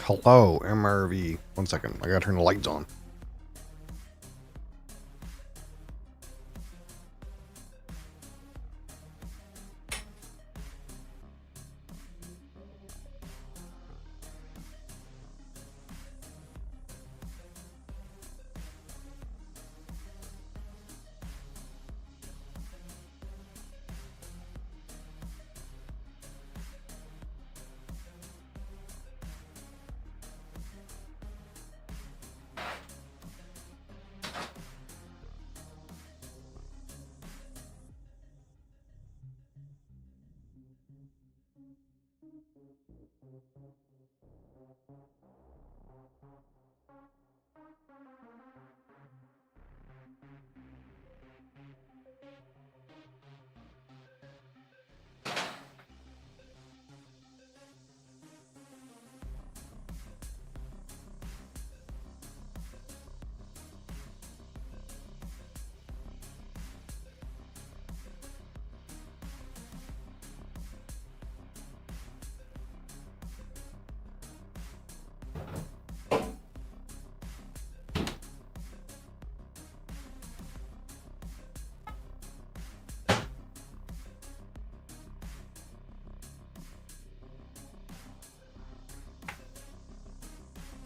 Hello, MRV. 1 second, I gotta turn the lights on.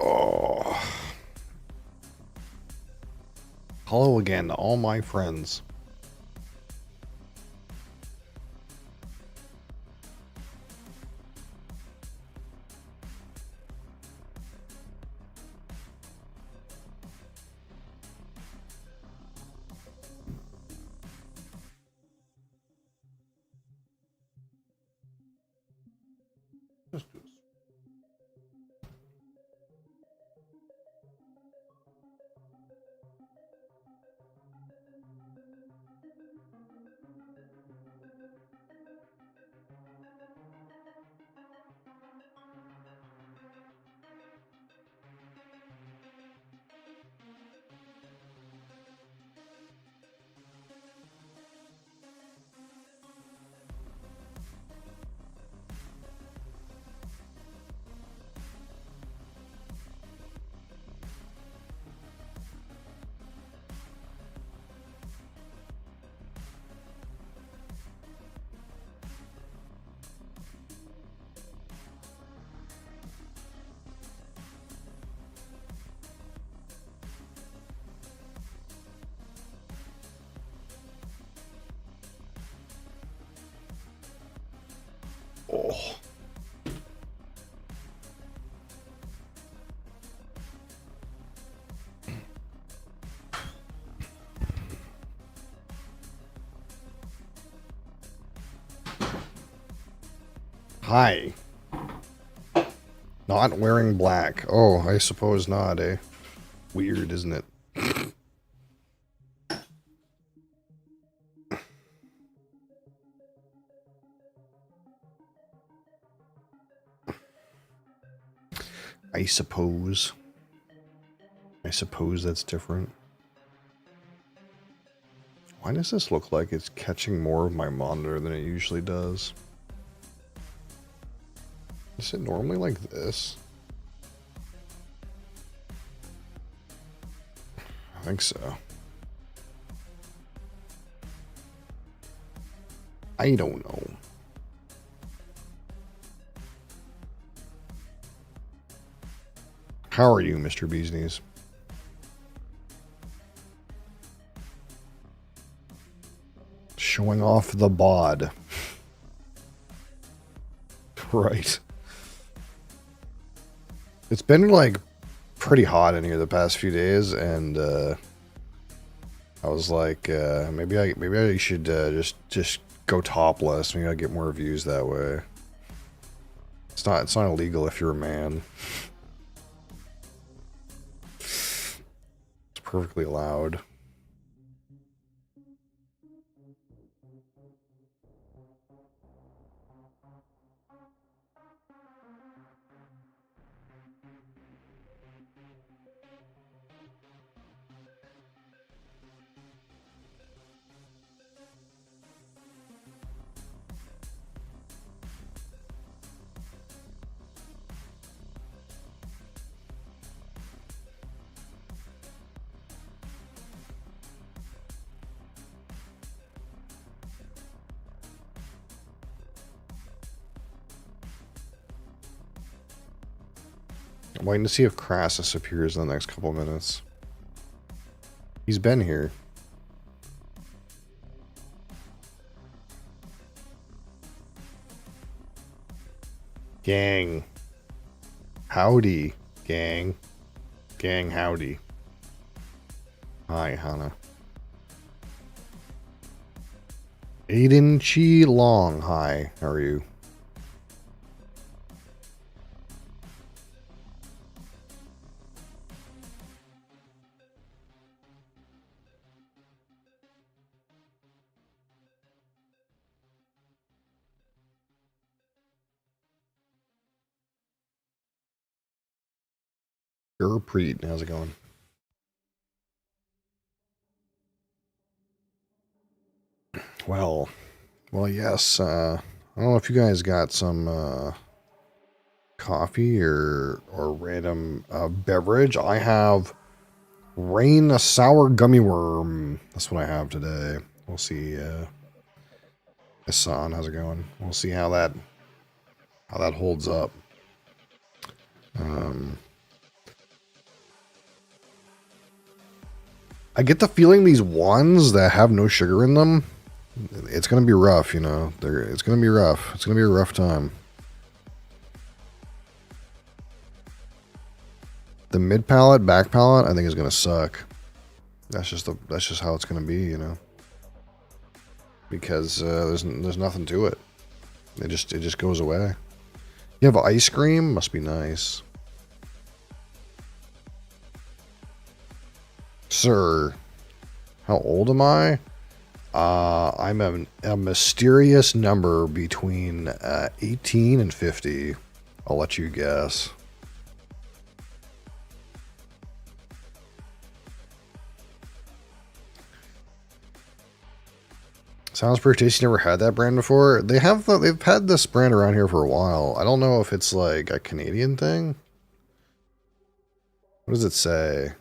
Oh. Hello again to all my friends. Oh. Hi. Not wearing black. Oh, I suppose not, eh? Weird, isn't it? I suppose. I suppose that's different. Why does this look like it's catching more of my monitor than it usually does? Is it normally like this? I think so. I don't know. How are you, Mr. Beesneys? Showing off the bod. Right. It's been like pretty hot in here the past few days, and I was like, maybe I should just go topless. Maybe I'll get more views that way. It's not illegal if you're a man. It's perfectly allowed. I'm waiting to see if Crassus appears in the next couple minutes. He's been here. Gang. Howdy, gang. Gang, howdy. Hi, Hannah. Aiden Chi Long, hi. How are you? Gurpreet, how's it going? Well, yes. I don't know if you guys got some coffee or random beverage. I have Rain a sour gummy worm. That's what I have today. We'll see. Hassan, how's it going? We'll see how that holds up. I get the feeling these ones that have no sugar in them, it's gonna be rough. You know, it's gonna be rough. It's gonna be a rough time. The mid palate, back palate, I think is gonna suck. That's just how it's gonna be, you know. Because there's nothing to it. It just goes away. You have ice cream? Must be nice. Sir, how old am I? I'm a mysterious number between 18 and 50. I'll let you guess. Sounds pretty tasty. Never had that brand before. They've had this brand around here for a while. I don't know if it's like a Canadian thing. What does it say?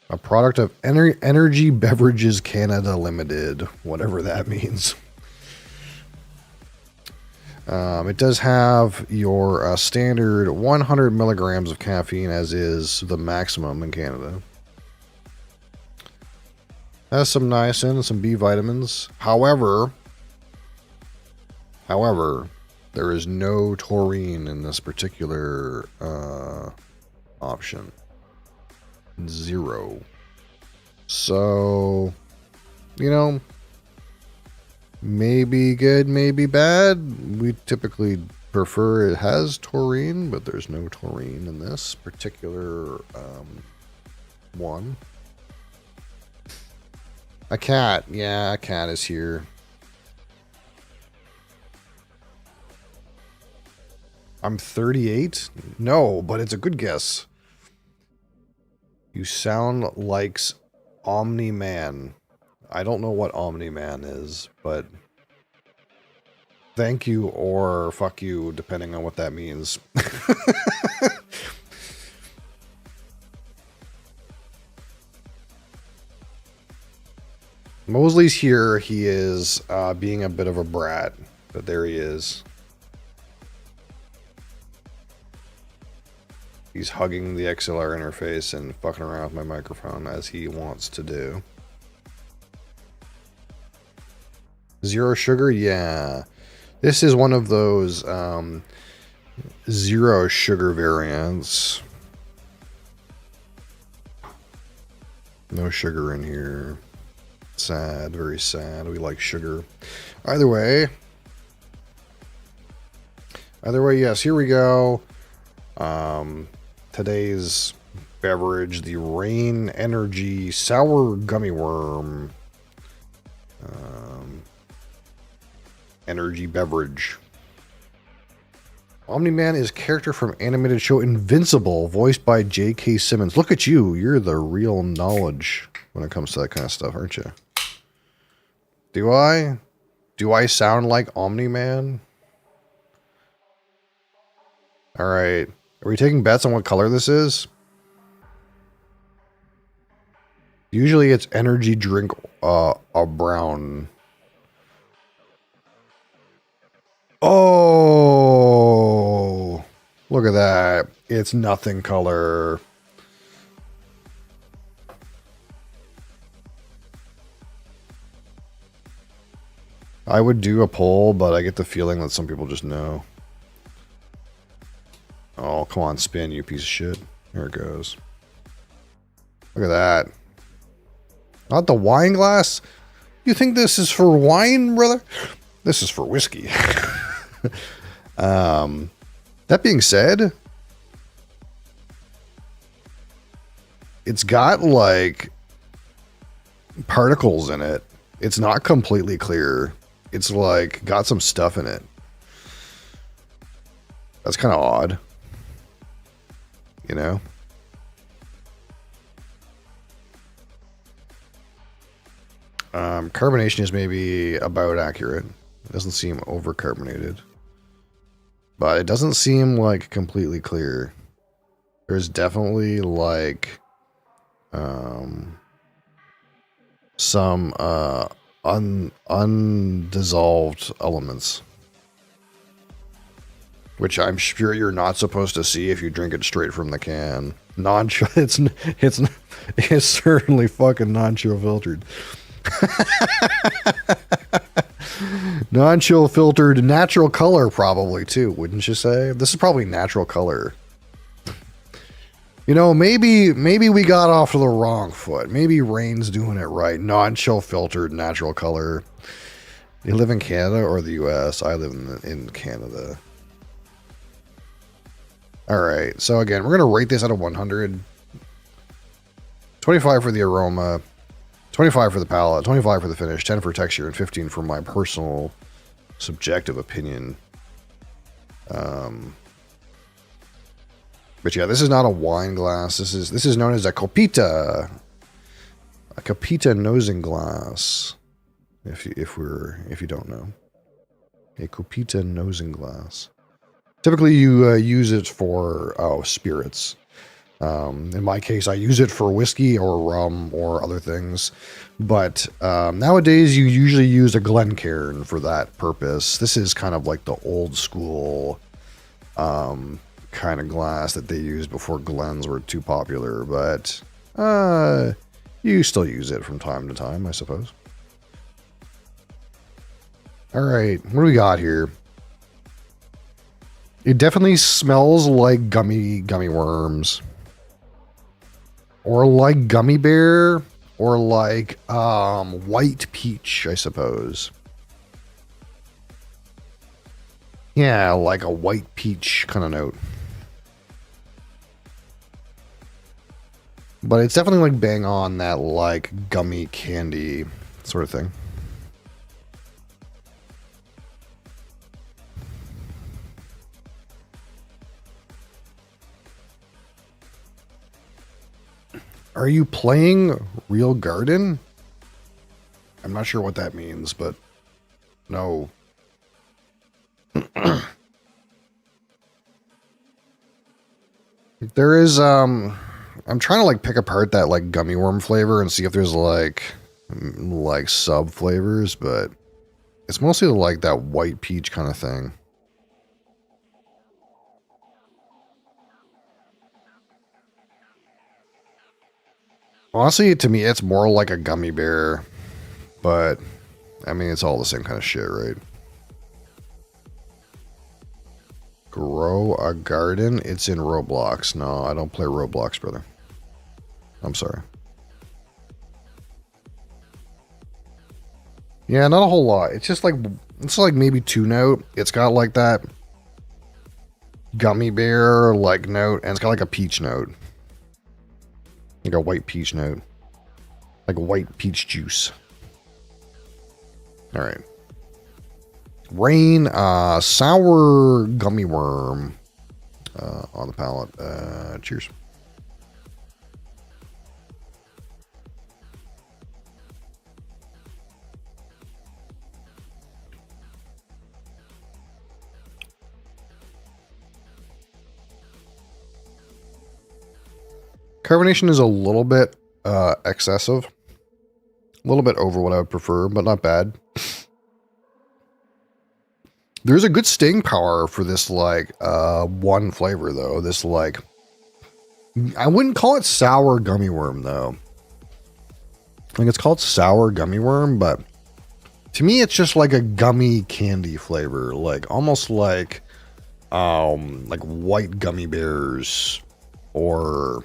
A product of Energy Beverages Canada Limited, whatever that means. It does have your standard 100 milligrams of caffeine, as is the maximum in Canada. Has some niacin and some B vitamins. However, there is no taurine in this particular option. 0. So, you know, maybe good, maybe bad. We typically prefer it has taurine, but there's no taurine in this particular one. A cat. Yeah, a cat is here. I'm 38? No, but it's a good guess. You sound like Omni-Man. I don't know what Omni-Man is, but thank you or fuck you, depending on what that means. Mosley's here. He is being a bit of a brat, but there he is. He's hugging the XLR interface and fucking around with my microphone as he wants to do. 0 sugar? Yeah. This is one of those 0 sugar variants. No sugar in here. Sad, very sad. We like sugar. Either way, yes, here we go. Today's beverage, the Rain Energy Sour Gummy Worm. Energy beverage. Omni-Man is character from animated show Invincible, voiced by J.K. Simmons. Look at you. You're the real knowledge when it comes to that kind of stuff, aren't you? Do I? Do I sound like Omni-Man? Alright. Are we taking bets on what color this is? Usually it's energy drink a brown. Oh, look at that. It's nothing color. I would do a poll, but I get the feeling that some people just know. Oh, come on, spin, you piece of shit. Here it goes. Look at that. Not the wine glass? You think this is for wine, brother? This is for whiskey. That being said, it's got like particles in it. It's not completely clear. It's like got some stuff in it. That's kind of odd. You know? Carbonation is maybe about accurate. It doesn't seem over-carbonated. But it doesn't seem like completely clear. There's definitely like some undissolved elements. Which I'm sure you're not supposed to see if you drink it straight from the can. It's certainly fucking non-chill filtered. Non-chill filtered, natural color probably too, wouldn't you say? This is probably natural color. You know, maybe we got off to the wrong foot. Maybe Rain's doing it right. Non-chill filtered, natural color. You live in Canada or the US? I live in Canada. Alright, so again, we're going to rate this out of 100. 25 for the aroma, 25 for the palate, 25 for the finish, 10 for texture, and 15 for my personal subjective opinion. But yeah, this is not a wine glass. This is known as a copita. A copita nosing glass. If you don't know. A copita nosing glass. Typically, you use it for spirits. In my case, I use it for whiskey or rum or other things. But nowadays, you usually use a Glencairn for that purpose. This is kind of like the old school kind of glass that they used before Glens were too popular. But you still use it from time to time, I suppose. All right, what do we got here? It definitely smells like gummy worms. Or like gummy bear. Or like white peach, I suppose. Yeah, like a white peach kind of note. But it's definitely like bang on that like gummy candy sort of thing. Are you playing Real Garden? I'm not sure what that means, but no. There is, I'm trying to like pick apart that like gummy worm flavor and see if there's like sub flavors, but it's mostly like that white peach kind of thing. Honestly, to me, it's more like a gummy bear, but I mean, it's all the same kind of shit, right? Grow a garden? It's in Roblox. No, I don't play Roblox, brother. I'm sorry. Yeah, not a whole lot. It's just like, it's like maybe 2-note. It's got like that gummy bear like note, and it's got like a peach note. Like a white peach note. Like a white peach juice. Alright. Rain, sour gummy worm on the palate. Cheers. Carbonation is a little bit excessive. A little bit over what I would prefer, but not bad. There's a good staying power for this like one flavor though. This like I wouldn't call it sour gummy worm though. Like it's called sour gummy worm, but to me it's just like a gummy candy flavor, like almost like white gummy bears or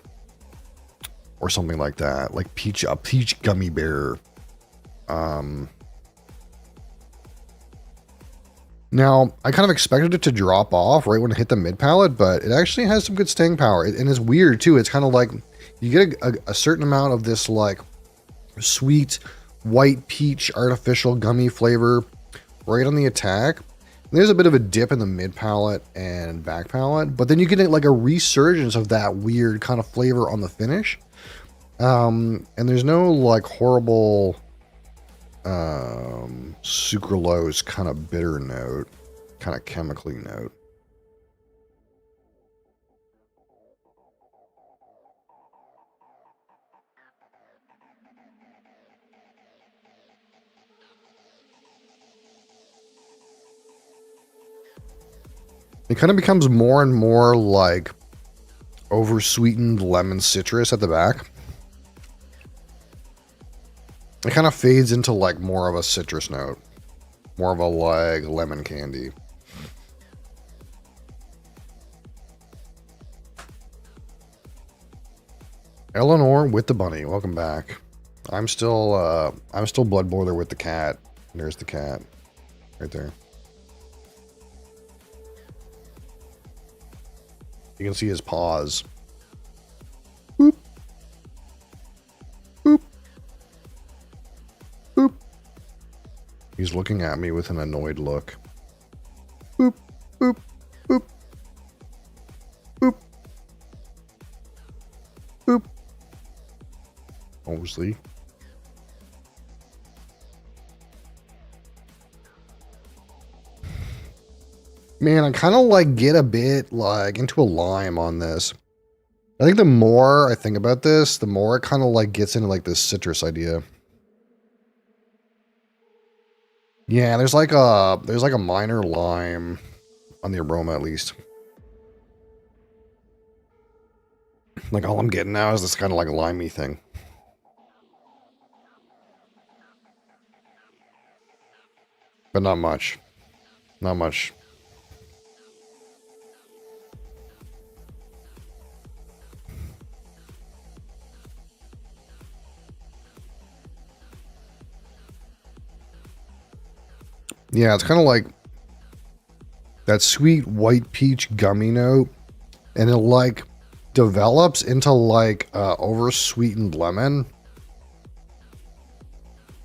something like that, like a peach gummy bear. Now, I kind of expected it to drop off right when it hit the mid palate, but it actually has some good staying power. And it's weird too. It's kind of like you get a certain amount of this like sweet white peach artificial gummy flavor right on the attack. And there's a bit of a dip in the mid palate and back palate, but then you get like a resurgence of that weird kind of flavor on the finish. And there's no like horrible sucralose kind of bitter note, kind of chemically note. It kind of becomes more and more like oversweetened lemon citrus at the back. It kind of fades into like more of a citrus note, more of a like lemon candy. Eleanor with the bunny, welcome back. I'm still blood boiler with the cat. There's the cat, right there. You can see his paws. Boop. Boop. Boop. He's looking at me with an annoyed look. Boop. Boop. Boop. Boop. Boop. Obviously. Man, I kind of like get a bit like into a lime on this. I think the more I think about this, the more it kind of like gets into like this citrus idea. Yeah, there's like a minor lime on the aroma at least. Like all I'm getting now is this kind of like limey thing. But not much. Not much. Yeah, it's kind of like that sweet white peach gummy note, and it like develops into like over sweetened lemon,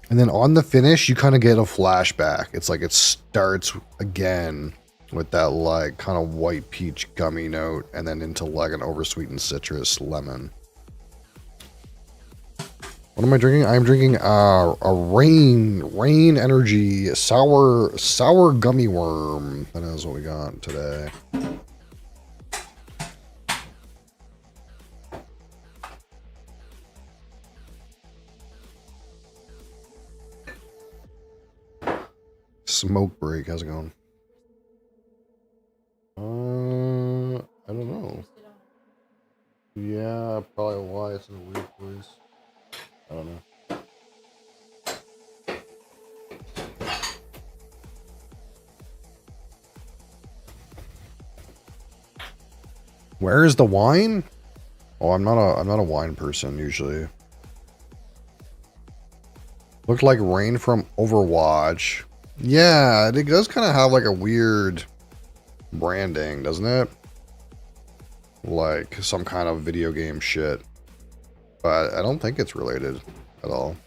and then on the finish you kind of get a flashback. It's like it starts again with that like kind of white peach gummy note, and then into like an oversweetened citrus lemon. What am I drinking? I'm drinking a rain energy sour gummy worm. That is what we got today. Smoke break. How's it going? I don't know. Yeah, probably why it's in a weird place. I don't know. Where is the wine? Oh, I'm not a wine person usually. Looked like rain from Overwatch. Yeah, it does kind of have like a weird branding, doesn't it? Like some kind of video game shit. But I don't think it's related at all.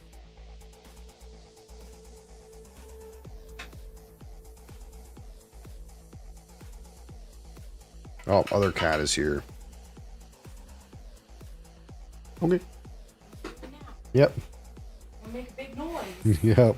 Oh, other cat is here. Okay. Yep. We'll make a big noise. Yep.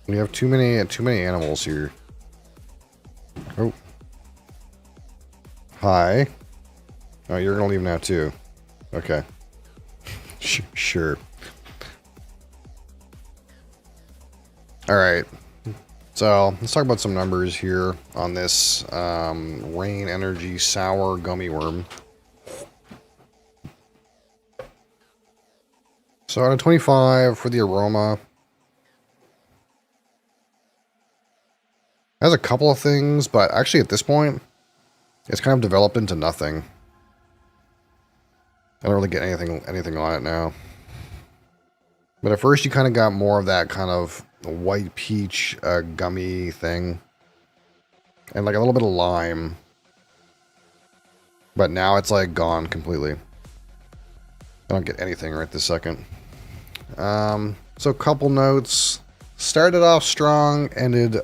We have too many animals here. Oh. Hi. Oh, you're gonna leave now too. Okay. Sure. Alright. So, let's talk about some numbers here on this Rain Energy Sour Gummy Worm. So, out of 25 for the aroma. Has a couple of things, but actually at this point, it's kind of developed into nothing. I don't really get anything on it now. But at first you kind of got more of that kind of white peach gummy thing. And like a little bit of lime. But now it's like gone completely. I don't get anything right this second. So a couple notes. Started off strong, ended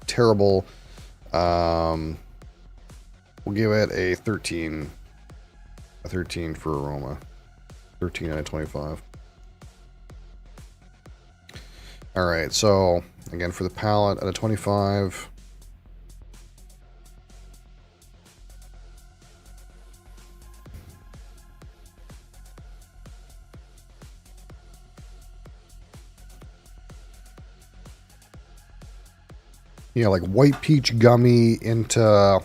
terrible. We'll give it a 13. A 13 for aroma. 13 out of 25. Alright, so again for the palate out of 25. Yeah, like white peach gummy into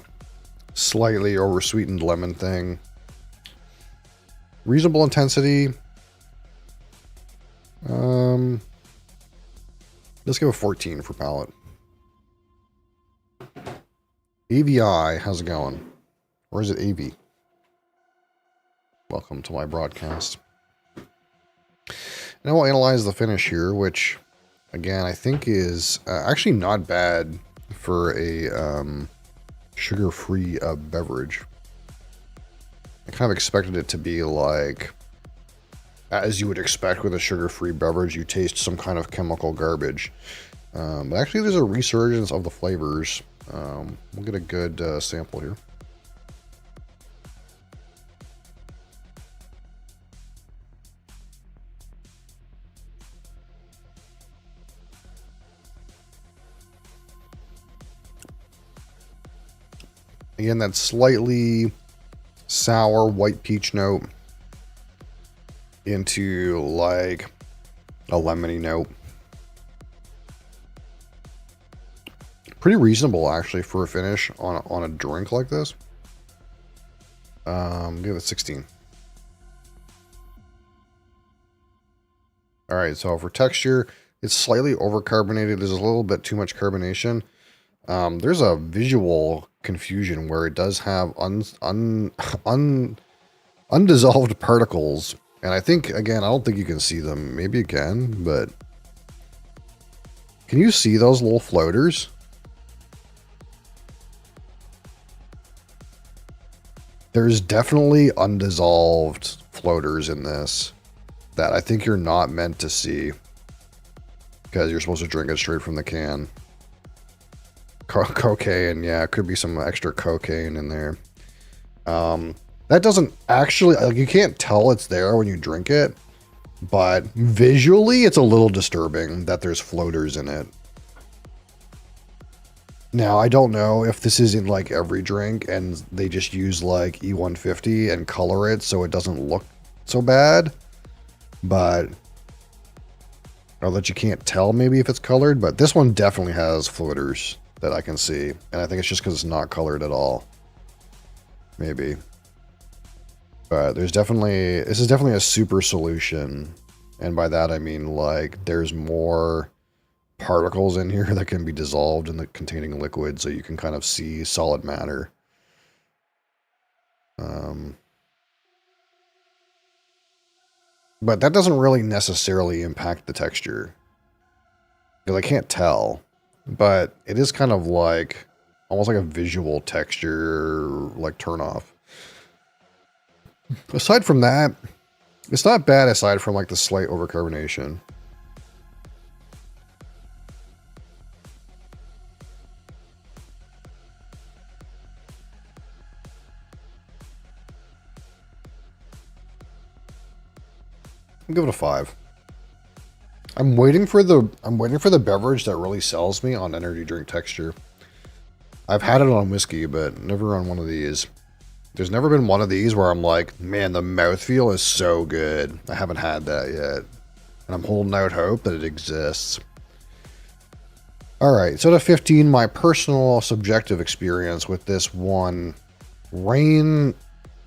slightly oversweetened lemon thing. Reasonable intensity. Let's give a 14 for palate. AVI, how's it going? Or is it AV? Welcome to my broadcast. And I will analyze the finish here, which, again, I think is actually not bad for a sugar-free beverage. I kind of expected it to be like, as you would expect with a sugar-free beverage, you taste some kind of chemical garbage. But actually, there's a resurgence of the flavors. We'll get a good sample here. Again, that slightly sour white peach note into like a lemony note. Pretty reasonable actually for a finish on a drink like this. Give it 16. All right, so for texture, it's slightly overcarbonated. There's a little bit too much carbonation. There's a visual confusion where it does have undissolved particles. And I think, again, I don't think you can see them. Maybe you can, but can you see those little floaters? There's definitely undissolved floaters in this that I think you're not meant to see because you're supposed to drink it straight from the can. Cocaine, yeah, it could be some extra cocaine in there. That doesn't actually, like, you can't tell it's there when you drink it, but visually it's a little disturbing that there's floaters in it. Now, I don't know if this is in like every drink and they just use like E150 and color it so it doesn't look so bad, but or that you can't tell maybe if it's colored, but this one definitely has floaters that I can see, and I think it's just because it's not colored at all. Maybe. But there's definitely, this is definitely a super solution, and by that I mean like there's more particles in here that can be dissolved in the containing liquid, so you can kind of see solid matter. But that doesn't really necessarily impact the texture, because I can't tell, but it is kind of like almost like a visual texture, like turn off. Aside from that, it's not bad aside from like the slight overcarbonation. I'll give it a 5. I'm waiting for the beverage that really sells me on energy drink texture. I've had it on whiskey, but never on one of these. There's never been one of these where I'm like, man, the mouthfeel is so good. I haven't had that yet. And I'm holding out hope that it exists. Alright, so to 15, my personal subjective experience with this one Rain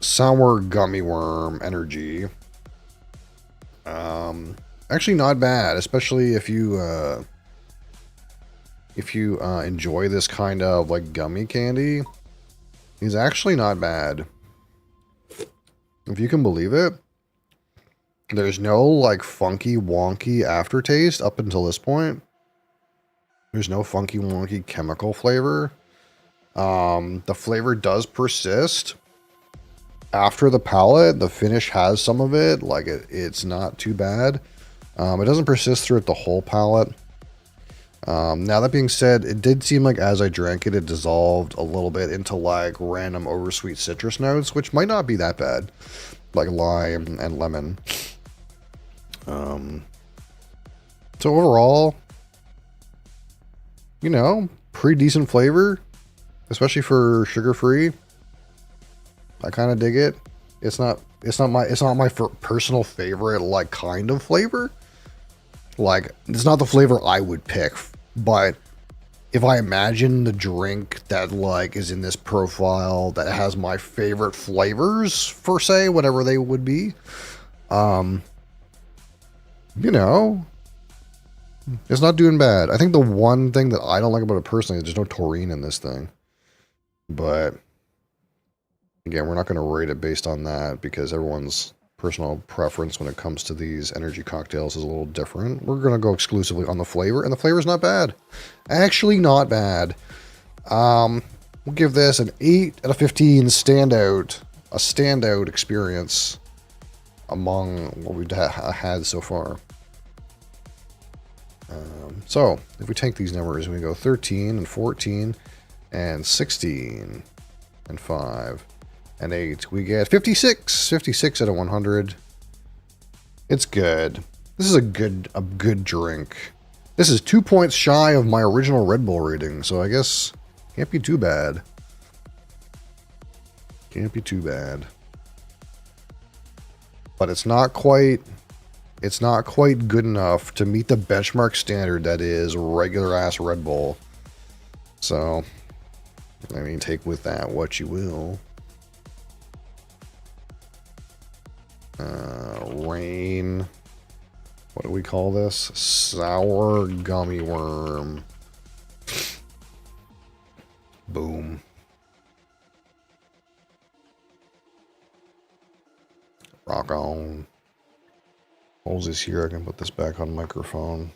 Sour Gummy Worm Energy. Actually not bad, especially if you enjoy this kind of like gummy candy. He's actually not bad. If you can believe it. There's no like funky wonky aftertaste up until this point. There's no funky wonky chemical flavor. The flavor does persist after the palate. The finish has some of it. Like it's not too bad. It doesn't persist throughout the whole palate. Now that being said, it did seem like as I drank it, it dissolved a little bit into like random oversweet citrus notes, which might not be that bad, like lime and lemon. So overall, you know, pretty decent flavor, especially for sugar-free. I kind of dig it. It's not my personal favorite like kind of flavor. Like, it's not the flavor I would pick, but if I imagine the drink that like is in this profile that has my favorite flavors for say whatever they would be, you know, it's not doing bad. I think the one thing that I don't like about it personally is there's no taurine in this thing. But again, we're not going to rate it based on that because everyone's personal preference when it comes to these energy cocktails is a little different. We're going to go exclusively on the flavor, and the flavor is not bad. Actually not bad. We'll give this an 8 out of 15 standout. A standout experience among what we've had so far. So, if we take these numbers, we go 13 and 14 and 16 and 5 and 8. We get 56. 56 out of 100. It's good. This is a good drink. This is 2 points shy of my original Red Bull rating, so I guess can't be too bad. Can't be too bad. But it's not quite good enough to meet the benchmark standard that is regular ass Red Bull. So, I mean, take with that what you will. Rain. What do we call this? Sour Gummy Worm. Boom. Rock on. Hold this here. I can put this back on microphone.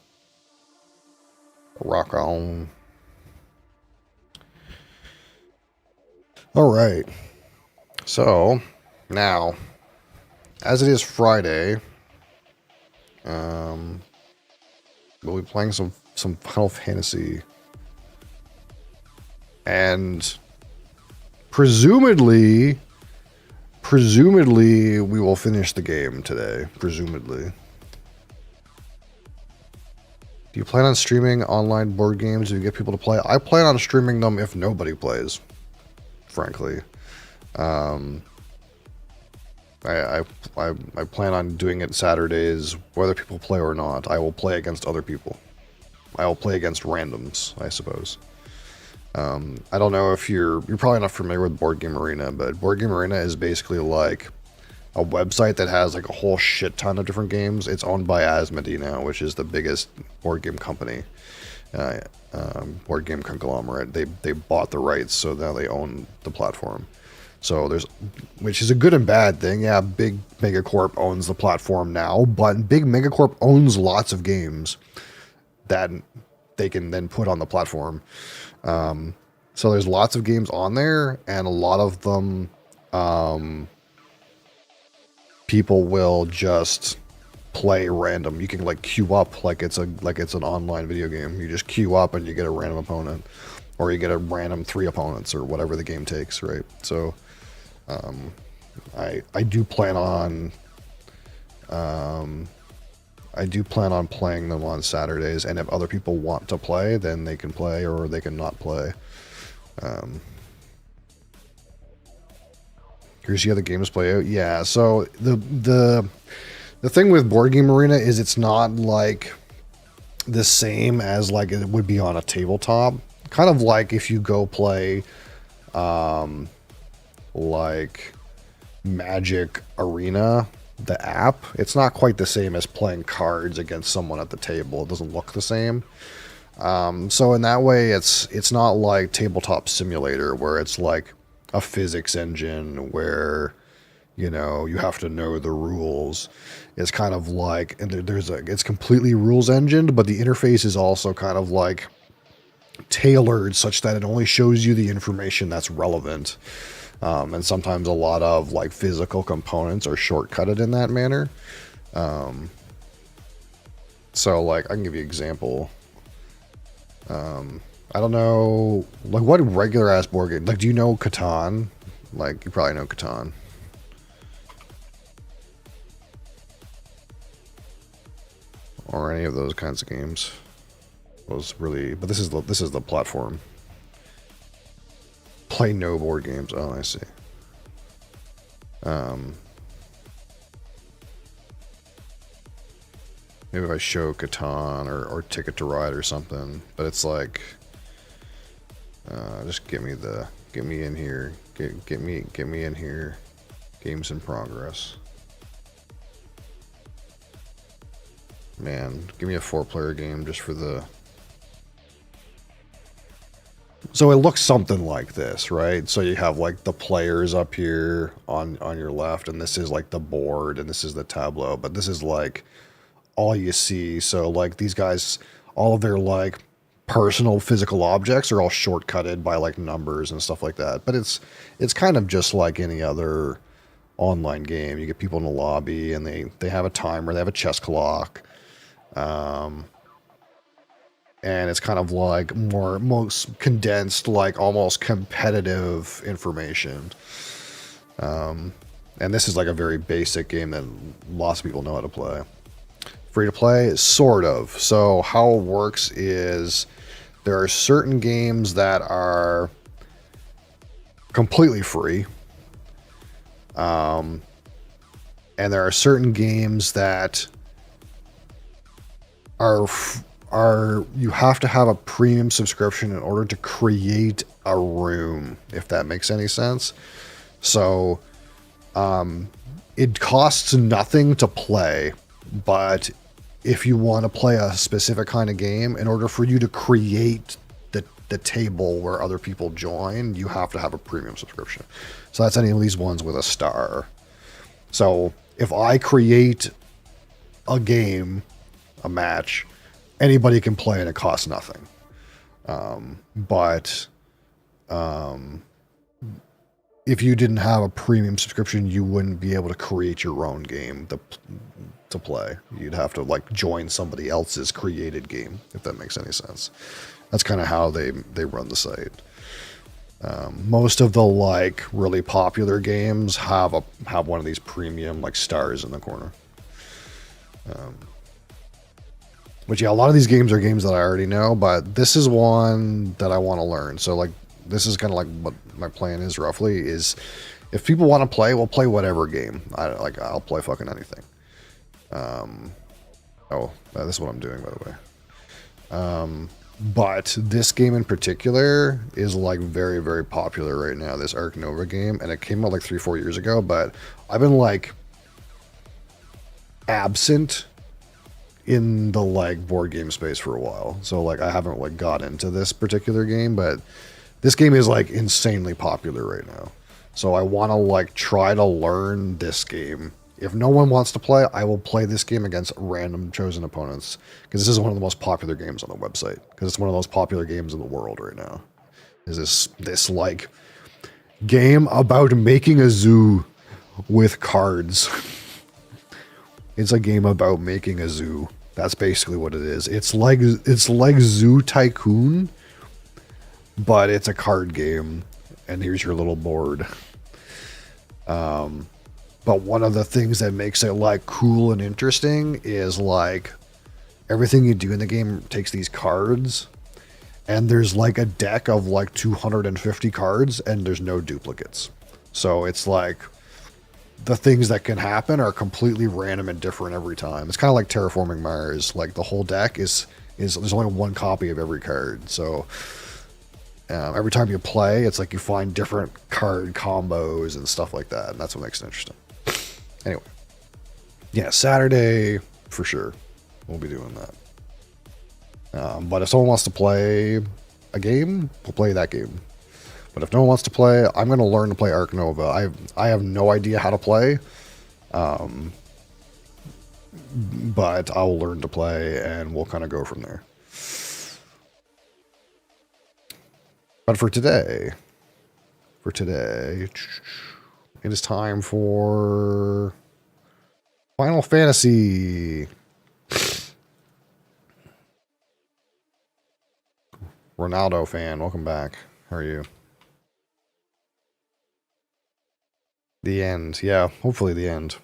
Rock on. All right. So now, as it is Friday, we'll be playing some Final Fantasy, and presumably we will finish the game today. Presumably. Do you plan on streaming online board games to get people to play? I plan on streaming them if nobody plays, frankly. I plan on doing it Saturdays, whether people play or not. I will play against other people. I will play against randoms, I suppose. I don't know if you're probably not familiar with Board Game Arena, but Board Game Arena is basically like a website that has like a whole shit ton of different games. It's owned by Asmodee now, which is the biggest board game company, board game conglomerate. They bought the rights, so now they own the platform. So which is a good and bad thing. Yeah, Big Megacorp owns the platform now, but Big Megacorp owns lots of games that they can then put on the platform. So there's lots of games on there, and a lot of them, people will just play random. You can like queue up like it's an online video game. You just queue up and you get a random opponent, or you get a random 3 opponents, or whatever the game takes, right? So, I do plan on I do plan on playing them on Saturdays, and if other people want to play, then they can play or they can not play. Here's the other games play out. Yeah, so the thing with Board Game Arena is it's not like the same as like it would be on a tabletop. Kind of like if you go play like Magic Arena, the app, it's not quite the same as playing cards against someone at the table. It doesn't look the same. So in that way, it's not like Tabletop Simulator where it's like a physics engine where, you know, you have to know the rules. It's kind of like, and it's completely rules engined, but the interface is also kind of like tailored such that it only shows you the information that's relevant. And sometimes a lot of like physical components are shortcutted in that manner. So like I can give you an example. I don't know, like what regular ass board game, like do you know Catan? Like you probably know Catan. Or any of those kinds of games. Was really, but this is the platform. Play no board games. Oh, I see. Maybe if I show Catan or Ticket to Ride or something, but it's like, just get me in here, get me in here. Games in progress. Man, give me a 4-player game just for the. So it looks something like this, right? So you have like the players up here on your left, and this is like the board, and this is the tableau, but this is like all you see. So like these guys, all of their like personal physical objects are all shortcutted by like numbers and stuff like that. But it's kind of just like any other online game. You get people in the lobby, and they have a timer, they have a chess clock. And it's kind of like most condensed, like almost competitive information. And this is like a very basic game that lots of people know how to play. Free to play, sort of. So how it works is there are certain games that are completely free. And there are certain games that are you have to have a premium subscription in order to create a room, if that makes any sense. So it costs nothing to play, but if you want to play a specific kind of game, in order for you to create the table where other people join, you have to have a premium subscription. So that's any of these ones with a star. So if I create a game, a match, anybody can play and it costs nothing. But if you didn't have a premium subscription, you wouldn't be able to create your own game to play. You'd have to like join somebody else's created game, if that makes any sense. That's kind of how they run the site. Most of the like really popular games have one of these premium like stars in the corner. But yeah, a lot of these games are games that I already know, but this is one that I want to learn. So like, this is kind of like what my plan is roughly is if people want to play, we'll play whatever game. I'll play fucking anything. This is what I'm doing, by the way. But this game in particular is like very, very popular right now, this Arc Nova game, and it came out like 3-4 years ago, but I've been like absent in the like board game space for a while. So like I haven't like got into this particular game, but this game is like insanely popular right now. So I want to like try to learn this game. If no one wants to play, I will play this game against random chosen opponents, because this is one of the most popular games on the website, because it's one of the most popular games in the world right now. Is this like game about making a zoo with cards. It's a game about making a zoo. That's basically what it is. It's like Zoo Tycoon, but it's a card game. And here's your little board. But one of the things that makes it like cool and interesting is like everything you do in the game takes these cards, and there's like a deck of like 250 cards, and there's no duplicates. So it's like the things that can happen are completely random and different every time. It's kind of like terraforming Mars. Like the whole deck is there's only one copy of every card. So every time you play, it's like you find different card combos and stuff like that, and that's what makes it interesting. Anyway, yeah, Saturday for sure. We'll be doing that. But if someone wants to play a game, we'll play that game. But if no one wants to play, I'm going to learn to play Ark Nova. I have no idea how to play. But I'll learn to play, and we'll kind of go from there. But for today, it is time for Final Fantasy. Ronaldo fan, welcome back. How are you? The end. Yeah, hopefully the end.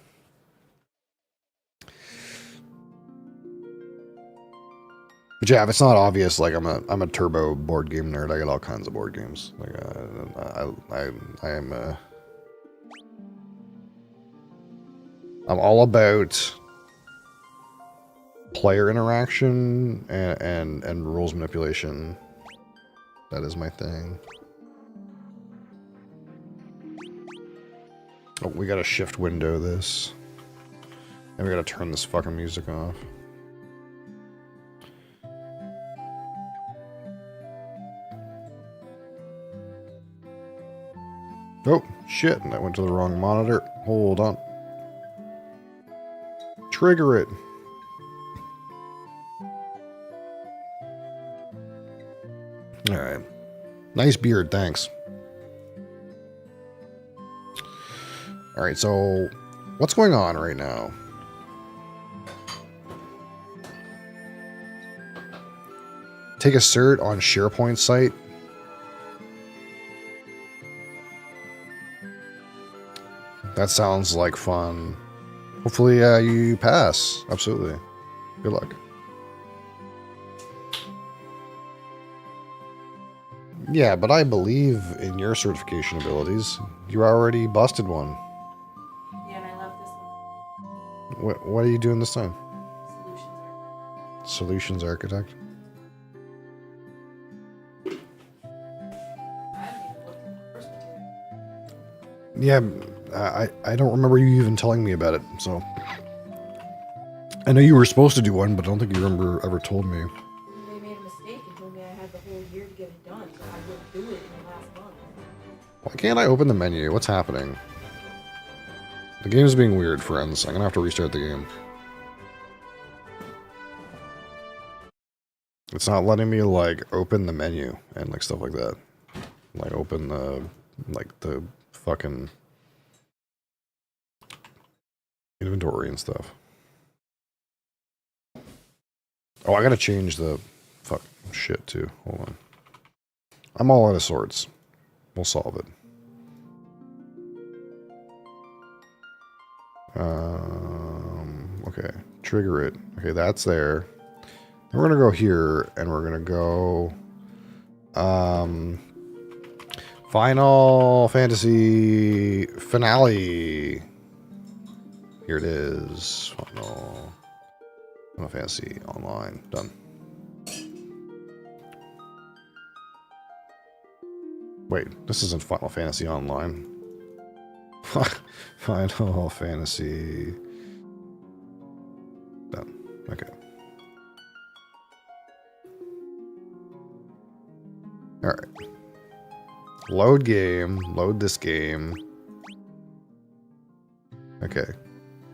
But yeah, if it's not obvious, like I'm a turbo board game nerd. I got all kinds of board games. Like I'm all about player interaction and rules manipulation. That is my thing. Oh, we gotta shift window this. And we gotta turn this fucking music off. Oh, shit, and I went to the wrong monitor. Hold on. Trigger it. Alright. Nice beard, thanks. Alright, so what's going on right now? Take a cert on SharePoint site. That sounds like fun. Hopefully you pass. Absolutely. Good luck. Yeah, but I believe in your certification abilities. You already busted one. Yeah, and I love this one. What are you doing this time? Solutions. Solutions Architect? I haven't even looked at the first material. Yeah, I don't remember you even telling me about it, so... I know you were supposed to do one, but I don't think you ever told me. They made a mistake and told me I had the whole year to get it done, so I wouldn't do it in the last month. Why can't I open the menu? What's happening? The game's being weird, friends. I'm gonna have to restart the game. It's not letting me, like, open the menu and, like, stuff like that. Like, open the, like, the fucking inventory and stuff. Oh, I gotta change the fuck shit, too. Hold on. I'm all out of sorts. We'll solve it. Okay. Trigger it. Okay, that's there. We're gonna go here, and we're gonna go... Final Fantasy Finale. Here it is. Final Fantasy Online. Done. Wait, this isn't Final Fantasy Online. Final Fantasy... Done. Okay. Alright. Load game. Load this game. Okay.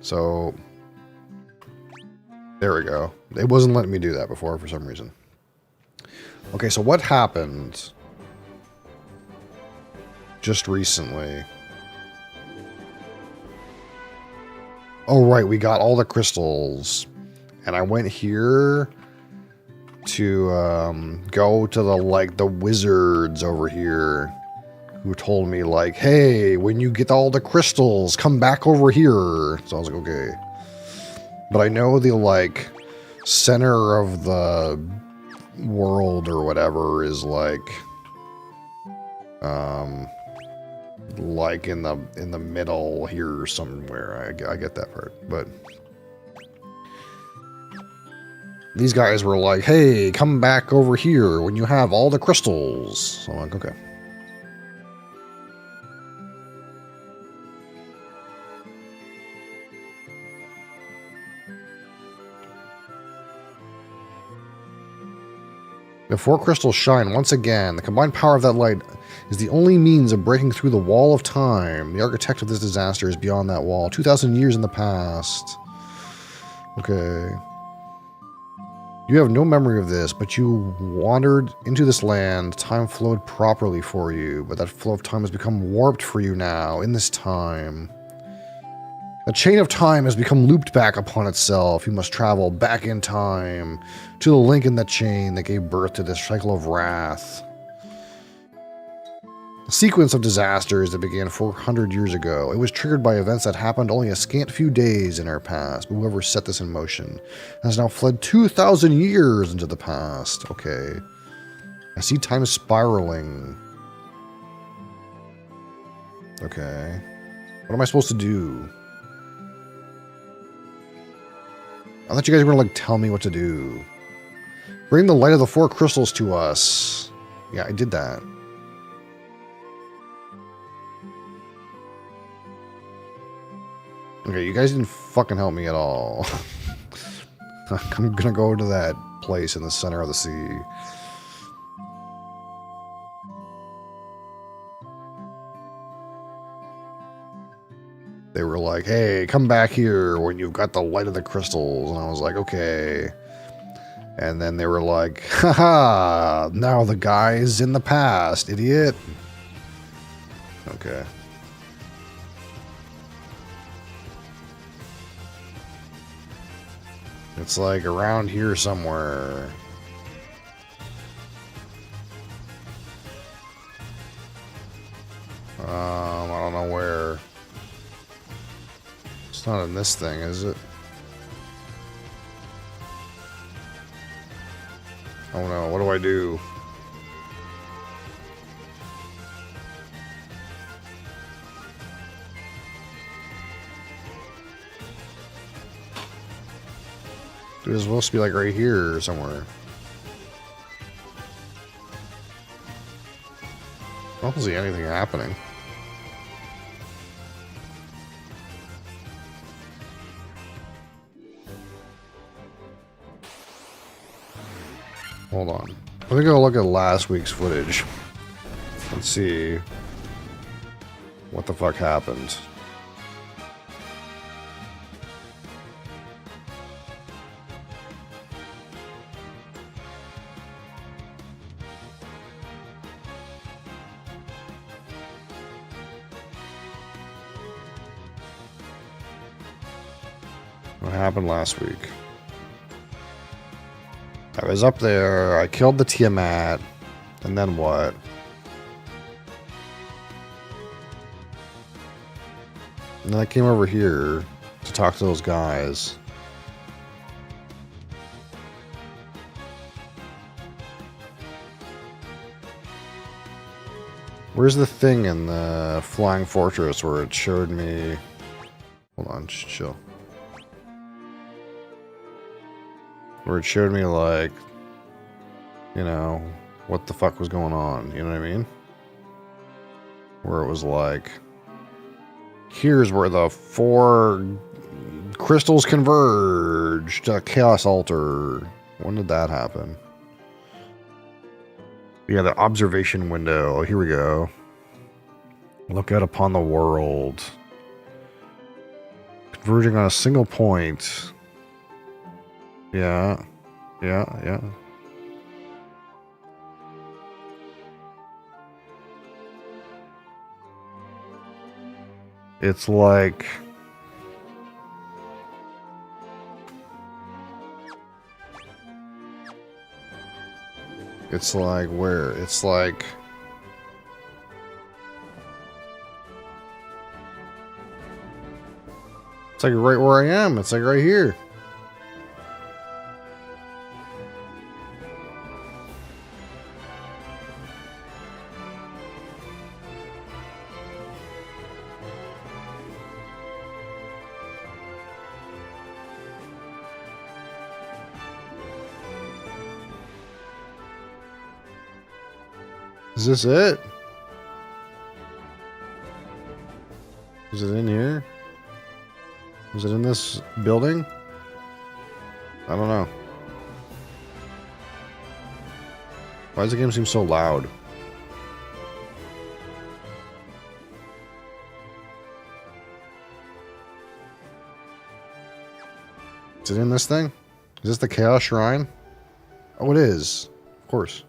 So... There we go. It wasn't letting me do that before for some reason. Okay, so what happened just recently? Oh, right, we got all the crystals. And I went here to go to the, like, the wizards over here who told me like, hey, when you get all the crystals, come back over here. So I was like, okay. But I know the like center of the world or whatever is like in the middle here somewhere. I get that part, but these guys were like, hey, come back over here when you have all the crystals. So I'm like, okay. The 4 crystals shine once again. The combined power of that light is the only means of breaking through the wall of time. The architect of this disaster is beyond that wall, 2,000 years in the past. Okay. You have no memory of this, but you wandered into this land. Time flowed properly for you, but that flow of time has become warped for you now, in this time. The chain of time has become looped back upon itself. You must travel back in time to the link in that chain that gave birth to this cycle of wrath. The sequence of disasters that began 400 years ago. It was triggered by events that happened only a scant few days in our past, but whoever set this in motion has now fled 2,000 years into the past. Okay. I see time spiraling. Okay. What am I supposed to do? I thought you guys were going to, like, tell me what to do. Bring the light of the 4 crystals to us. Yeah, I did that. Okay, you guys didn't fucking help me at all. I'm gonna go to that place in the center of the sea. They were like, hey, come back here when you've got the light of the crystals. And I was like, okay. And then they were like, haha, now the guy's in the past, idiot. Okay. It's like around here somewhere. I don't know where. It's not in this thing, is it? Oh no, what do I do? It was supposed to be like right here somewhere. I don't see anything happening. Hold on. Let me go look at last week's footage and see what the fuck happened. What happened last week? I was up there, I killed the Tiamat, and then what? And then I came over here to talk to those guys. Where's the thing in the Flying Fortress where it showed me... Hold on, just chill. Where it showed me, like, you know, what the fuck was going on, you know what I mean? Where it was like, here's where the 4 crystals converge to Chaos Altar. When did that happen? Yeah, the observation window. Here we go. Look out upon the world. Converging on a single point. Yeah. It's like... It's like where? It's like... It's like right where I am. It's like right here. Is this it? Is it in here? Is it in this building? I don't know. Why does the game seem so loud? Is it in this thing? Is this the Chaos Shrine? Oh, it is. Of course.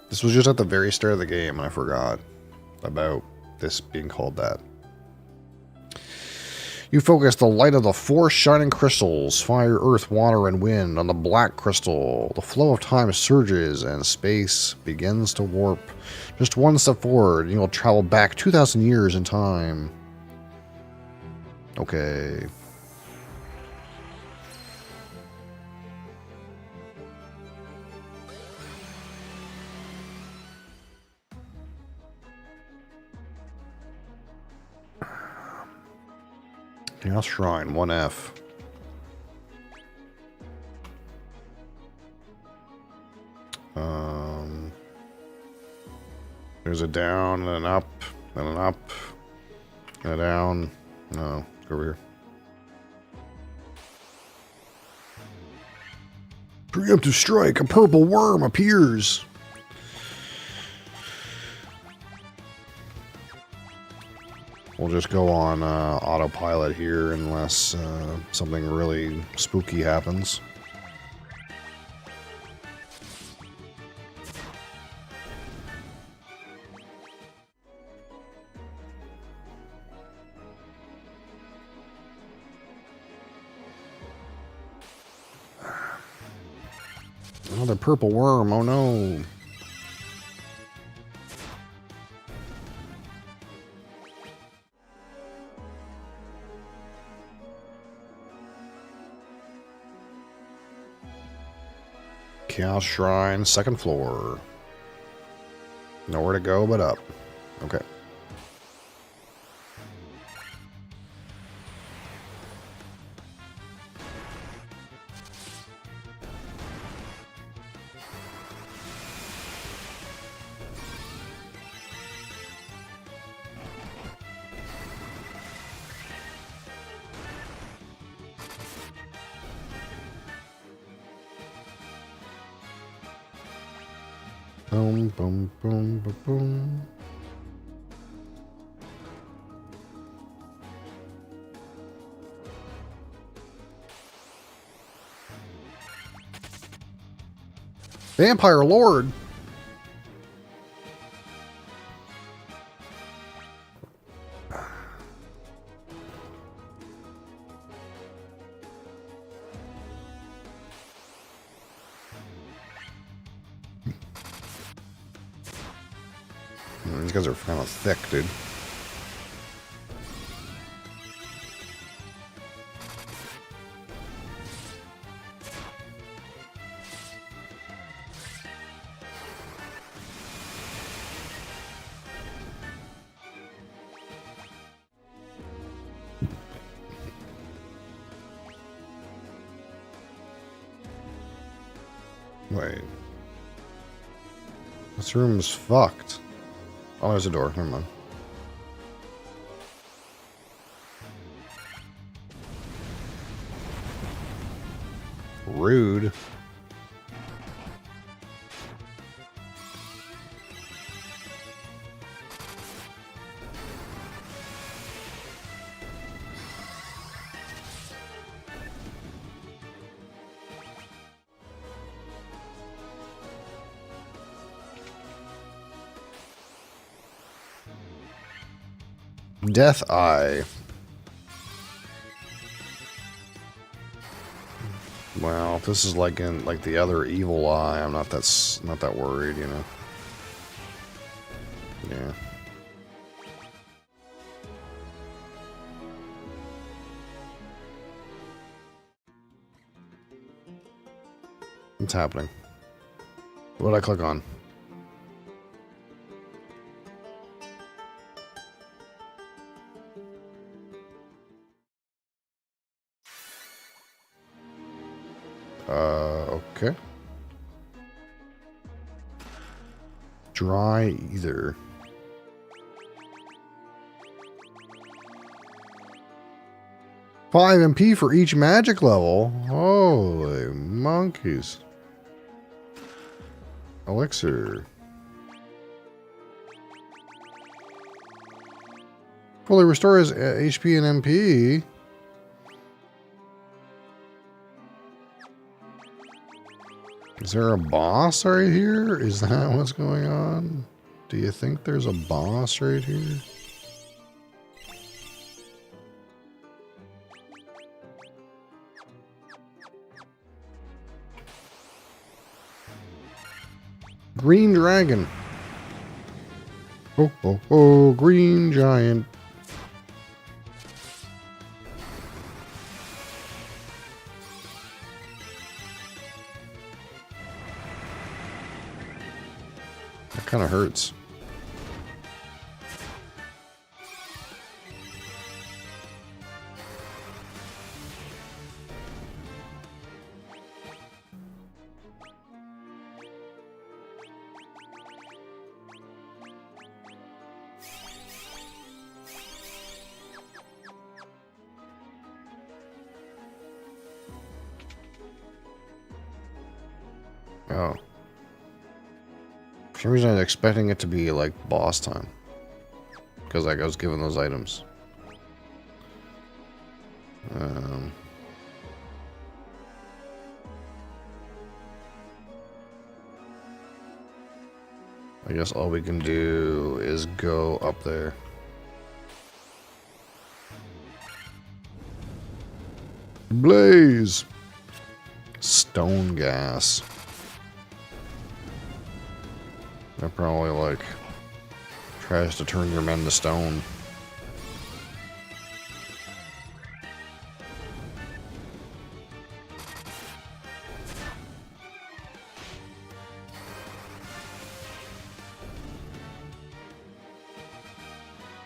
This was just at the very start of the game, and I forgot about this being called that. You focus the light of the 4 shining crystals, fire, earth, water, and wind, on the black crystal. The flow of time surges, and space begins to warp. Just one step forward, and you'll travel back 2,000 years in time. Okay. Chaos Shrine, 1F. There's a down, and an up, and an up, and a down. No, go over here. Preemptive strike, a purple worm appears. We'll just go on autopilot here unless something really spooky happens. Another purple worm, oh no. Chaos Shrine, 2nd floor. Nowhere to go but up. Okay. Boom, boom, boom, boom, boom. Vampire Lord. These guys are kind of thick, dude. Wait. This room's fucked. Oh, there's a door. Never mind. Rude. Death Eye. Well, if this is like in like the other evil eye, I'm not that worried, you know. Yeah. What's happening? What did I click on? Okay. Dry either. Five MP for each magic level. Holy monkeys. Elixir. Fully restores HP and MP. Is there a boss right here? Is that what's going on? Do you think there's a boss right here? Green dragon. Oh, oh, oh, green giant. That kind of hurts. Oh. For some reason I was expecting it to be like boss time. Because like I was given those items. I guess all we can do is go up there. Blaze! Stone gas. That probably like tries to turn your men to stone.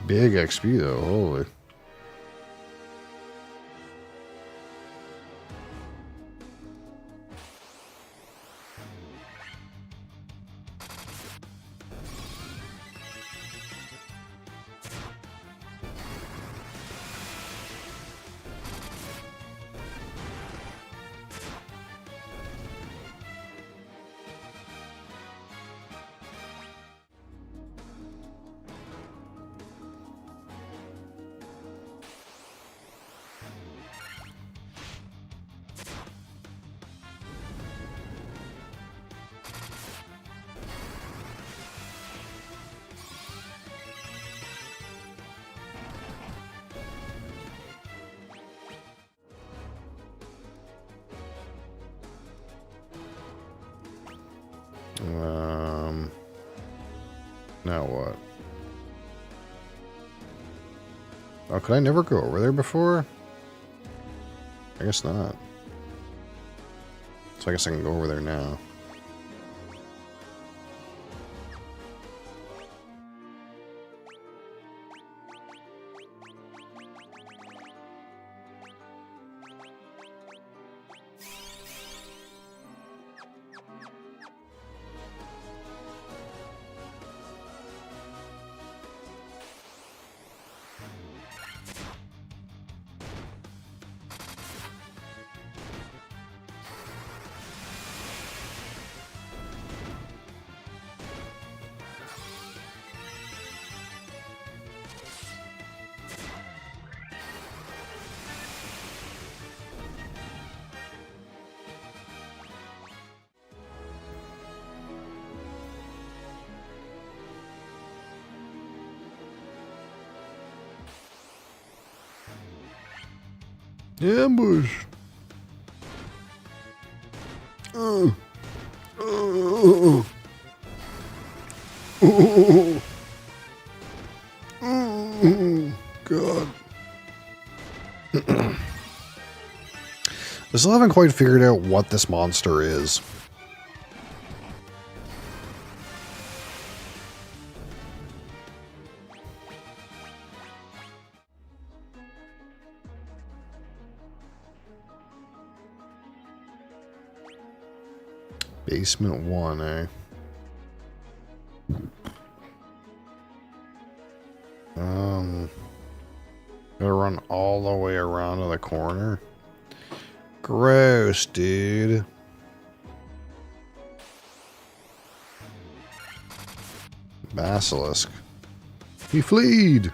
Big XP though, holy. Now what? Oh, could I never go over there before? I guess not. So I guess I can go over there now. Ambush. God. I still haven't quite figured out what this monster is. Basement 1, eh? Gotta run all the way around to the corner. Gross, dude. Basilisk. He fleed.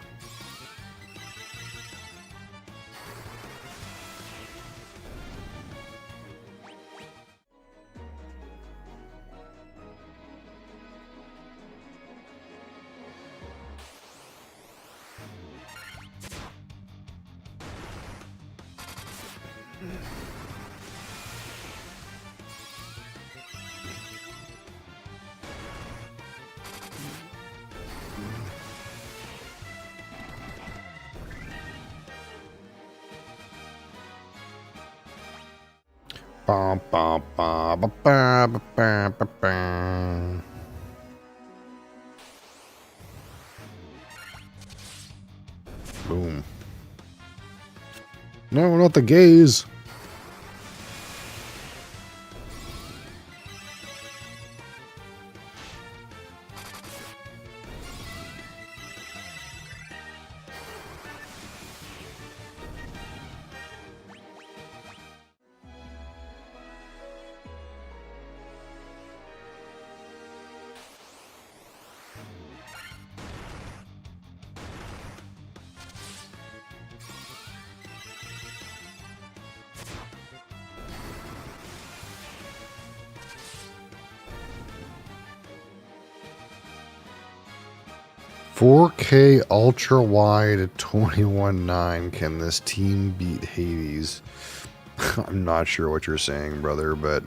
Ba, ba, ba, ba, ba, ba, ba, ba, ba. Boom. No, not the gays. "4K ultra wide at 21.9. Can this team beat Hades?" I'm not sure what you're saying, brother, but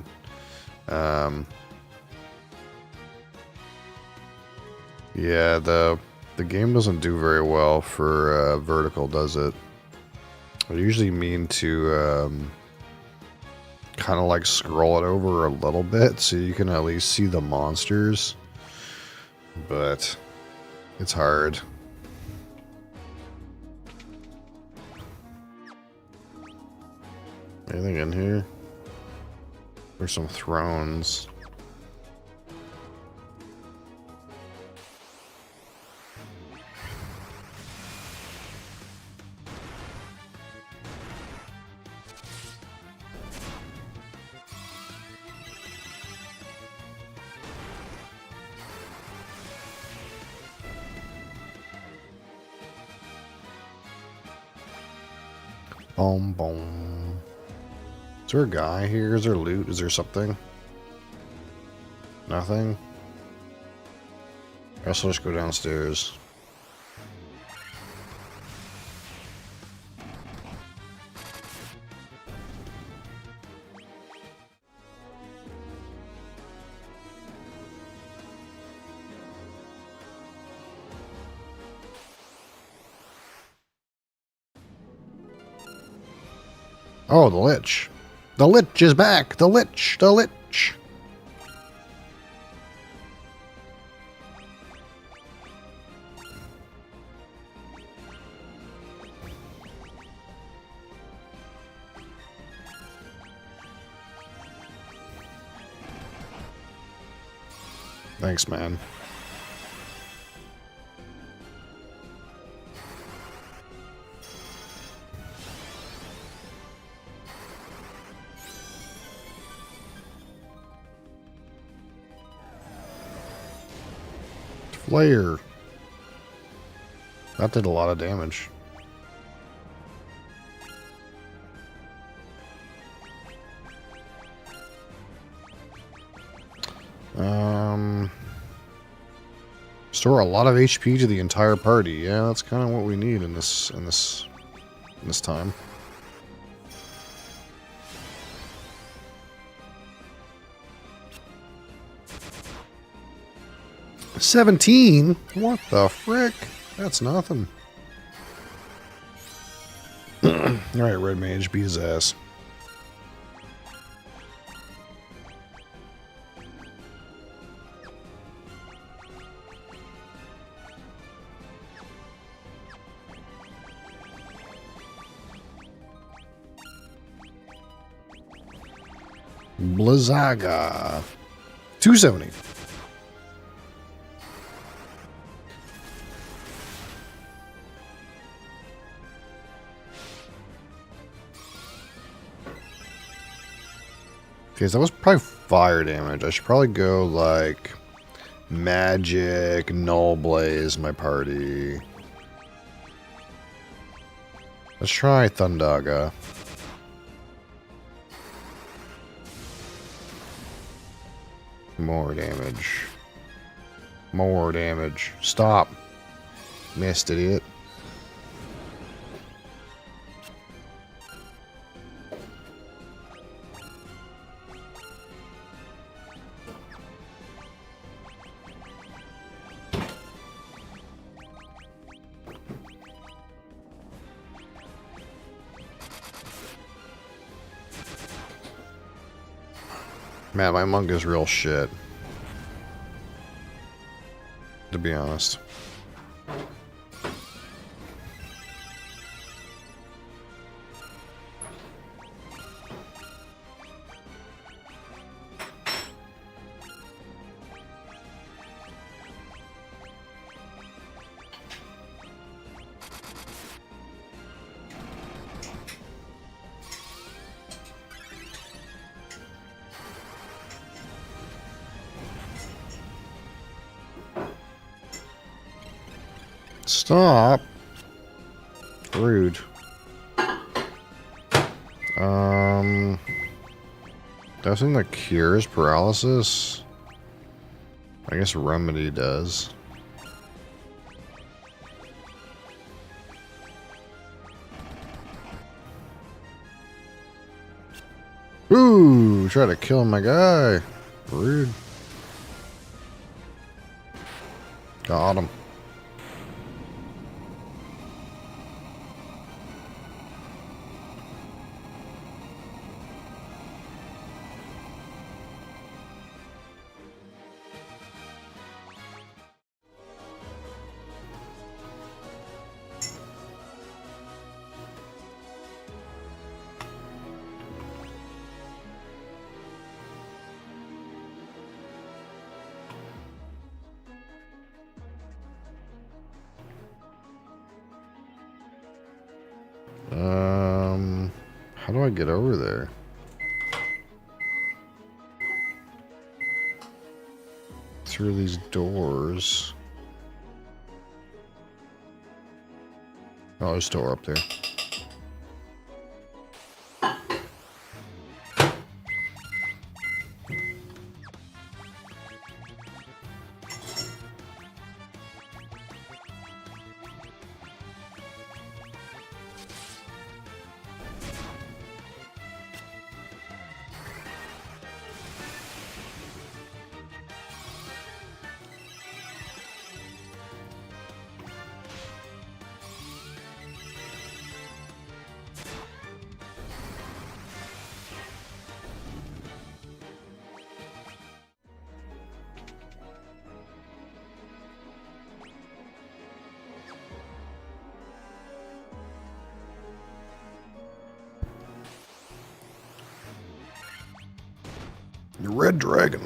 yeah, the game doesn't do very well for vertical, does it? I usually mean to kind of like scroll it over a little bit so you can at least see the monsters, but it's hard. Anything in here? There's some thrones. Boom, boom. Is there a guy here? Is there loot? Is there something? Nothing? I guess I'll just go downstairs. Oh, the Lich. The Lich is back! The Lich! The Lich! Thanks, man. Flare. That did a lot of damage. Restore a lot of HP to the entire party. Yeah, that's kind of what we need in this time. 17? What the frick? That's nothing. Alright, Red Mage, beat his ass. Blizzaga. 270. Okay, so that was probably fire damage. I should probably go like magic, null blaze my party. Let's try Thundaga. More damage. More damage. Stop. Missed, idiot. Man, my monk is real shit. To be honest. Stop. Rude. That thing that cures paralysis? I guess Remedy does. Ooh, try to kill my guy. Rude. Got him. How do I get over there? Through these doors. Oh, there's a door up there. The Red Dragon.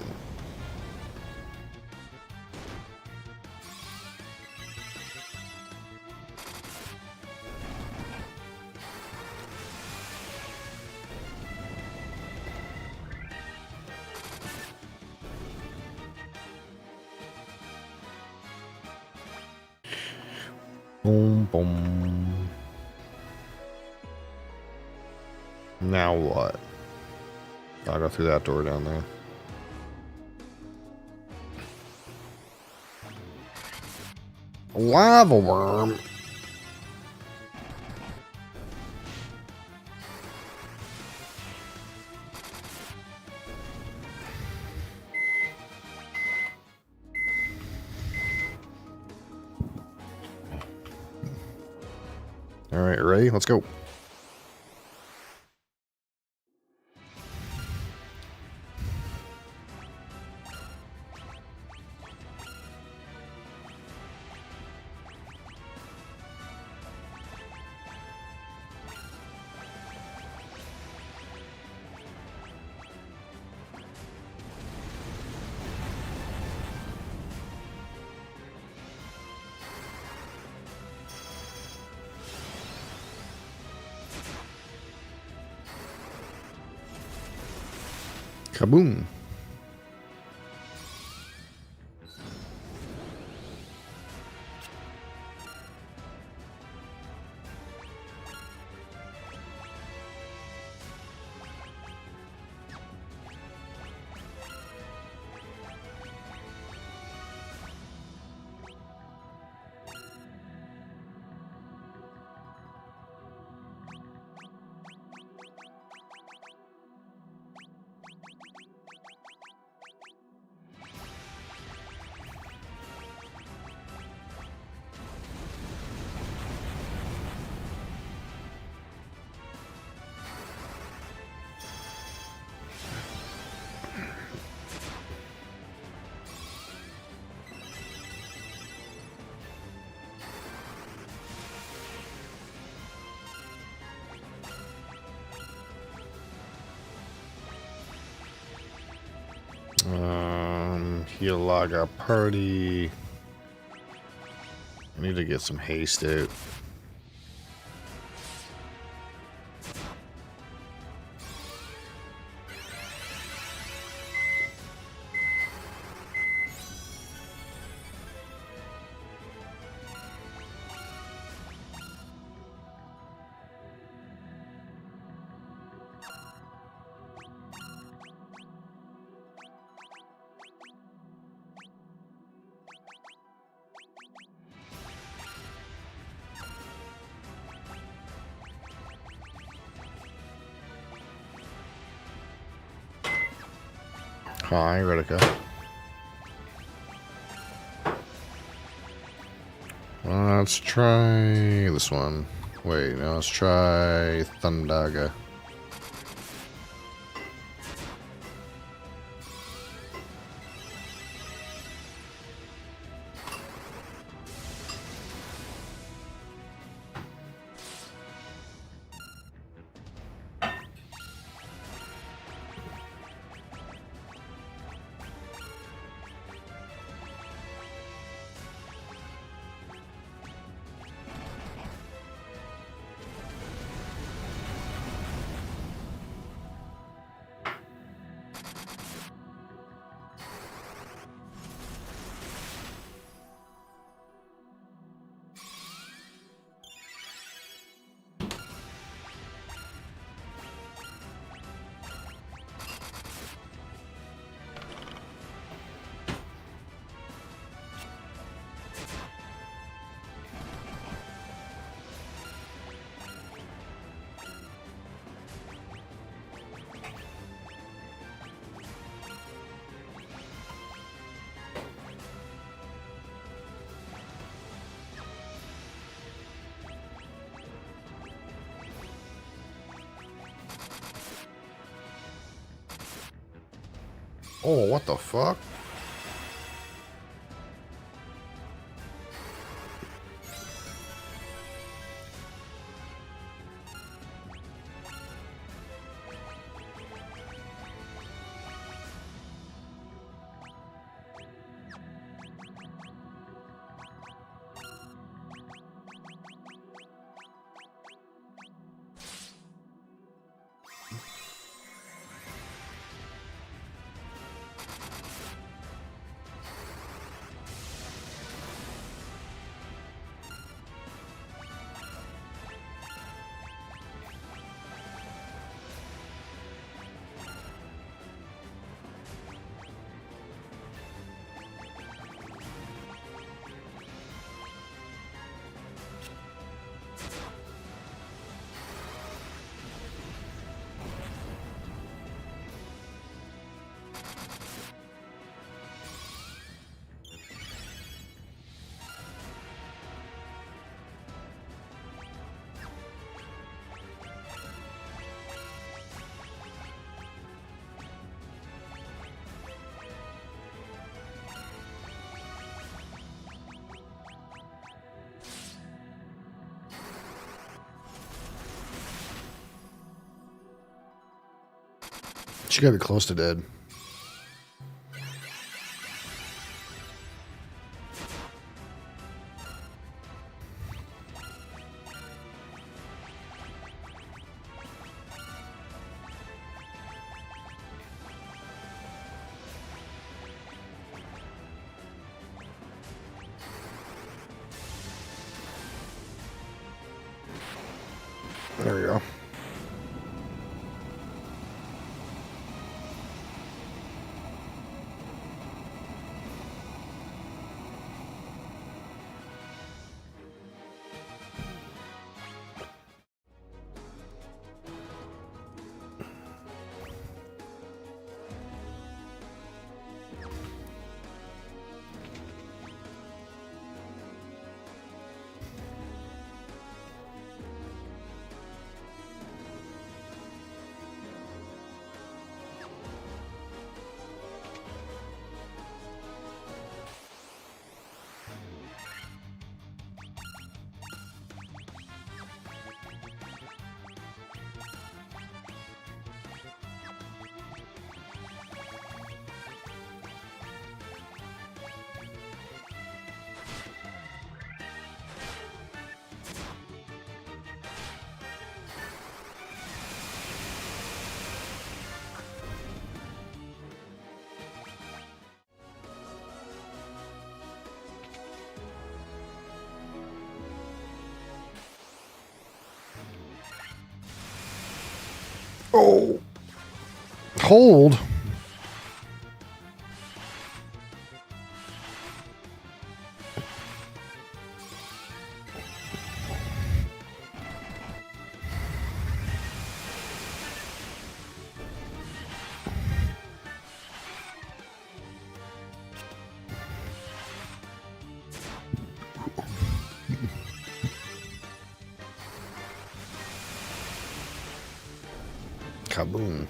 Boom, boom. Now what? I'll go through that door down there. Lava worm. All right, ready? Let's go. Kaboom. Hialaga party. I need to get some haste out. Hi, Retica. Let's try this one. Wait, no, let's try Thundaga. Oh, what the fuck? She gotta be close to dead. There we go. Oh, hold. Kaboom.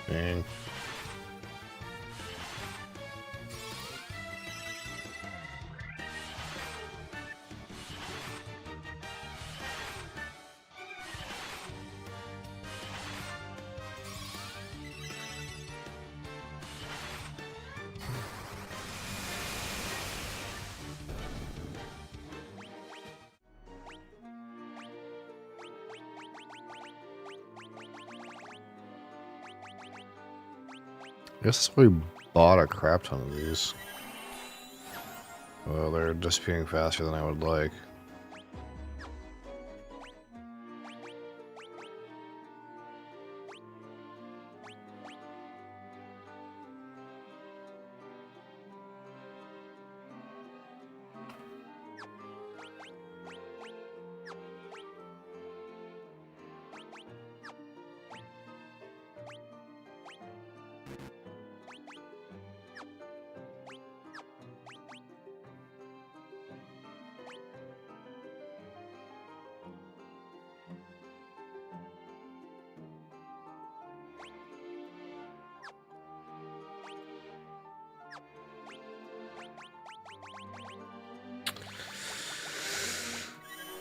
Dang. I guess we bought a crap ton of these. Well, they're disappearing faster than I would like.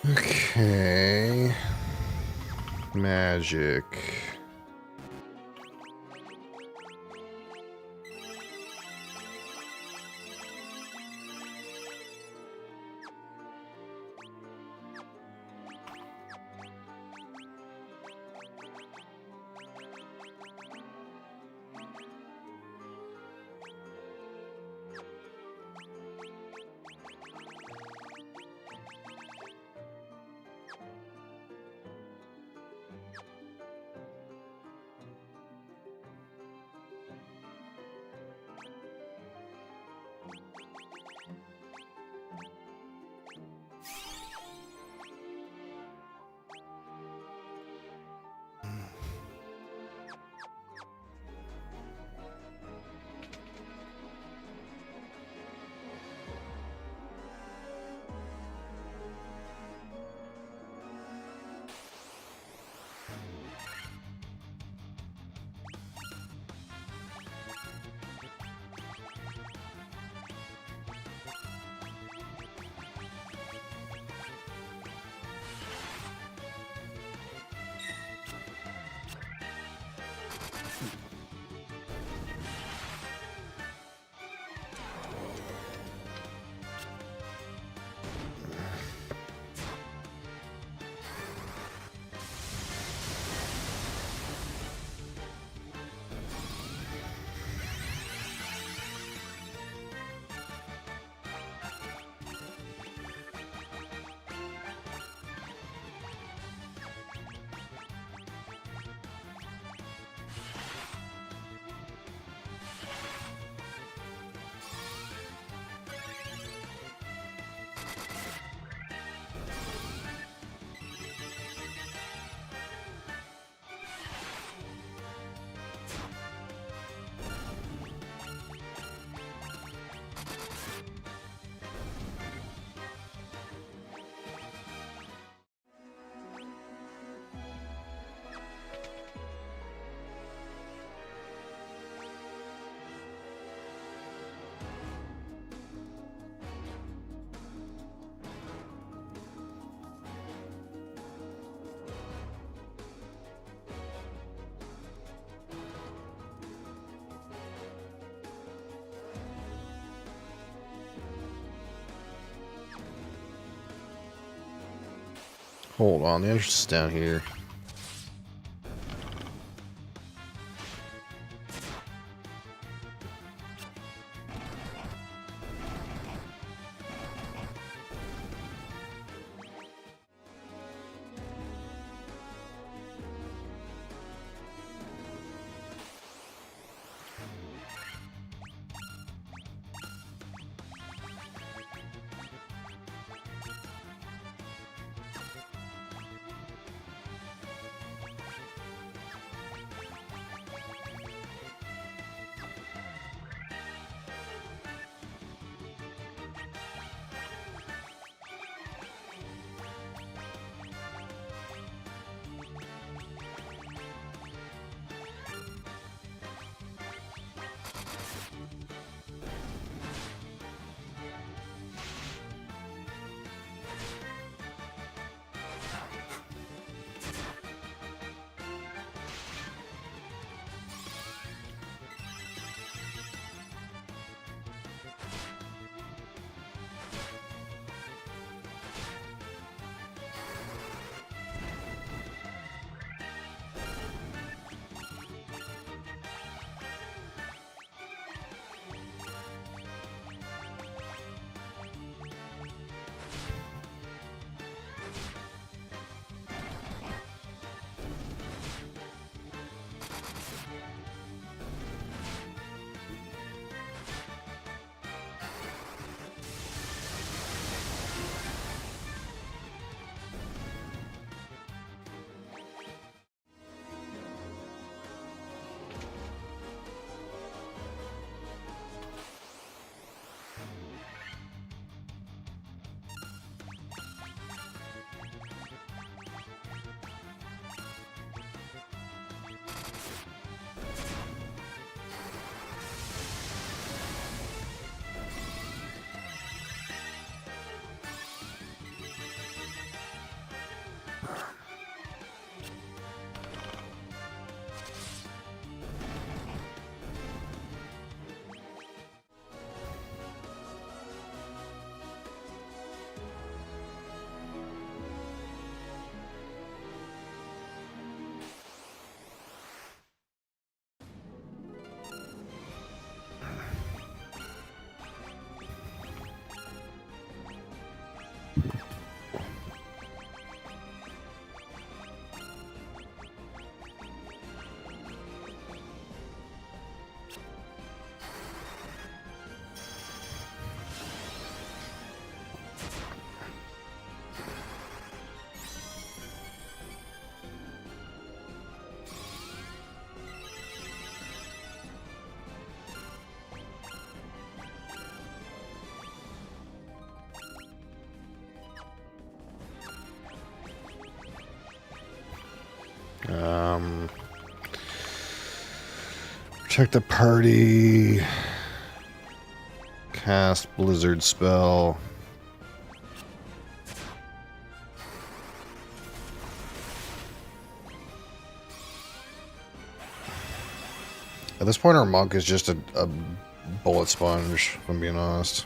Okay. Magic. Hold on, the entrance is down here. Protect the party. Cast blizzard spell. At this point, our monk is just a bullet sponge, if I'm being honest.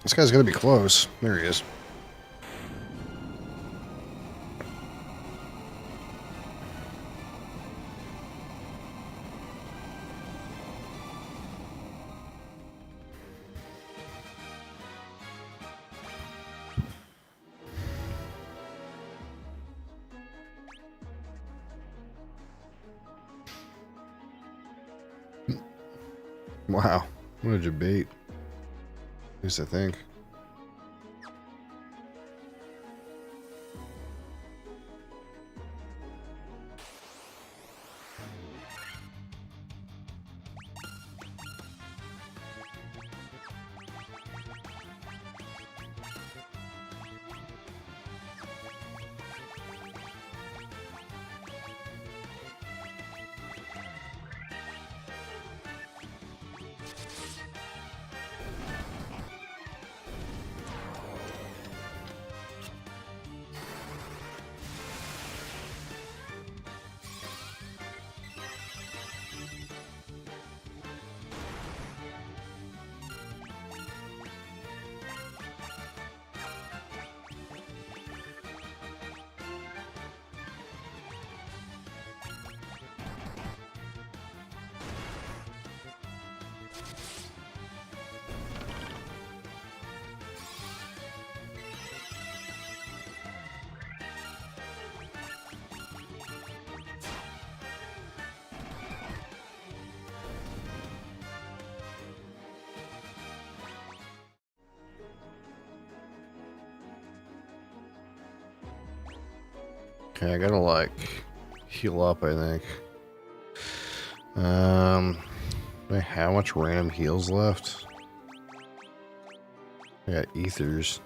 This guy's gonna be close. There he is. Wow. What a debate. At least I think. Okay, I gotta like heal up, I think. Do I have much random heals left? I got ethers.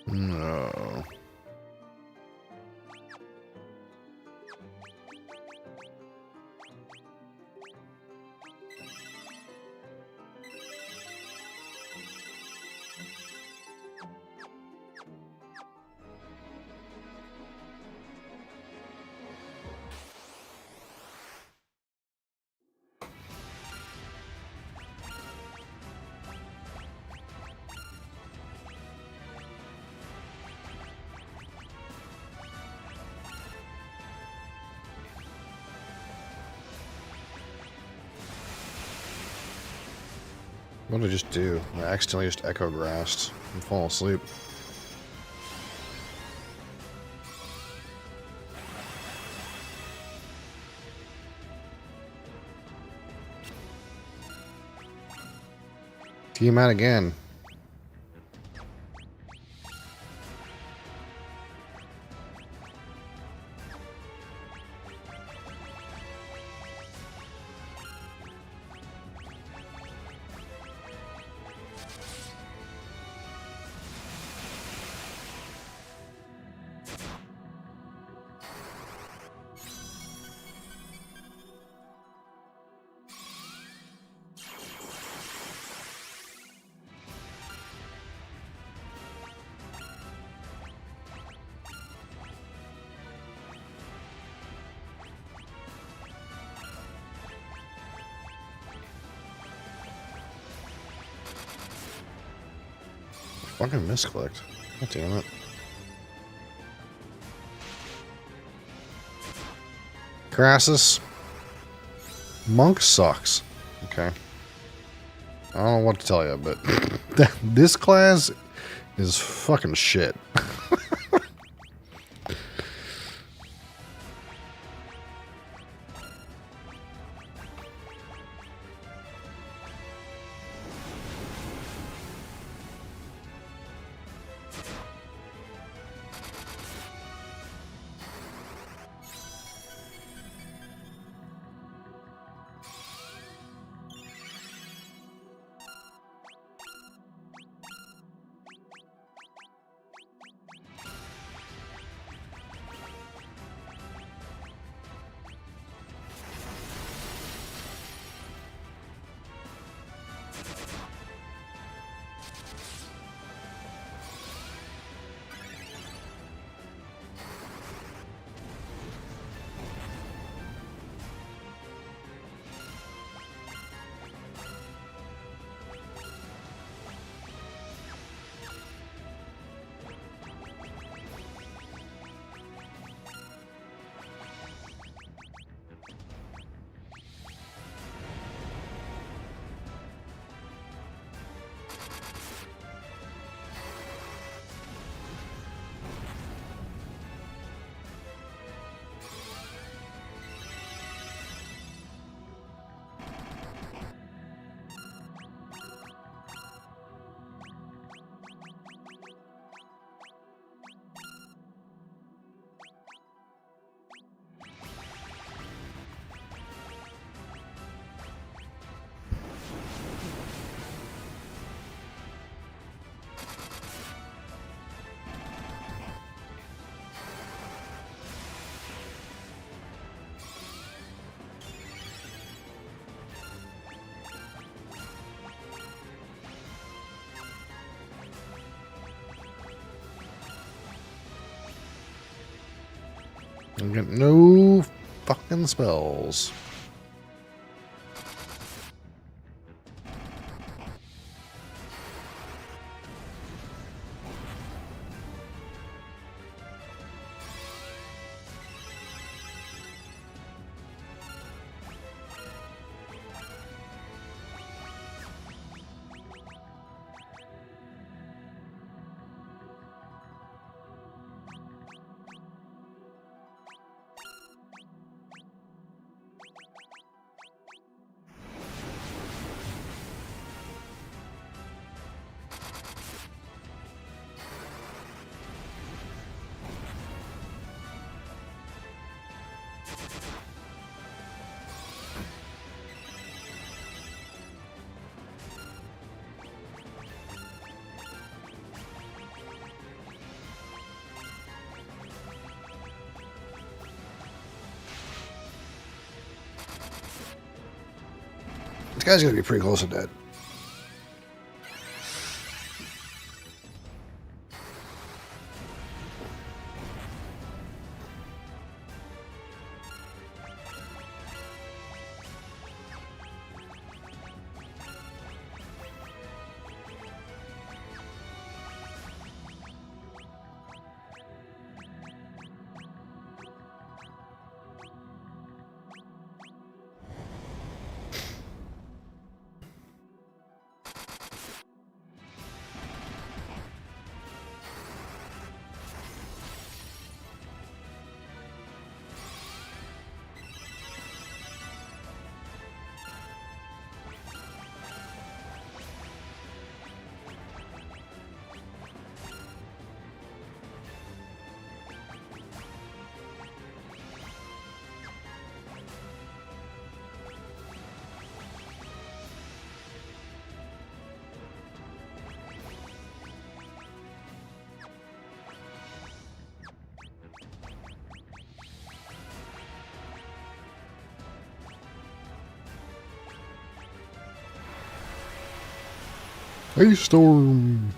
No. What did I just do? I accidentally just echo grassed. I'm falling asleep. Team out again. Fucking misclicked. God damn it. Crassus. Monk sucks. Okay. I don't know what to tell you, but this class is fucking shit. I got no fucking spells. This guy's gonna be pretty close to dead. Hey, Storm.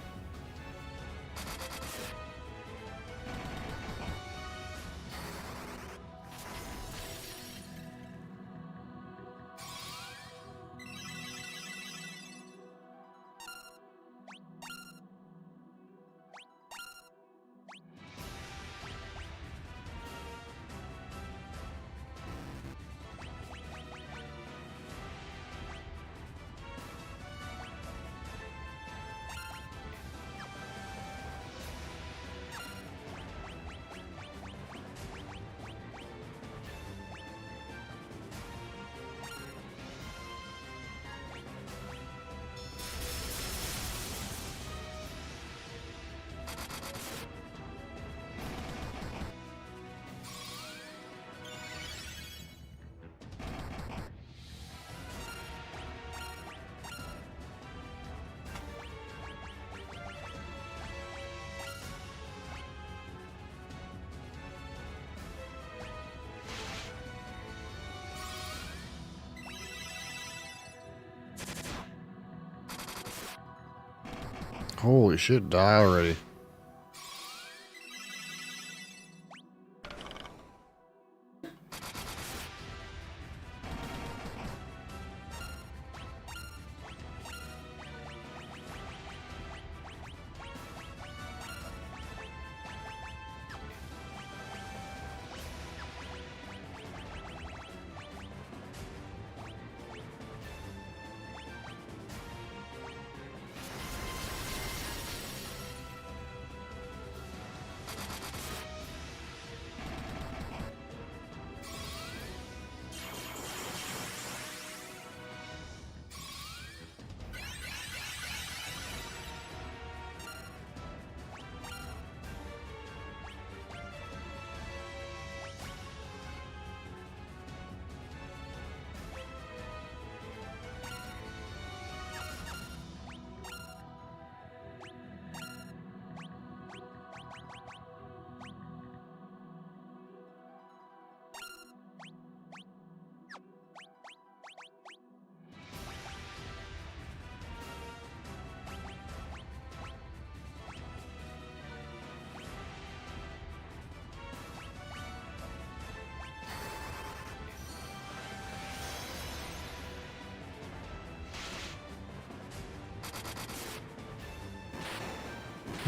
Holy shit, die already.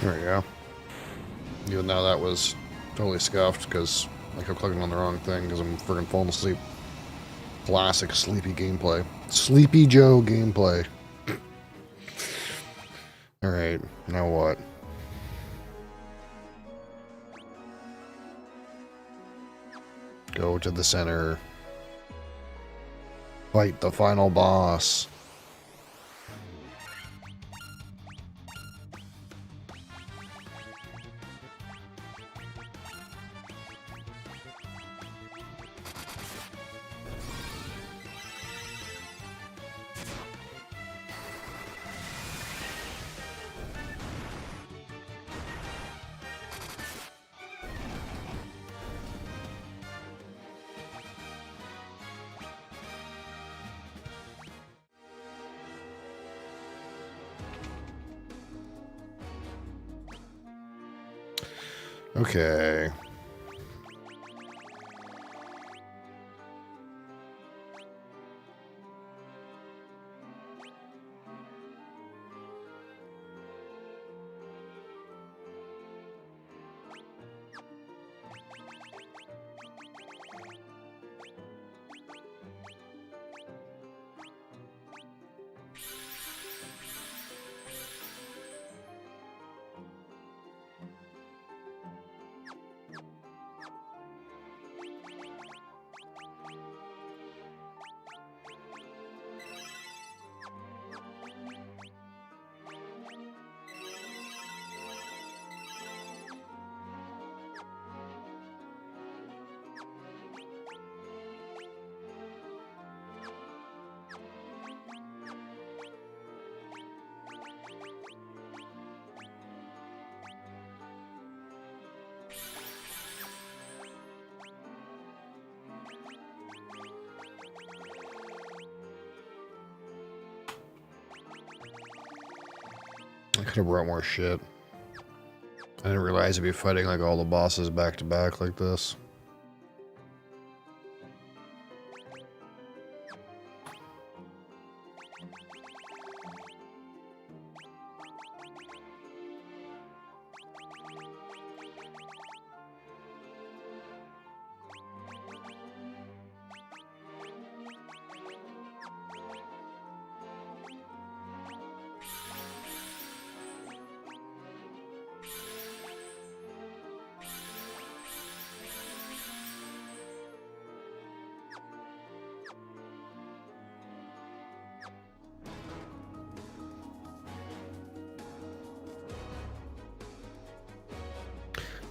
There we go. Even though that was totally scuffed because I kept clicking on the wrong thing because I'm freaking falling asleep. Classic sleepy gameplay. Sleepy Joe gameplay. Alright, now what? Go to the center. Fight the final boss. Okay. I could have brought more shit. I didn't realize I'd be fighting like all the bosses back to back like this.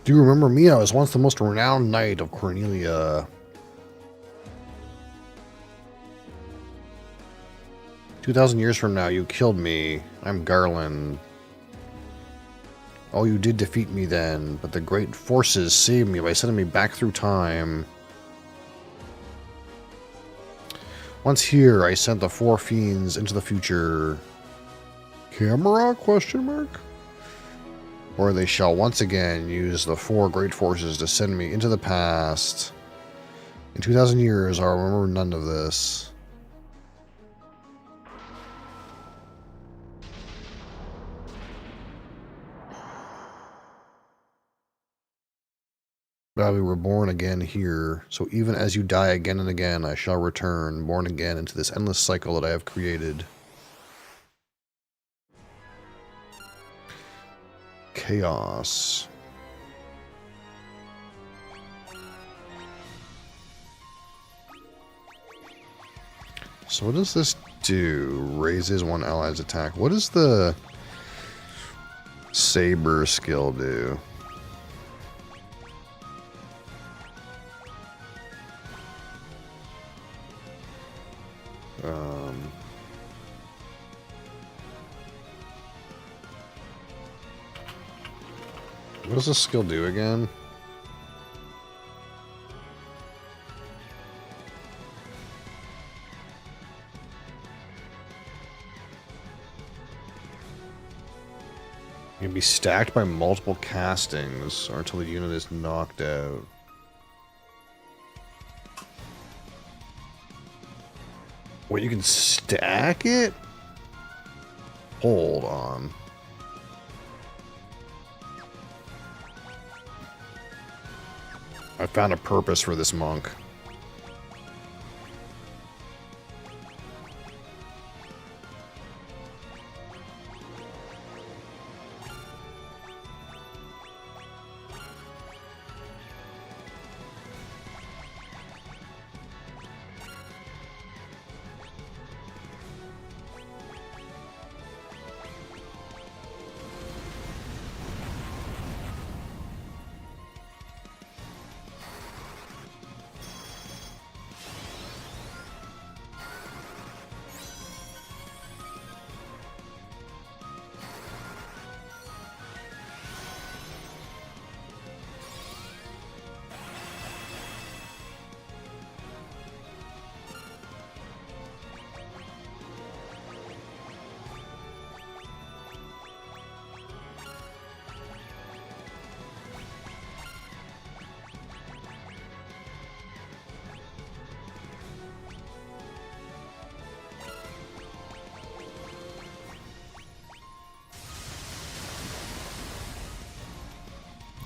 Do you remember me? I was once the most renowned knight of Cornelia. 2,000 years from now, you killed me. I'm Garland. Oh, you did defeat me then, but the great forces saved me by sending me back through time. Once here, I sent the 4 fiends into the future. Camera? Question mark? Or they shall once again use the 4 great forces to send me into the past. In 2,000 years, I'll remember none of this. But we were born again here, so even as you die again and again, I shall return, born again into this endless cycle that I have created. Chaos. So what does this do? Raises one ally's attack. What does the saber skill do? What does this skill do again? It can be stacked by multiple castings or until the unit is knocked out. Wait, you can stack it? Hold on. I found a purpose for this monk.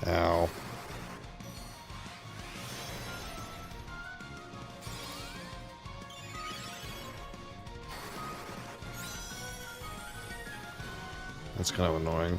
Ow. That's kind of annoying.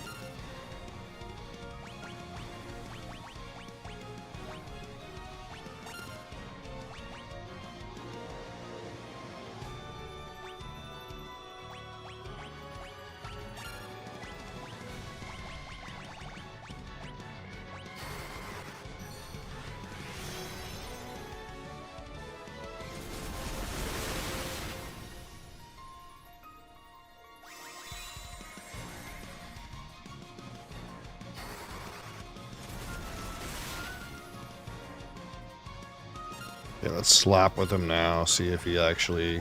Yeah, let's slap with him now, see if he actually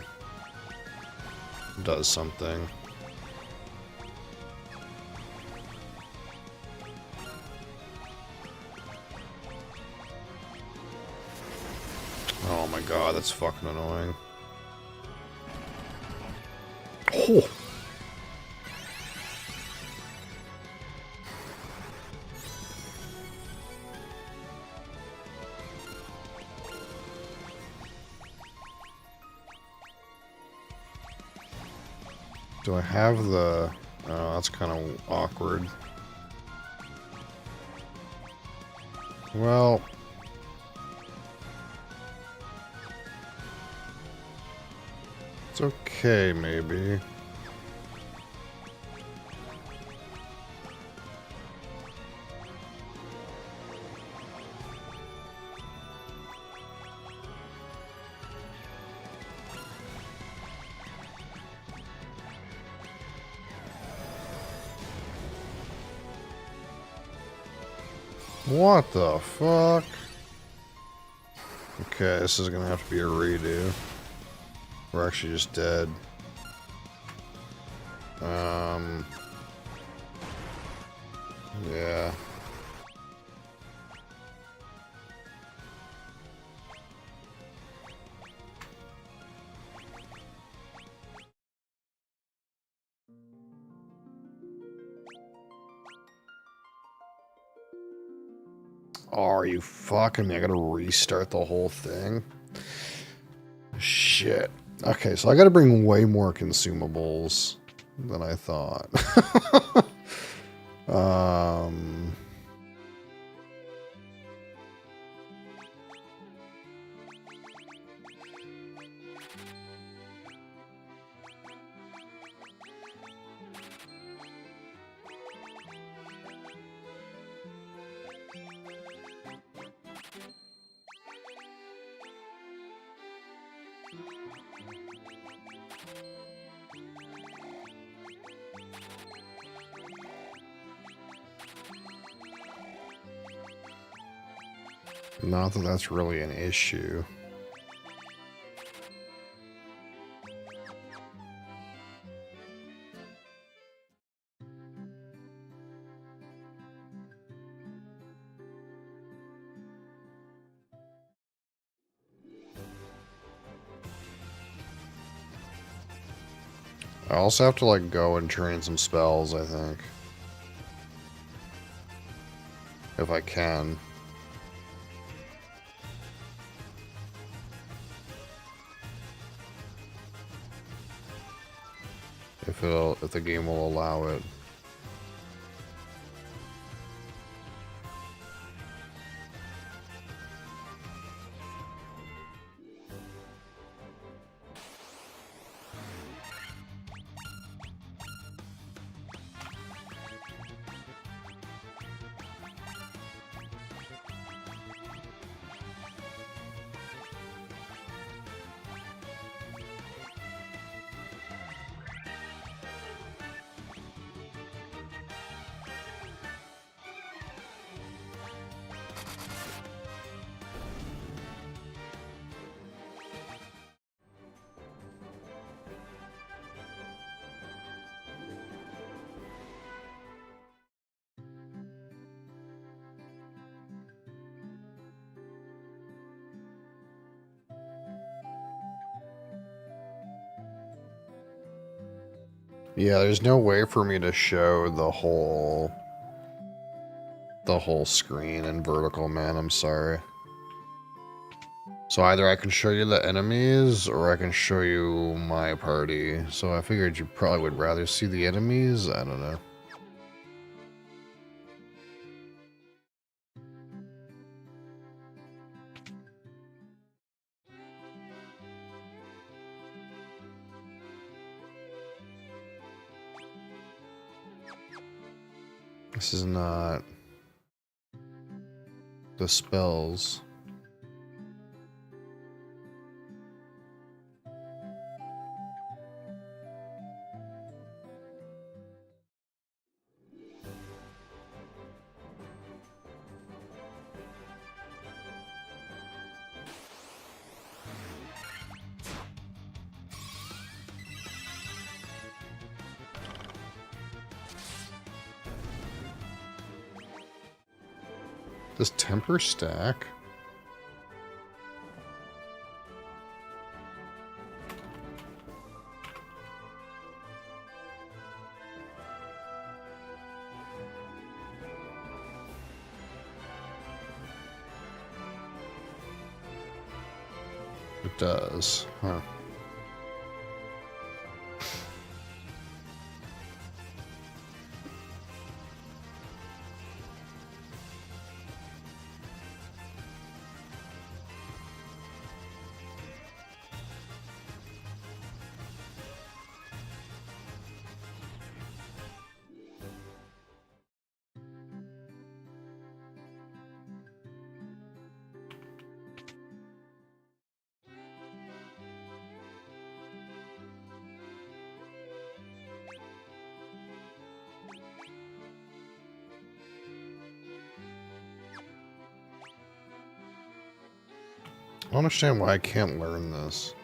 does something. Oh my god, that's fucking annoying. Oh! Do I have the... Oh, that's kind of awkward. Well... It's okay, maybe. What the fuck? Okay, this is gonna have to be a redo. We're actually just dead. Yeah. Oh, are you fucking me? I gotta restart the whole thing? Shit. Okay, so I gotta bring way more consumables than I thought. um... Not that that's really an issue. I also have to, like, go and train some spells, I think. If I can. If the game will allow it. Yeah, there's no way for me to show the whole the whole screen in vertical, man. I'm sorry. So either I can show you the enemies or I can show you my party. So I figured you probably would rather see the enemies. I don't know. This is not the spells. Does temper stack? It does, huh? I don't understand why I can't learn this.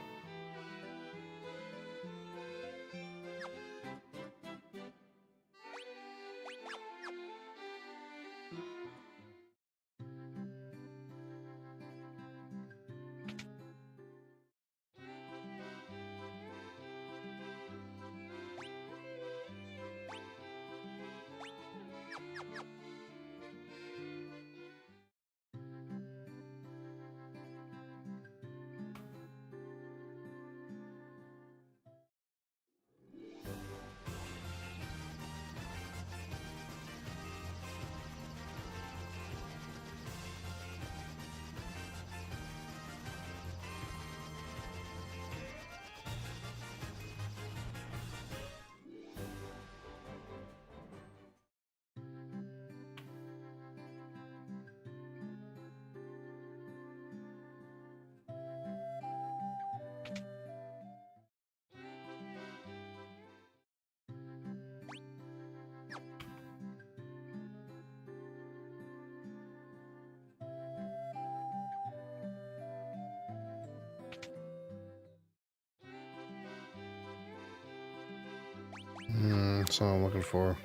That's what I'm looking for.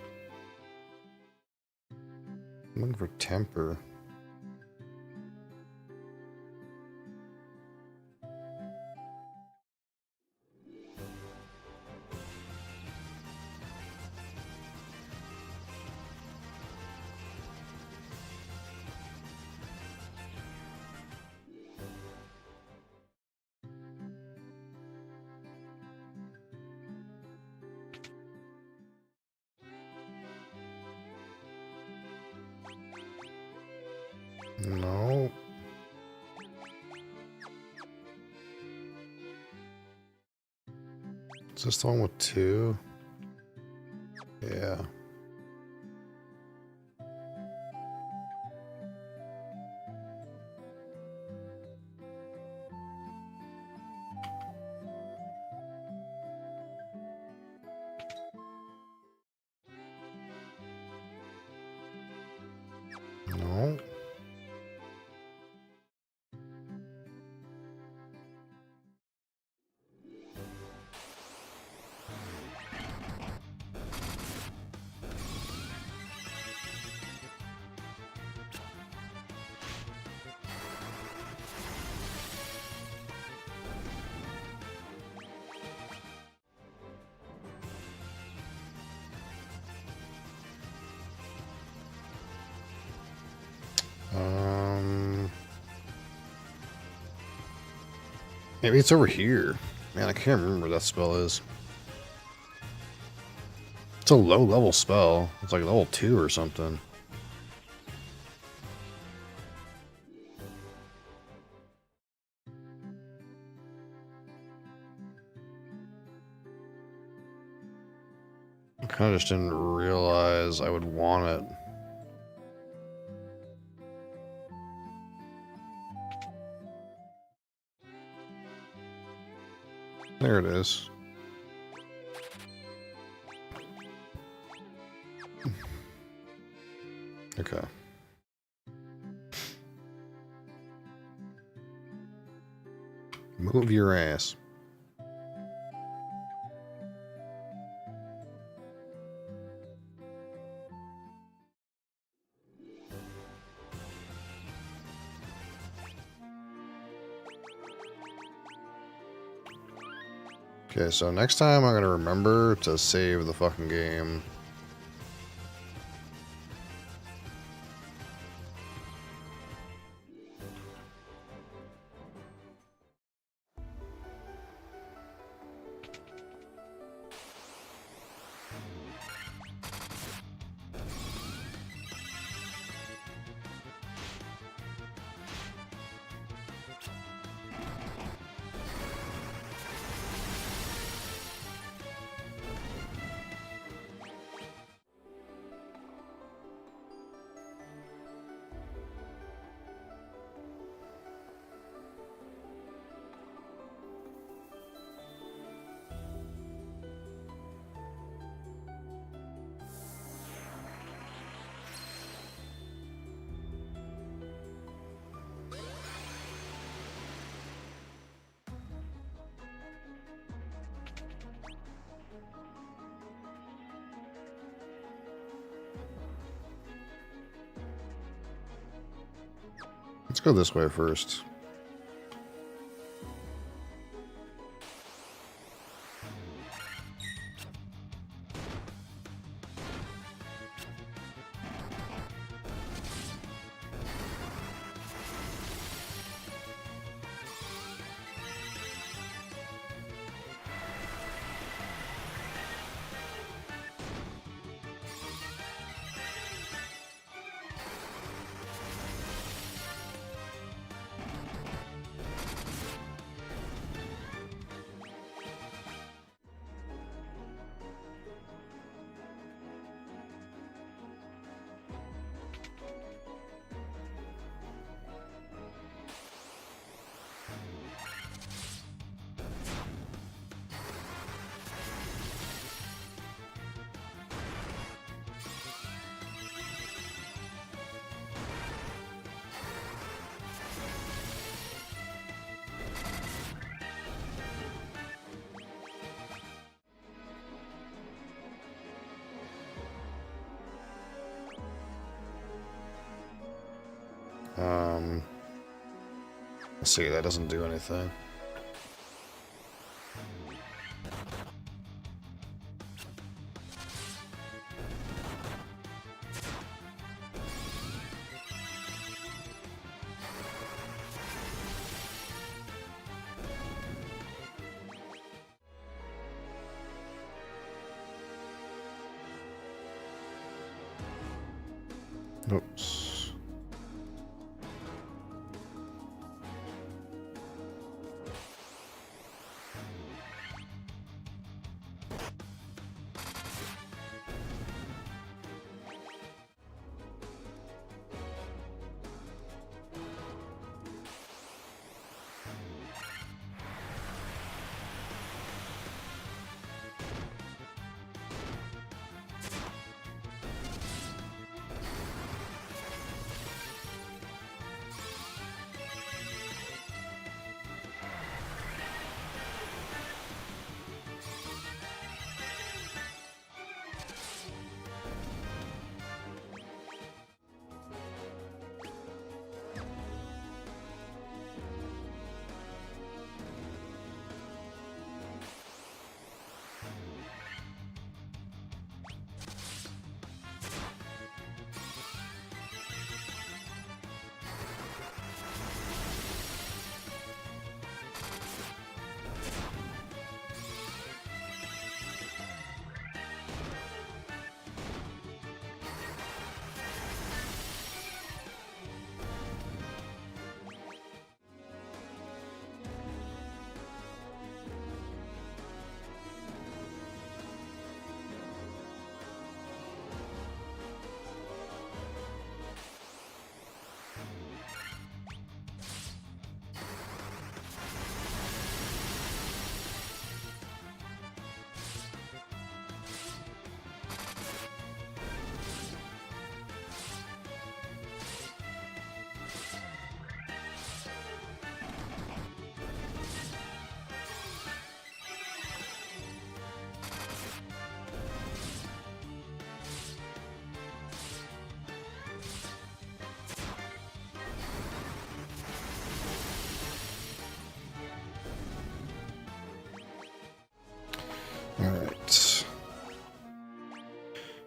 I'm looking for temper. No. Is this the one with 2? Yeah. No. Maybe it's over here. Man, I can't remember what that spell is. It's a low level spell. It's like level 2 or something. I kind of just didn't realize I would want it. There it is. Okay. Move your ass. Okay, so next time I'm gonna remember to save the fucking game. Let's go this way first. Let's see, that doesn't do anything. Oops.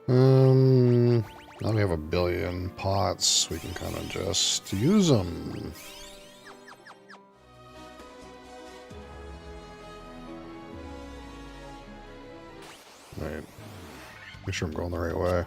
Now we have 1,000,000,000 pots. We can kind of just use them. Right. Make sure I'm going the right way.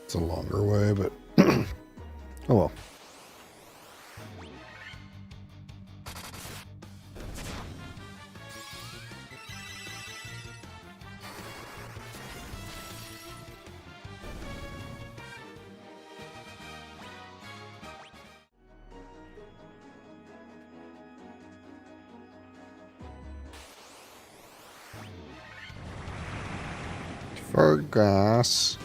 It's a longer way, but oh well. Fergus.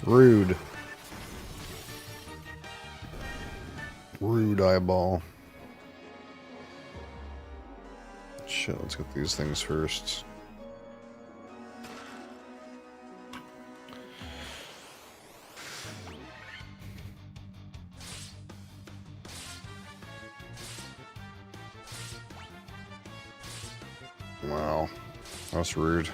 Rude. Rude eyeball. Shit, let's get these things first. Wow, that's rude.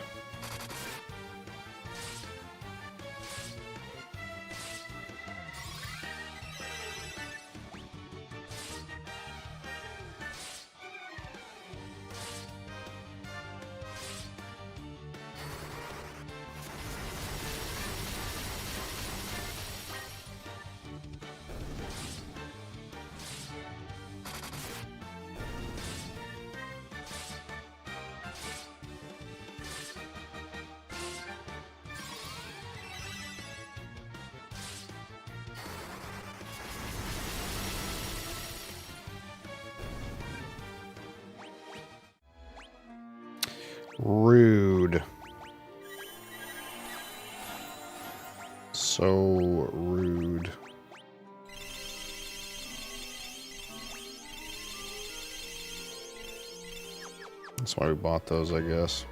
Rude. So rude. That's why we bought those, I guess.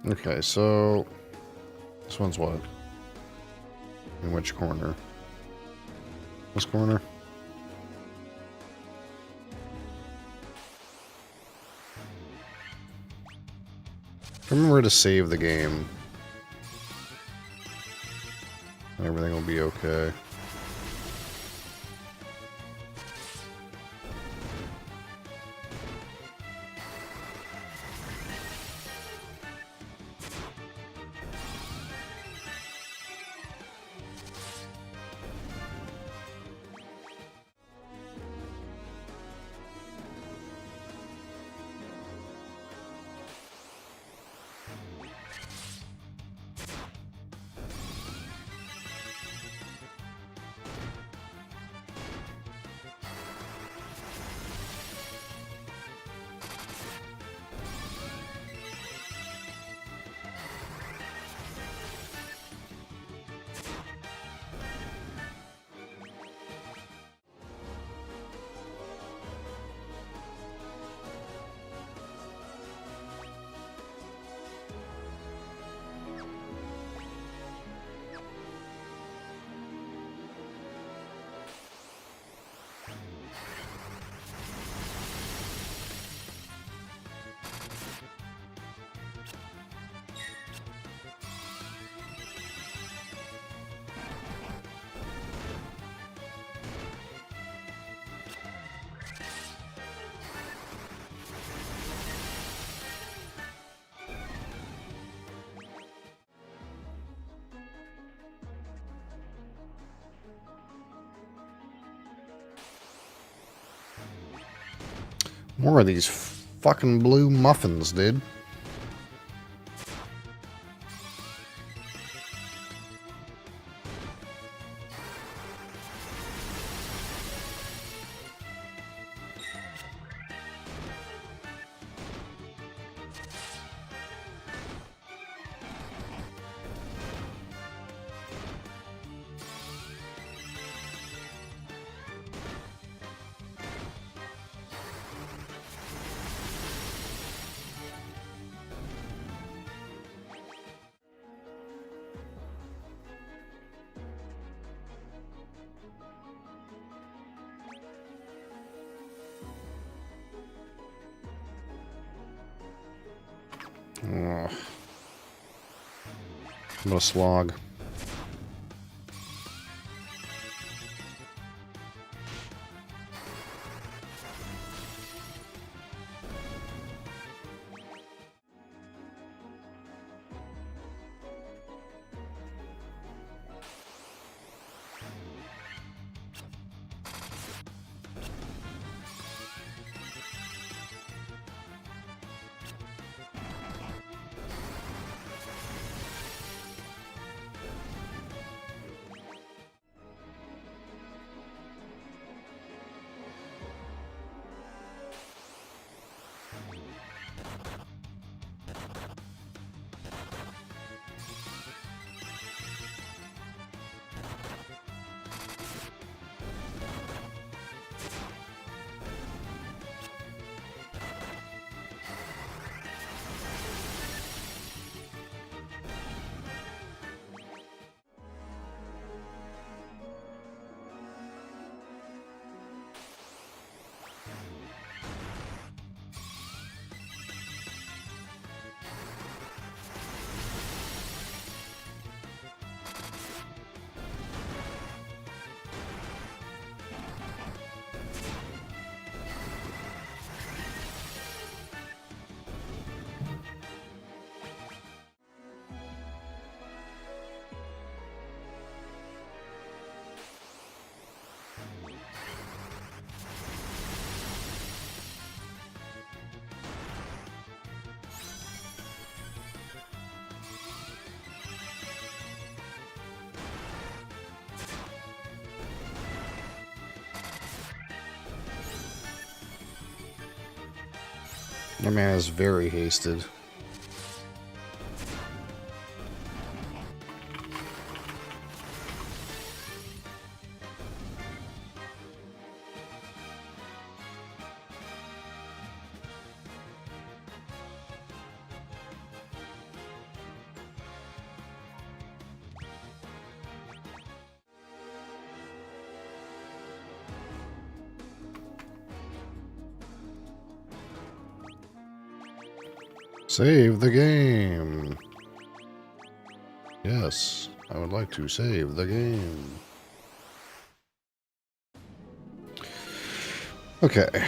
Okay, so this one's what? In which corner? This corner? Remember to save the game. Everything will be okay. More of these fucking blue muffins, dude. Oh. I'm gonna slog. My man is very hasted. Save the game. Yes, I would like to save the game. Okay.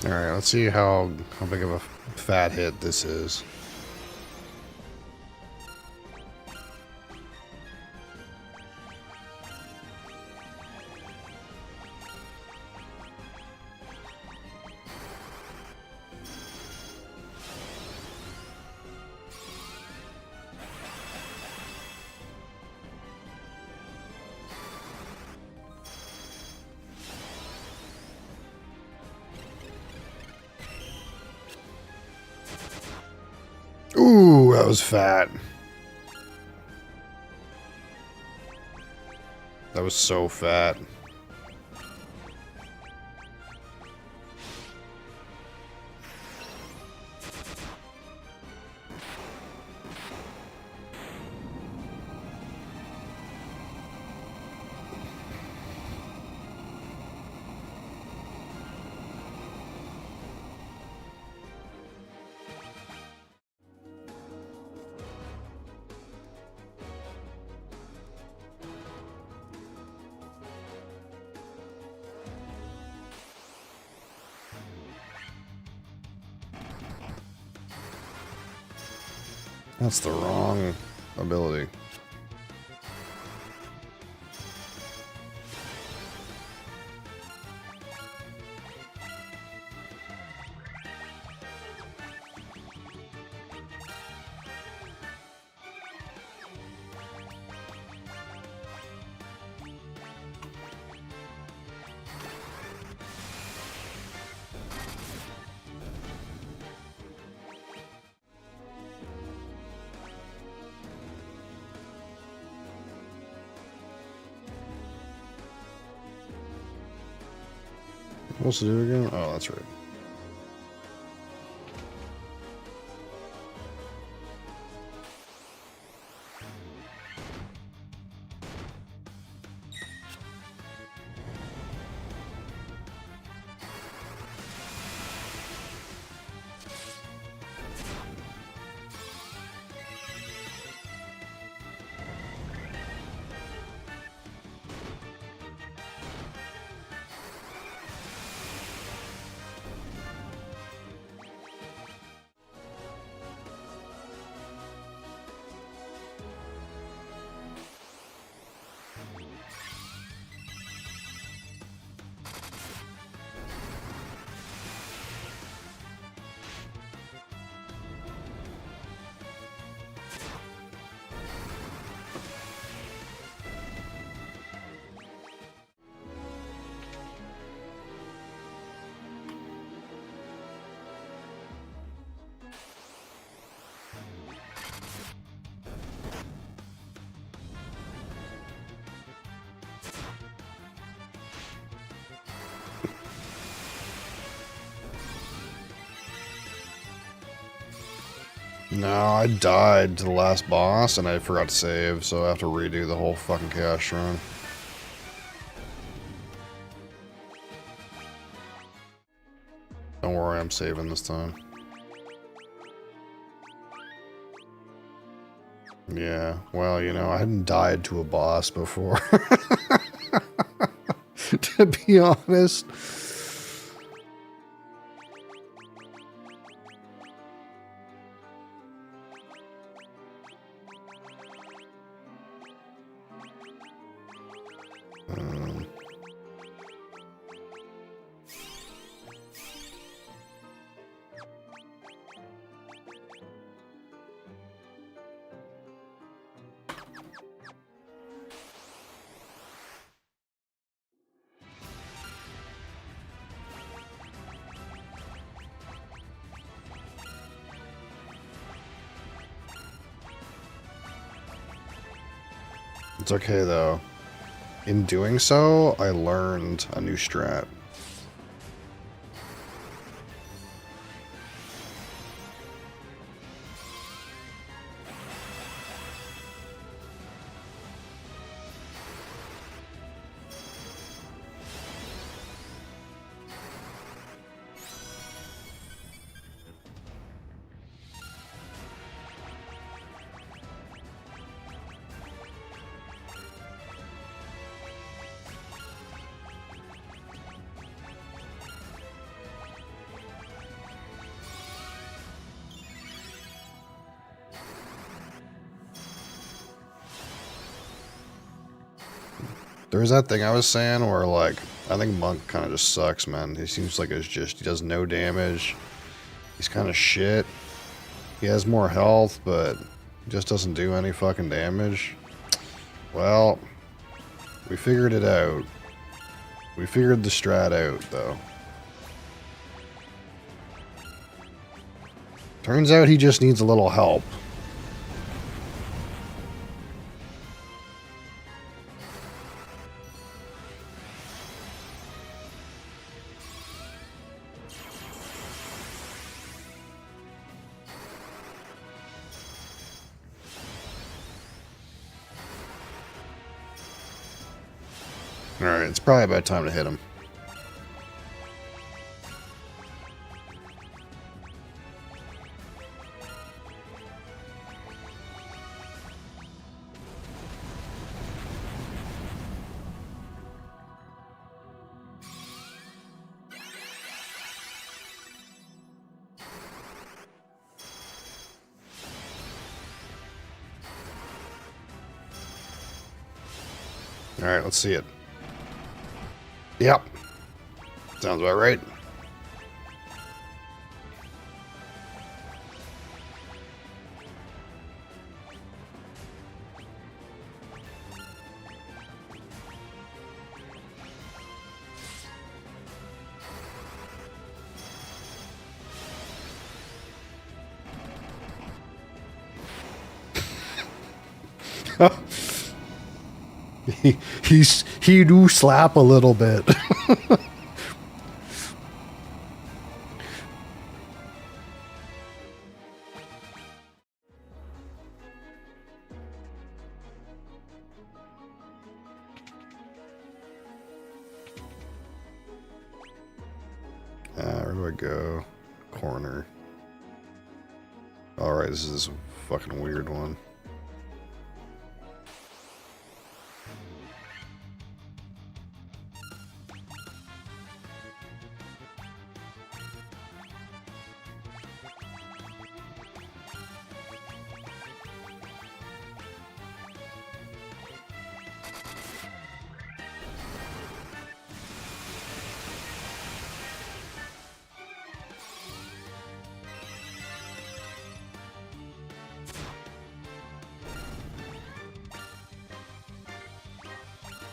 Alright, let's see how big of a fat hit this is. that was fat. That was so fat. That's the wrong ability. What's to do again? Oh, that's right. No, I died to the last boss and I forgot to save, so I have to redo the whole fucking chaos run. Don't worry, I'm saving this time. Yeah, well, you know, I hadn't died to a boss before. To be honest. It's okay though. In doing so, I learned a new strat. There's that thing I was saying where, like, I think Monk kind of just sucks, man. He seems like he does no damage. He's kind of shit. He has more health, but he just doesn't do any fucking damage. Well, we figured it out. We figured the strat out, though. Turns out he just needs a little help. Alright, it's probably about time to hit him. Alright, let's see it. Yep. Sounds about right. He do slap a little bit. Where do I go? Corner. Alright, this is a fucking weird one.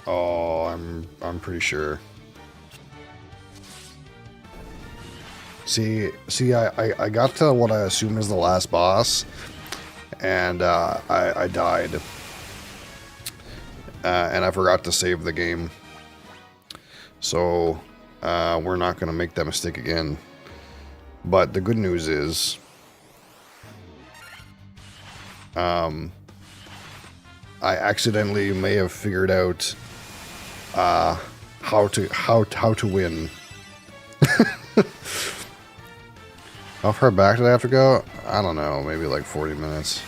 Oh, I'm pretty sure. See, I got to what I assume is the last boss, and I died, and I forgot to save the game. So we're not gonna make that mistake again. But the good news is, I accidentally may have figured out how to win. How far back did I have to go? I don't know, maybe like 40 minutes.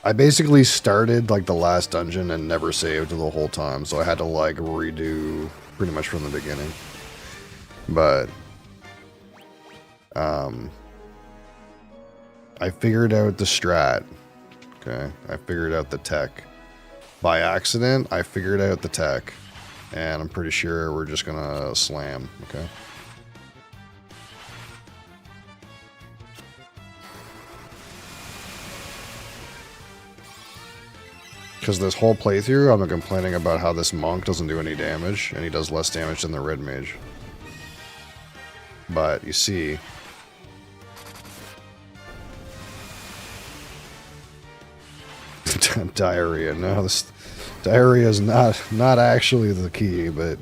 I basically started like the last dungeon and never saved the whole time, so I had to like redo pretty much from the beginning. But I figured out the strat. Okay, I figured out the tech. By accident, I figured out the tech. And I'm pretty sure we're just gonna slam, okay? Because this whole playthrough, I've been complaining about how this monk doesn't do any damage, and he does less damage than the red mage. But, you see... Diarrhea. No, this... Diarrhea is not actually the key, but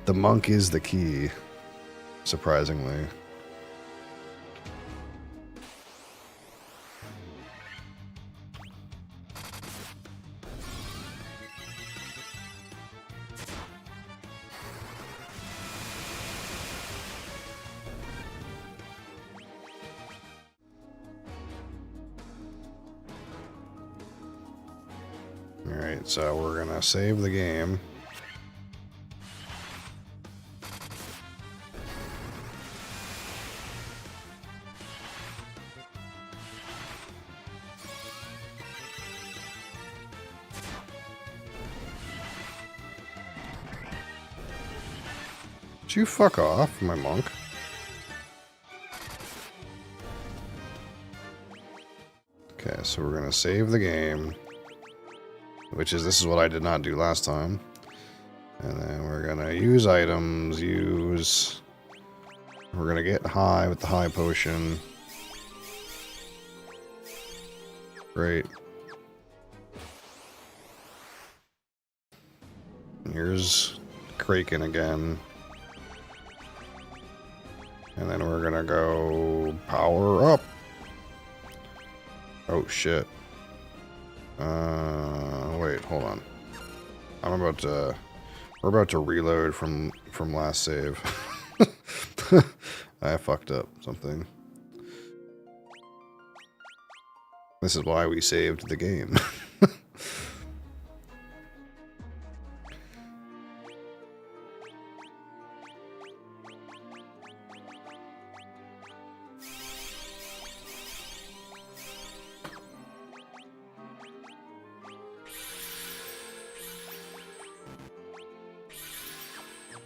the monk is the key, surprisingly. Alright, so we're gonna save the game. Did you fuck off, my monk? Okay, so we're gonna save the game. Which is, this is what I did not do last time. And then we're gonna use items, we're gonna get high with the high potion. Great. Here's Kraken again. And then we're gonna go power up. Oh shit. Wait, hold on. We're about to reload from last save. I fucked up something. This is why we saved the game.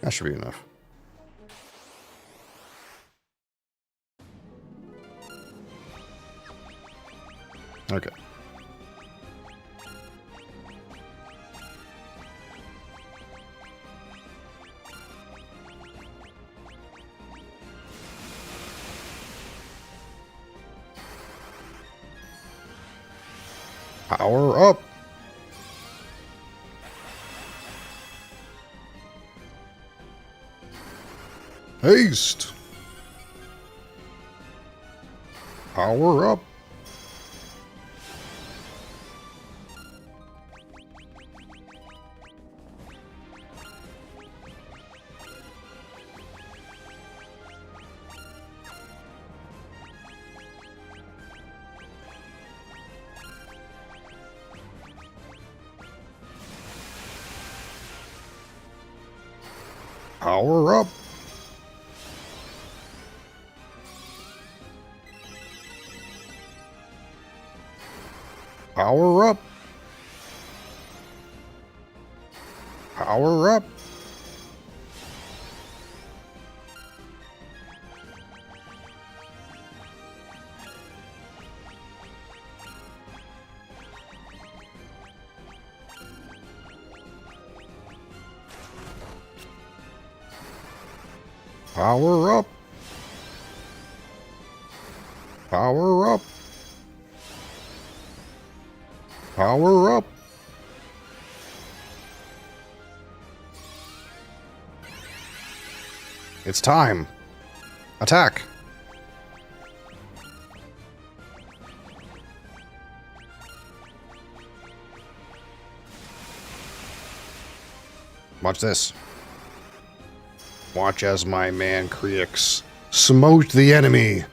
That should be enough. Okay. Power up. Haste. Power up. Power up. Power up. Power up. Power up. Power up. Power up. It's time. Attack. Watch this. Watch as my man Creix smote the enemy.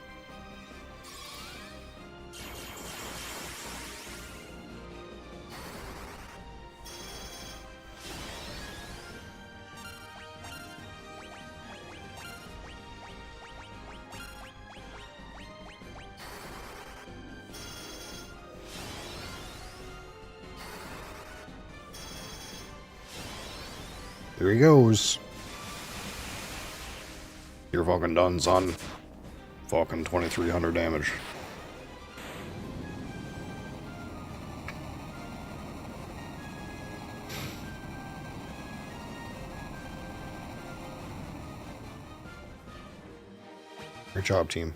Here he goes. You're fucking done, son. Fucking 2,300 damage. Great job, team.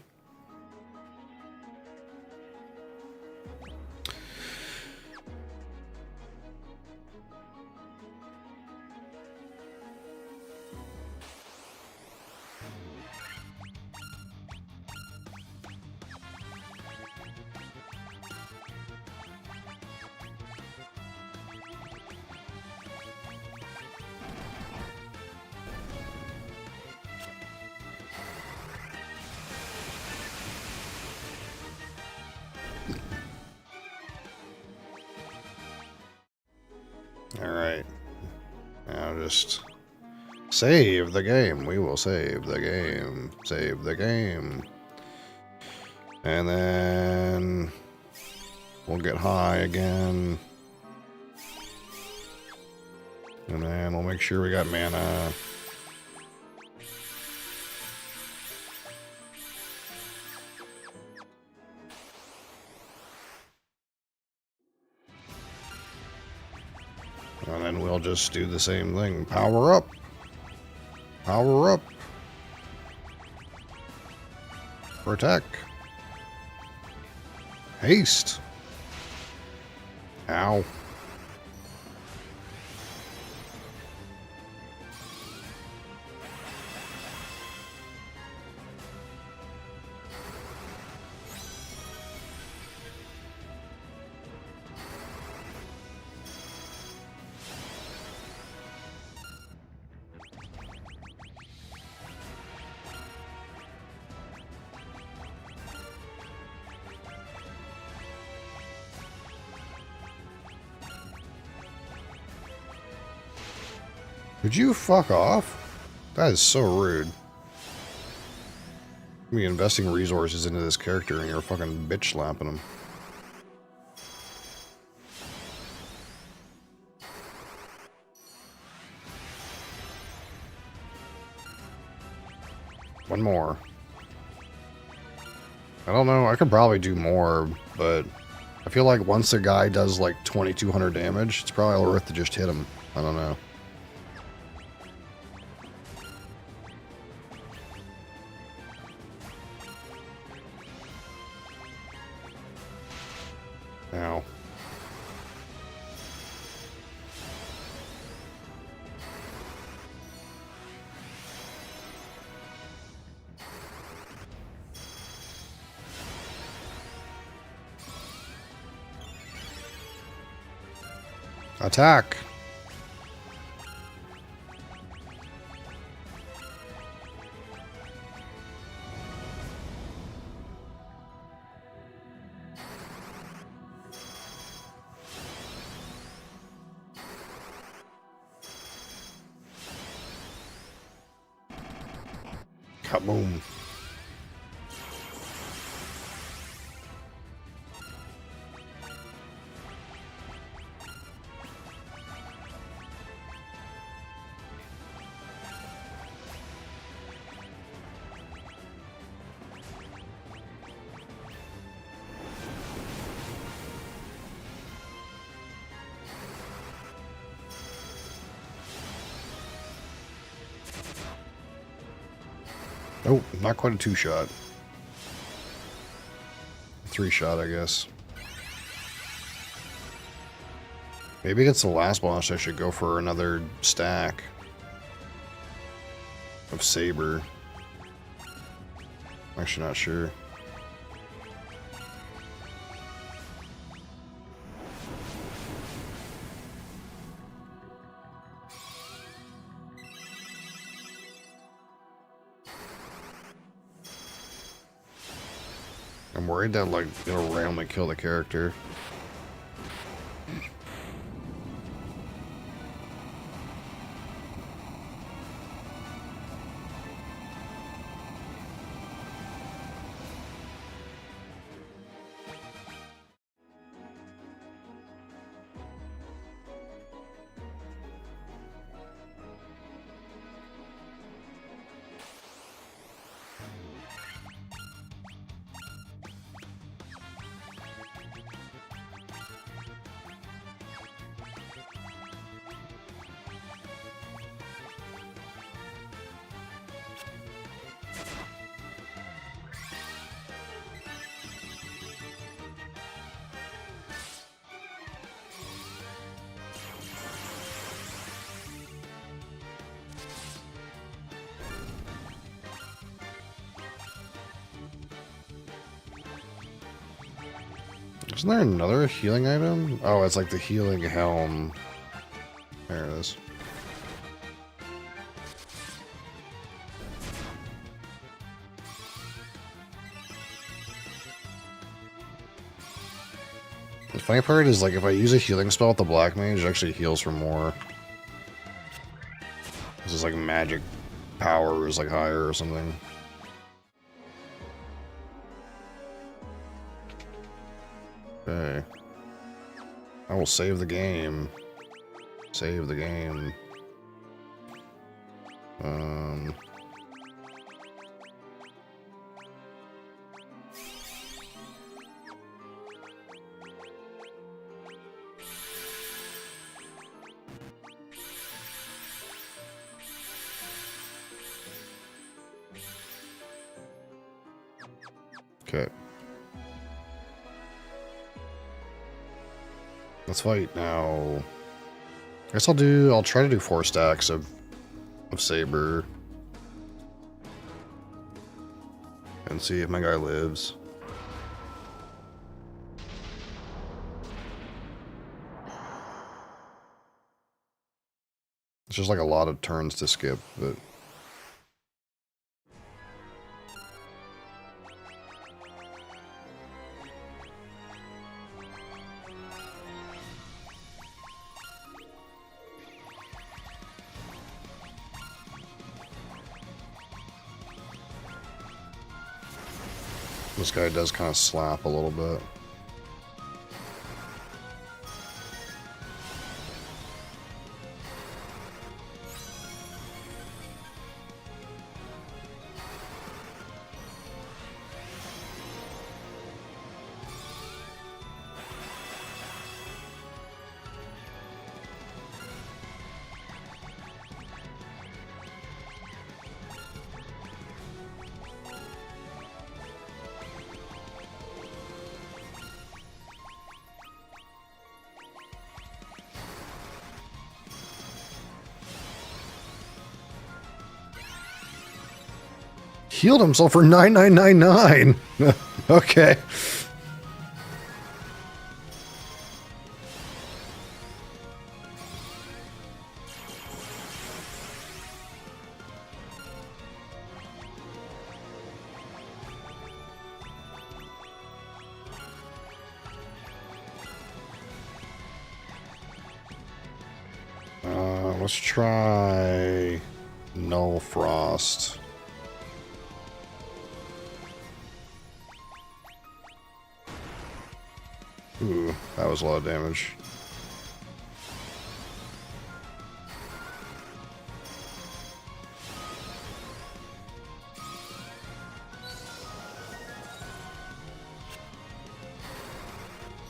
Alright. Now just save the game. We will save the game. Save the game. And then we'll get high again. And then we'll make sure we got mana. And then we'll just do the same thing. Power up. Power up. Protect. Haste. Ow. Could you fuck off? That is so rude. Me investing resources into this character and you're fucking bitch slapping him. One more. I don't know. I could probably do more, but I feel like once a guy does like 2200 damage, it's probably worth to just hit him. I don't know. Ow. Attack! Kaboom. Oh, not quite a 2-shot. 3-shot, I guess. Maybe it's the last boss. I should go for another stack of saber. I'm actually not sure. I'm worried that, like, it'll randomly kill the character. Isn't there another healing item? Oh, it's like the healing helm. There it is. The funny part is, like, if I use a healing spell with the black mage, it actually heals for more. This is like magic power is like higher or something. Okay. I will save the game. Save the game. Okay. Let's fight now. I guess I'll try to do 4 stacks of saber. And see if my guy lives. It's just like a lot of turns to skip, but This guy does kind of slap a little bit. Healed himself for 9999. Okay. Let's try Null Frost. Ooh, that was a lot of damage.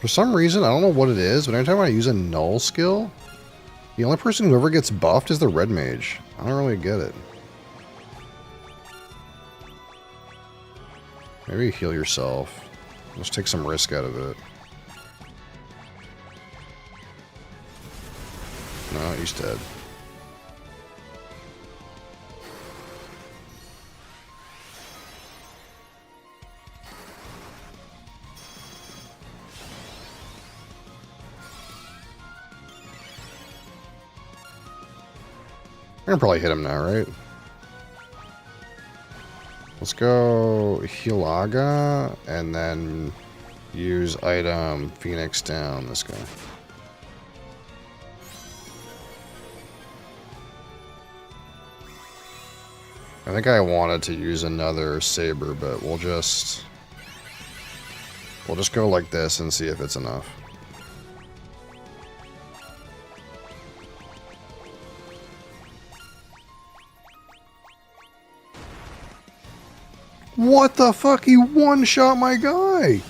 For some reason, I don't know what it is, but every time I use a null skill, the only person who ever gets buffed is the red mage. I don't really get it. Maybe heal yourself. Let's take some risk out of it. No, he's dead. I can probably hit him now, right? Let's go Healaga and then use item Phoenix down this guy. I think I wanted to use another saber, but we'll just go like this and see if it's enough. What the fuck? He one-shot my guy!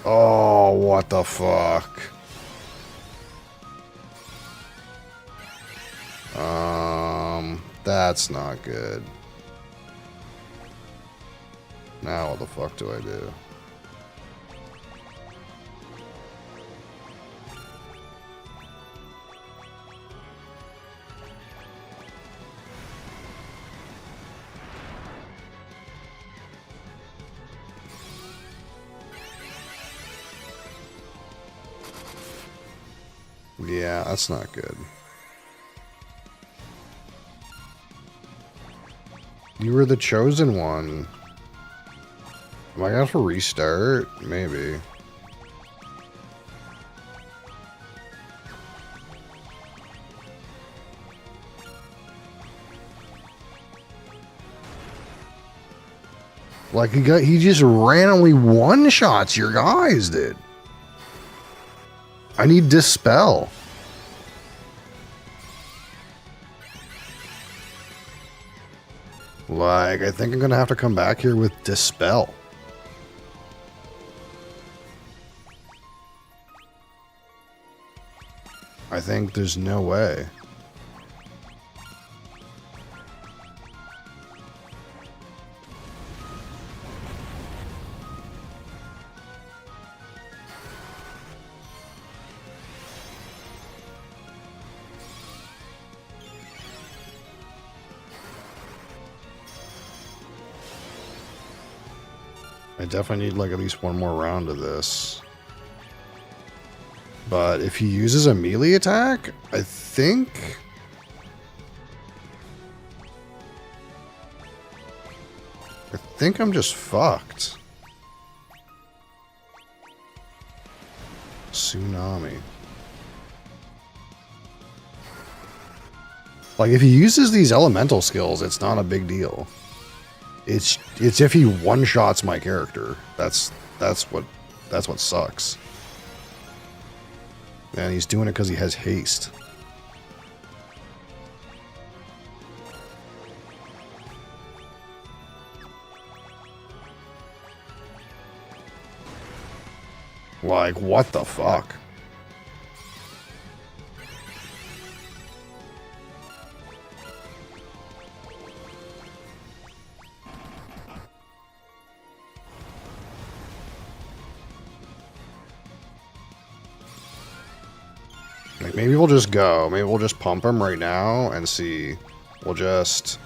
Oh, what the fuck? That's not good. Now what the fuck do I do? Yeah, that's not good. You were the chosen one. Am I gonna have to restart? Maybe. Like he just randomly one-shots your guys, dude. I need Dispel. Like, I think I'm gonna have to come back here with Dispel. I think there's no way. I definitely need like at least one more round of this. But if he uses a melee attack, I think I'm just fucked. Tsunami. Like if he uses these elemental skills, it's not a big deal. It's if he one-shots my character. That's what sucks. And he's doing it because he has haste. Like, what the fuck? Like, maybe we'll just go. Maybe we'll just pump him right now and see. We'll just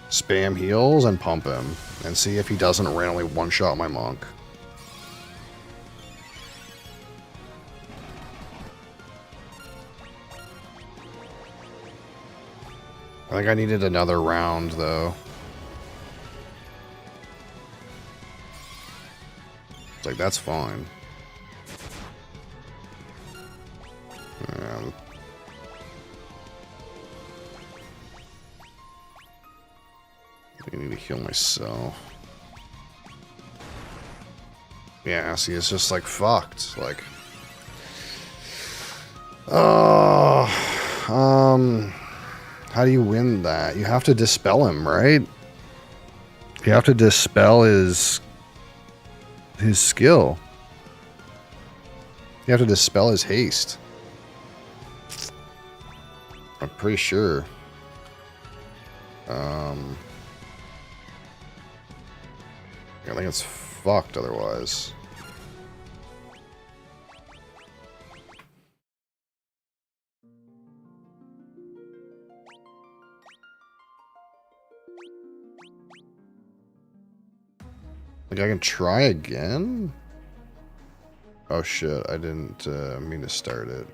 spam heals and pump him and see if he doesn't randomly one-shot my monk. I think I needed another round, though. It's like, that's fine. I need to heal myself. Yeah, see, it's just like fucked. Like, how do you win that? You have to dispel him, right? You have to dispel his skill. You have to dispel his haste. I'm pretty sure. I think it's fucked otherwise. Like, I can try again? Oh shit, I didn't mean to start it.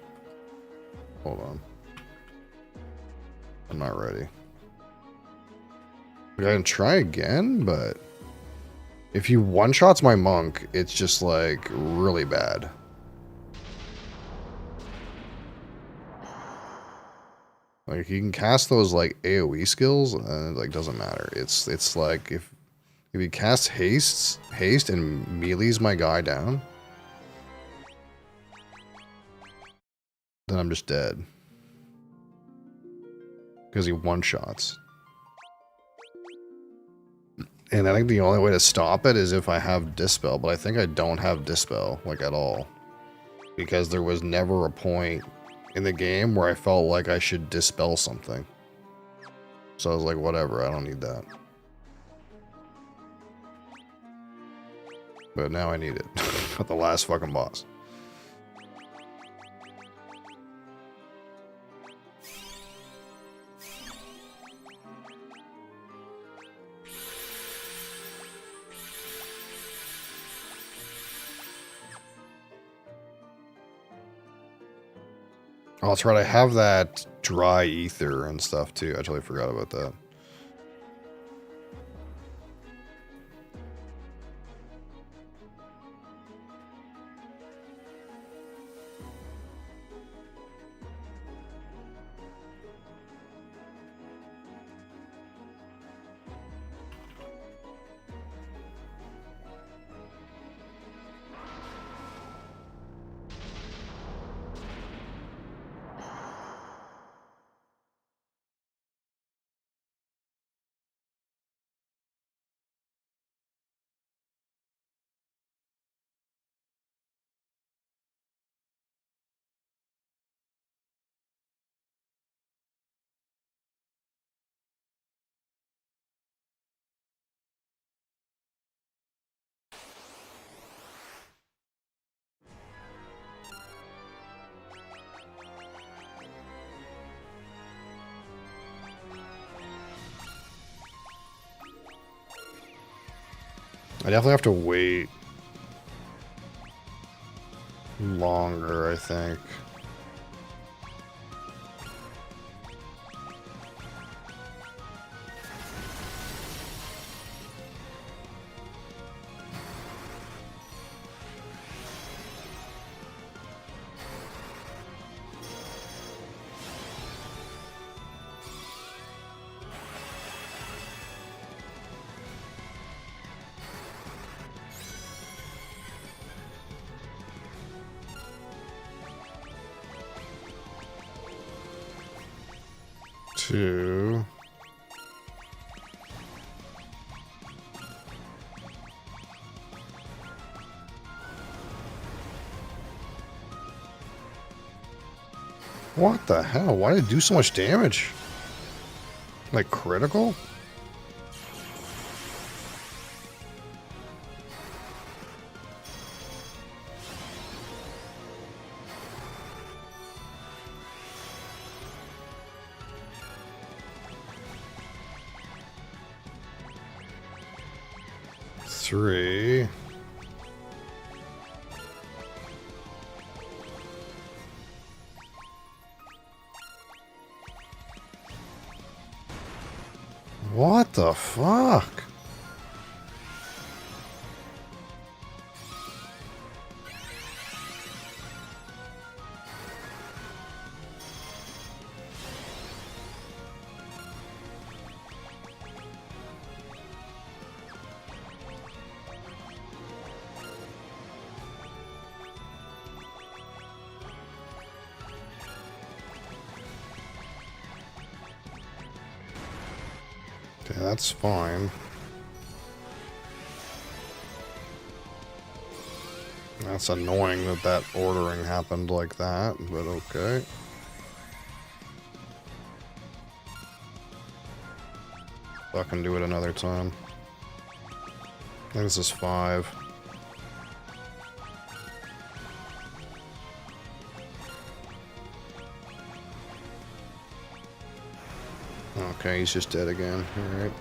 Hold on. I'm not ready. Like, I can try again, but if he one-shots my monk, it's just, like, really bad. Like, you can cast those, like, AoE skills, and it, like, doesn't matter. It's like, if he casts haste and melees my guy down, then I'm just dead. Because he one-shots. And I think the only way to stop it is if I have Dispel, but I think I don't have Dispel, like, at all. Because there was never a point in the game where I felt like I should Dispel something. So I was like, whatever, I don't need that. But now I need it. At the last fucking boss. Oh, that's right. I have that dry ether and stuff too. I totally forgot about that. I definitely have to wait longer, I think. 2. What the hell? Why did it do so much damage? Like critical? Three. What the fuck? Okay, that's fine. That's annoying that that ordering happened like that, but okay. Fucking do it another time. I think this is 5. Okay, he's just dead again. Alright.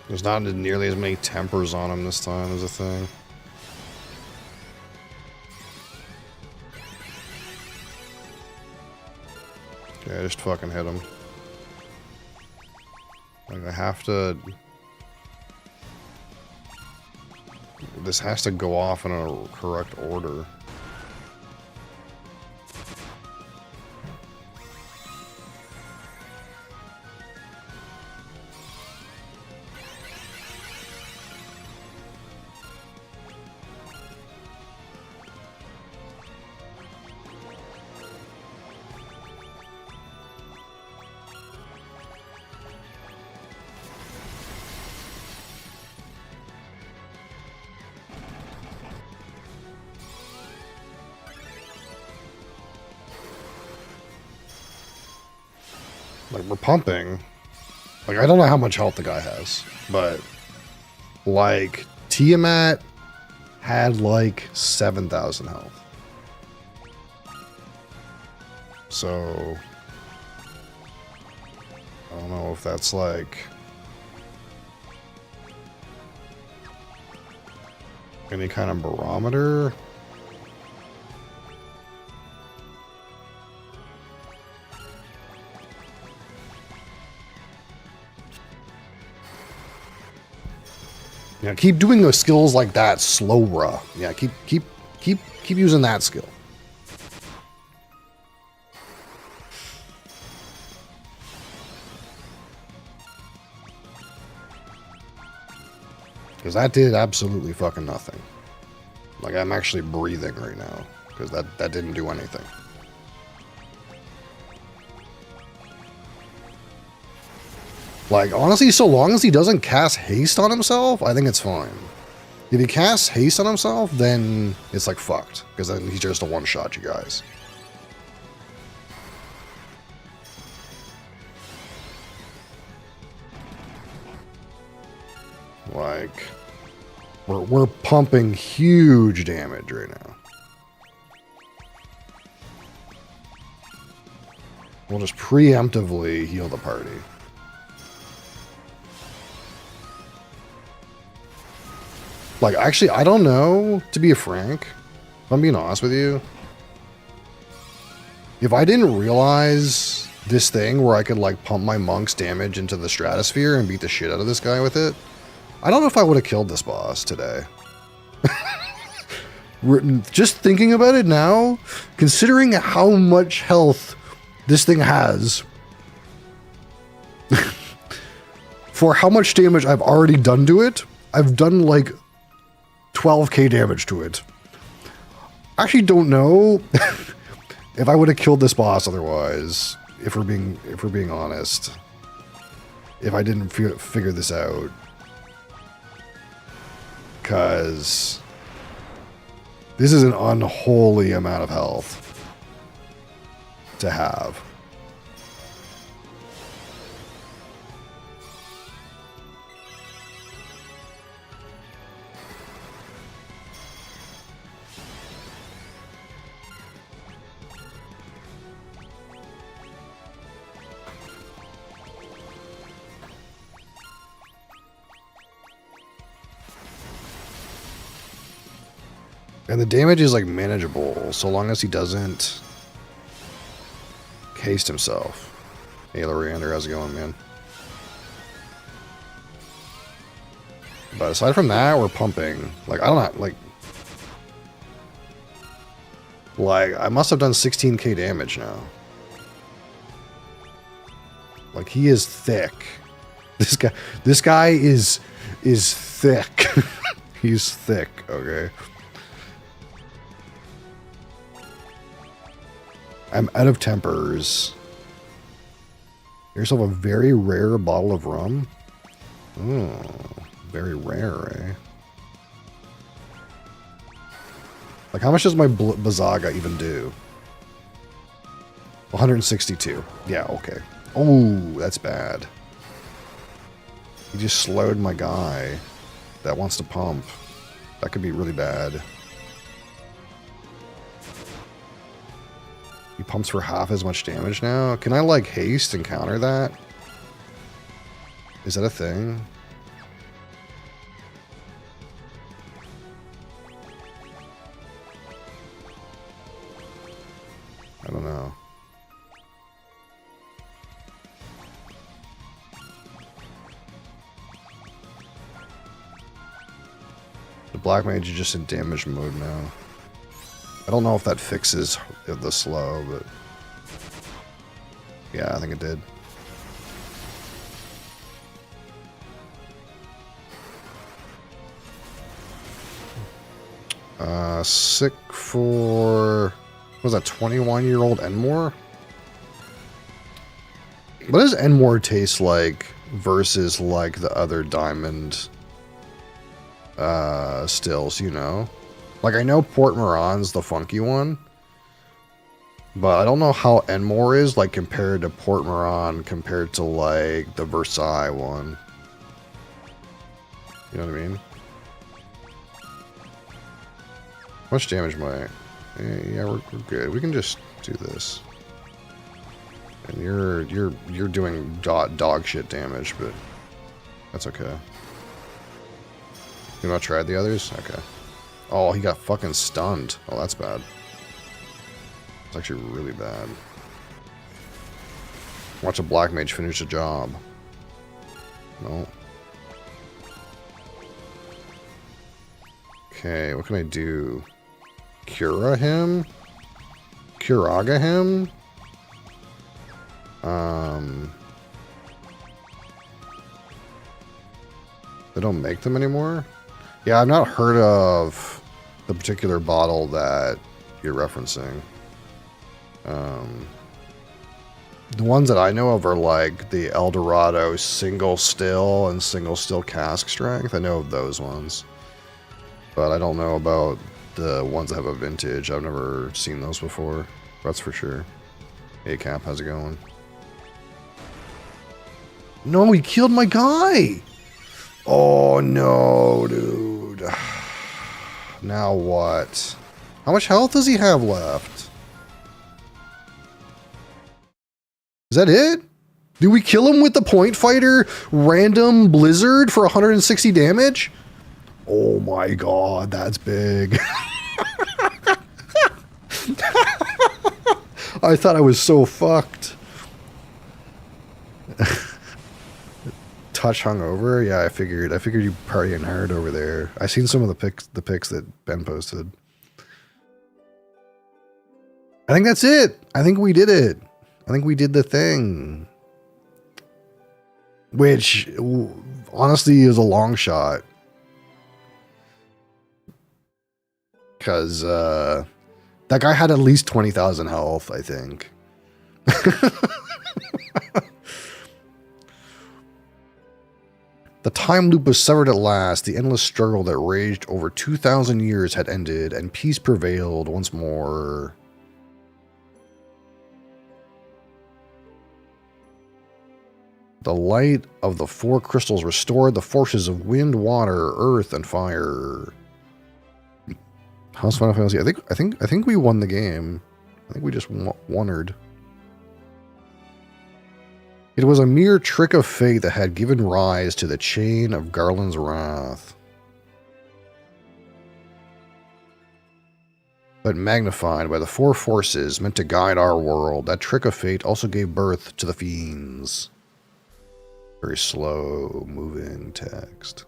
There's not nearly as many tempers on him this time as a thing. Okay, I just fucking hit him. Like, I have to... This has to go off in a correct order. Like, we're pumping. Like, I don't know how much health the guy has, but, like, Tiamat had, like, 7,000 health. So, I don't know if that's, like, any kind of barometer. Yeah, keep doing those skills like that, slow-ra. Yeah, keep using that skill. Because that did absolutely fucking nothing. Like, I'm actually breathing right now. Because that didn't do anything. Like, honestly, so long as he doesn't cast haste on himself, I think it's fine. If he casts haste on himself, then it's like fucked. Because then he's just a one-shot, you guys. Like, we're pumping huge damage right now. We'll just preemptively heal the party. Like, actually, I don't know, to be frank, if I'm being honest with you. If I didn't realize this thing where I could, like, pump my monk's damage into the stratosphere and beat the shit out of this guy with it, I don't know if I would have killed this boss today. Just thinking about it now, considering how much health this thing has, for how much damage I've already done to it, I've done, like, 12k damage to it. I actually don't know if I would have killed this boss otherwise. If we're being honest, if I didn't figure this out, because this is an unholy amount of health to have. And the damage is like manageable, so long as he doesn't haste himself. Hey, Loriander, how's it going, man? But aside from that, we're pumping. Like, I don't know, like I must have done 16k damage now. Like, he is thick. This guy is thick. He's thick, okay? I'm out of tempers. Get yourself a very rare bottle of rum. Oh, very rare, eh? Like, how much does my Bazaga even do? 162. Yeah, okay. Oh, that's bad. He just slowed my guy that wants to pump. That could be really bad. He pumps for half as much damage now. Can I, like, haste and counter that? Is that a thing? I don't know. The Black Mage is just in damage mode now. I don't know if that fixes the slow, but yeah, I think it did. Sick for, what was that, 21-year-old Enmore? What does Enmore taste like versus like the other diamond stills, you know? Like, I know Port Moran's the funky one, but I don't know how Enmore is, like, compared to Port Moran, compared to, like, the Versailles one. You know what I mean? How much damage am I? Yeah, we're good. We can just do this. And you're doing dog shit damage, but that's okay. You not tried the others? Okay. Oh, he got fucking stunned. Oh, that's bad. It's actually really bad. Watch a Black Mage finish the job. No. Okay, what can I do? Cura him? Curaga him? They don't make them anymore? Yeah, I've not heard of the particular bottle that you're referencing. The ones that I know of are like the El Dorado single still and single still cask strength. I know of those ones. But I don't know about the ones that have a vintage. I've never seen those before. That's for sure. Hey Cap, how's it going? No, he killed my guy! Oh no, dude. Now what? How much health does he have left? Is that it? Did we kill him with the Point Fighter random blizzard for 160 damage? Oh my god, that's big. I thought I was so fucked. Touch hungover? Yeah, I figured you partying hard over there. I seen some of the pics that Ben posted. I think that's it. I think we did it. I think we did the thing. Which, honestly, is a long shot. Because, That guy had at least 20,000 health, I think. The time loop was severed at last. The endless struggle that raged over 2,000 years had ended, and peace prevailed once more. The light of the four crystals restored the forces of wind, water, earth, and fire. How's Final Fantasy? I think we won the game. I think we just wonnered. It was a mere trick of fate that had given rise to the chain of Garland's wrath. But magnified by the four forces meant to guide our world, that trick of fate also gave birth to the fiends. Very slow moving text.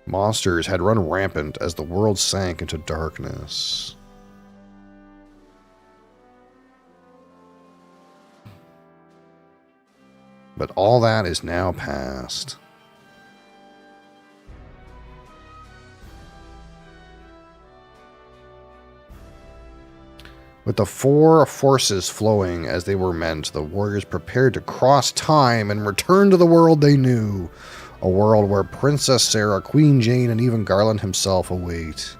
Monsters had run rampant as the world sank into darkness. But all that is now past. With the four forces flowing as they were meant, the warriors prepared to cross time and return to the world they knew. A world where Princess Sarah, Queen Jane, and even Garland himself await.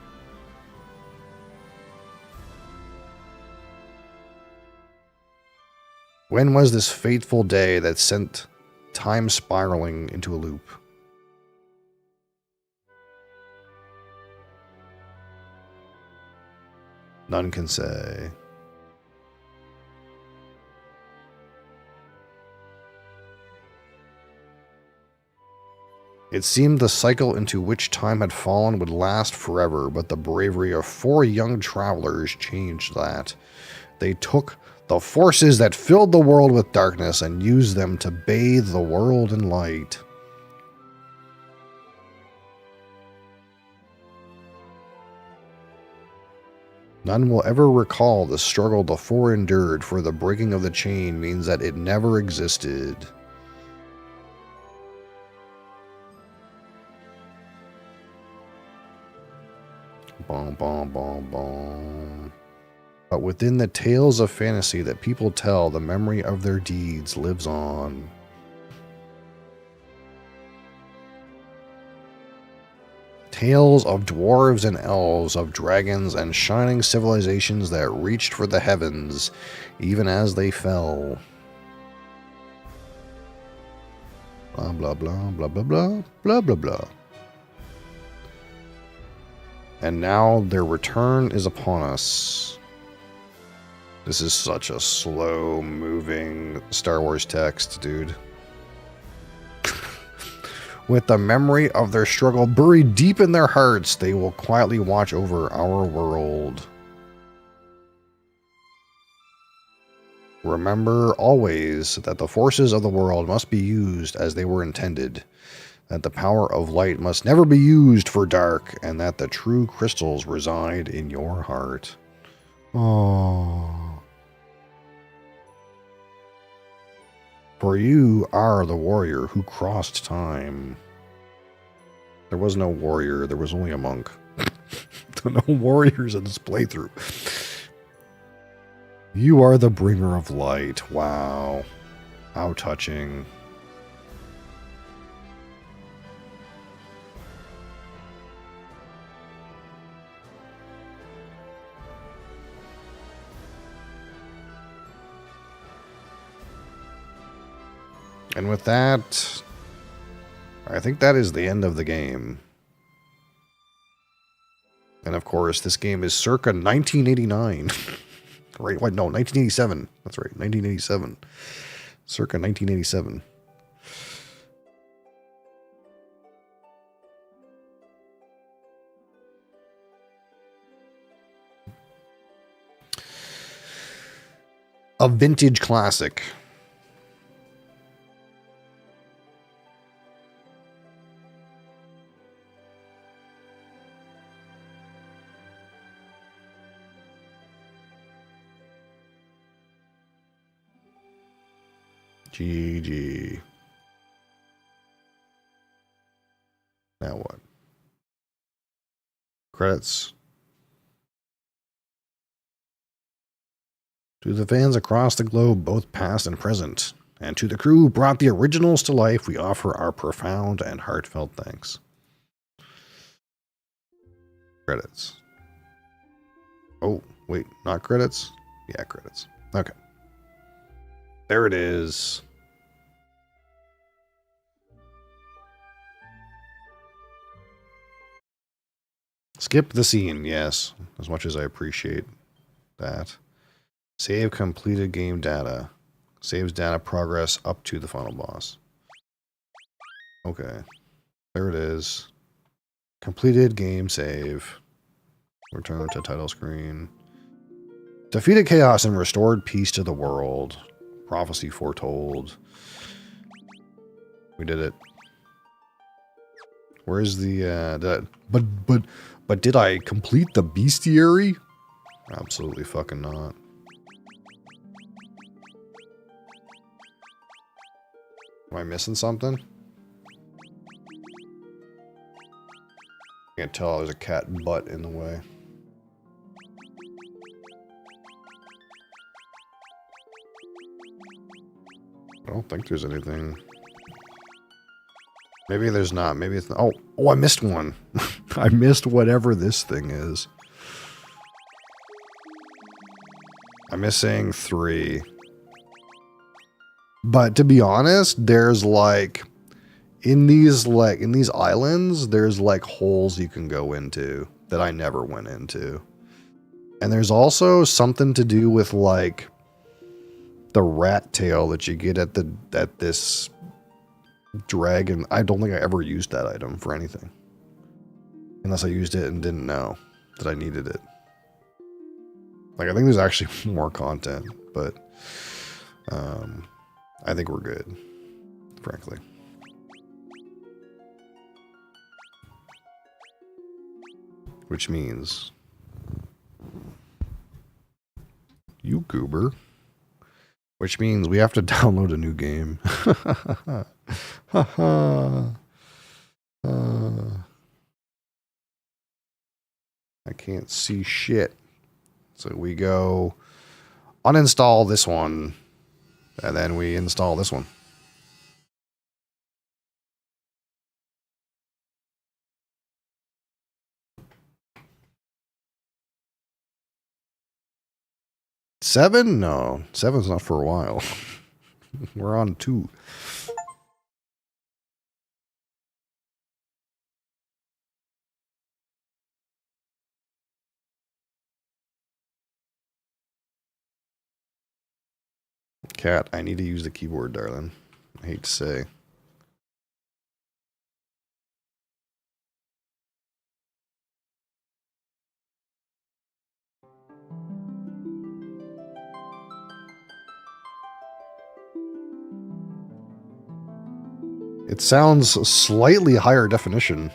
When was this fateful day that sent time spiraling into a loop? None can say. It seemed the cycle into which time had fallen would last forever, but the bravery of four young travelers changed that. They took the forces that filled the world with darkness and used them to bathe the world in light. None will ever recall the struggle the four endured, for the breaking of the chain means that it never existed. Bom, bom, bom, bom. But within the tales of fantasy that people tell, the memory of their deeds lives on. Tales of dwarves and elves, of dragons and shining civilizations that reached for the heavens, even as they fell. Blah, blah, blah, blah, blah, blah, blah, blah, blah. And now their return is upon us. This is such a slow-moving Star Wars text, dude. With the memory of their struggle buried deep in their hearts, they will quietly watch over our world. Remember always that the forces of the world must be used as they were intended, that the power of light must never be used for dark, and that the true crystals reside in your heart. Oh. For you are the warrior who crossed time. There was no warrior, there was only a monk. No warriors in this playthrough. You are the bringer of light. Wow. How touching. And with that, I think that is the end of the game. And of course, this game is circa 1989. Right? What? No, 1987. That's right, 1987. Circa 1987. A vintage classic. GG. Now what? Credits. To the fans across the globe, both past and present, and to the crew who brought the originals to life, we offer our profound and heartfelt thanks. Credits. Oh, wait, not credits? Yeah, credits. Okay. There it is. Skip the scene, yes. As much as I appreciate that. Save completed game data. Saves data progress up to the final boss. Okay. There it is. Completed game save. Return to title screen. Defeated chaos and restored peace to the world. Prophecy foretold. We did it. Where's the but did I complete the bestiary? Absolutely fucking not. Am I missing something? I can't tell. There's a cat butt in the way. I don't think there's anything. Maybe there's not. Maybe it's not. Oh, I missed one. I missed whatever this thing is. I'm missing 3. But to be honest, there's like in these islands, there's like holes you can go into that I never went into. And there's also something to do with like the rat tail that you get at this dragon. I don't think I ever used that item for anything. Unless I used it and didn't know that I needed it. Like, I think there's actually more content, but I think we're good, frankly. Which means you goober. Which means we have to download a new game. I can't see shit. So we go uninstall this one, and then we install this one. Seven? No, 7's not for a while. We're on 2. Cat, I need to use the keyboard, darling. I hate to say. It sounds slightly higher definition.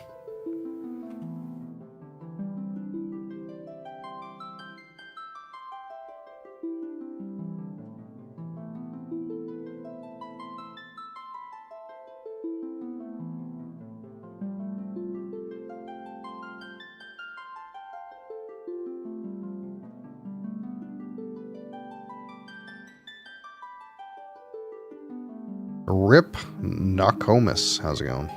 Rip Nokomis. How's it going?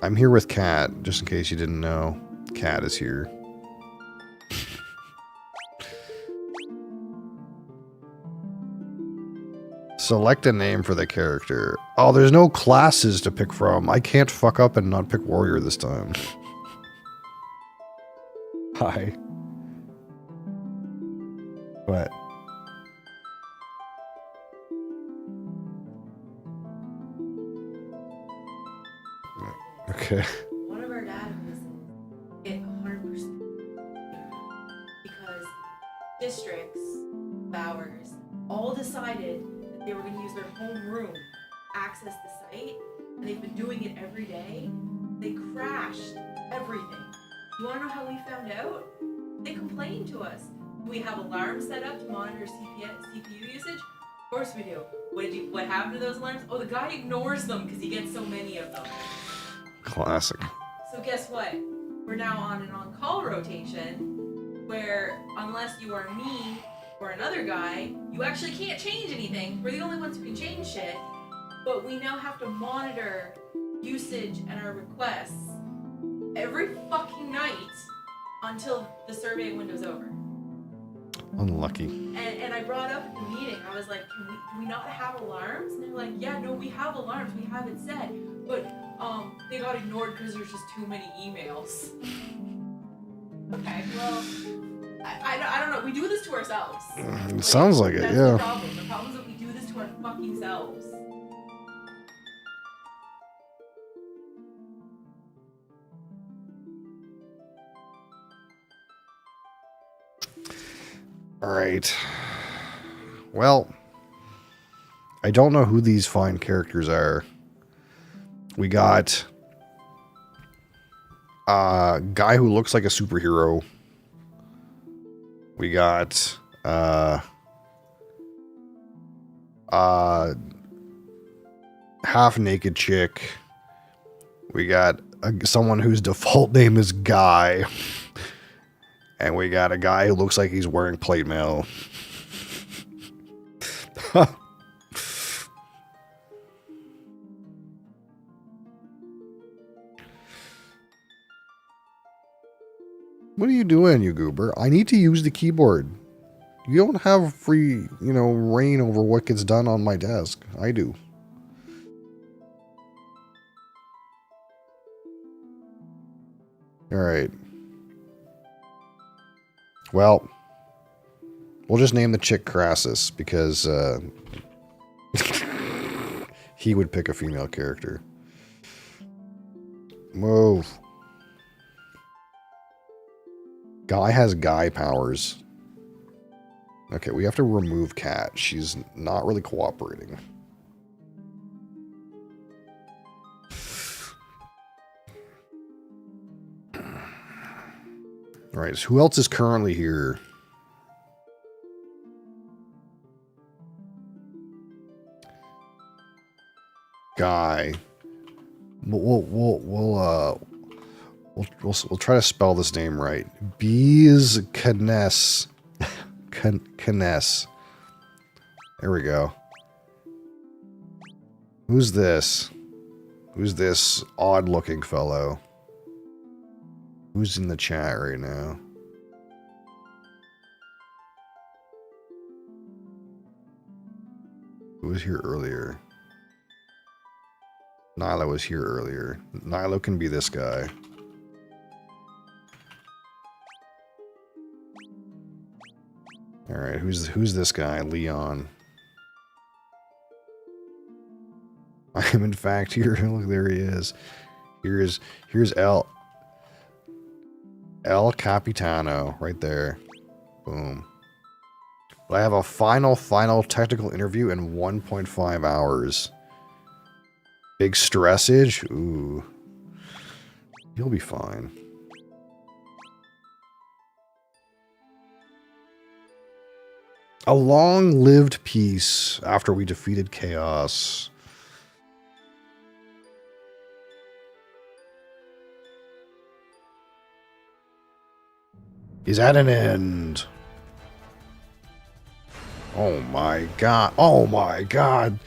I'm here with Cat, just in case you didn't know. Cat is here. Select a name for the character. Oh, there's no classes to pick from. I can't fuck up and not pick warrior this time. Hi. What? Okay. One of our databases hit 100% because districts, Bowers, all decided that they were going to use their home room to access the site, and they've been doing it every day. They crashed everything. You want to know how we found out? They complained to us. Do we have alarms set up to monitor CPU usage? Of course we do. What happened to those alarms? Oh, the guy ignores them because he gets so many of them. Classic. So guess what? we're now on an on-call rotation where unless you are me or another guy, you actually can't change anything. We're the only ones who can change shit. But we now have to monitor usage and our requests every fucking night until the survey window's over. Unlucky. And I brought up at the meeting, I was like, can we not have alarms? And they're like, yeah, no, we have alarms, we have it set. But they got ignored because there's just too many emails. Okay, well, I don't know. We do this to ourselves. It sounds like it, that's yeah. The problem. The problem is that we do this to our fucking selves. Alright. Well, I don't know who these fine characters are. We got a guy who looks like a superhero. We got half-naked chick. We got someone whose default name is Guy. And we got a guy who looks like he's wearing plate mail. What are you doing, you goober? I need to use the keyboard. You don't have free, reign over what gets done on my desk. I do. Alright. Well, we'll just name the chick Crassus, because he would pick a female character. Move. Guy has guy powers. Okay, we have to remove Cat. She's not really cooperating. Alright, so who else is currently here? Guy. We'll try to spell this name right. Bees Kness. Kness. There we go. Who's this? Who's this odd-looking fellow? Who's in the chat right now? Who was here earlier? Nyla was here earlier. Nyla can be this guy. Alright, who's this guy? Leon. I am in fact here. Look, there he is. Here's El Capitano, right there. Boom. But I have a final technical interview in 1.5 hours. Big stressage? Ooh. You'll be fine. A long-lived peace after we defeated chaos. Is at an end. Oh my god. Oh my god.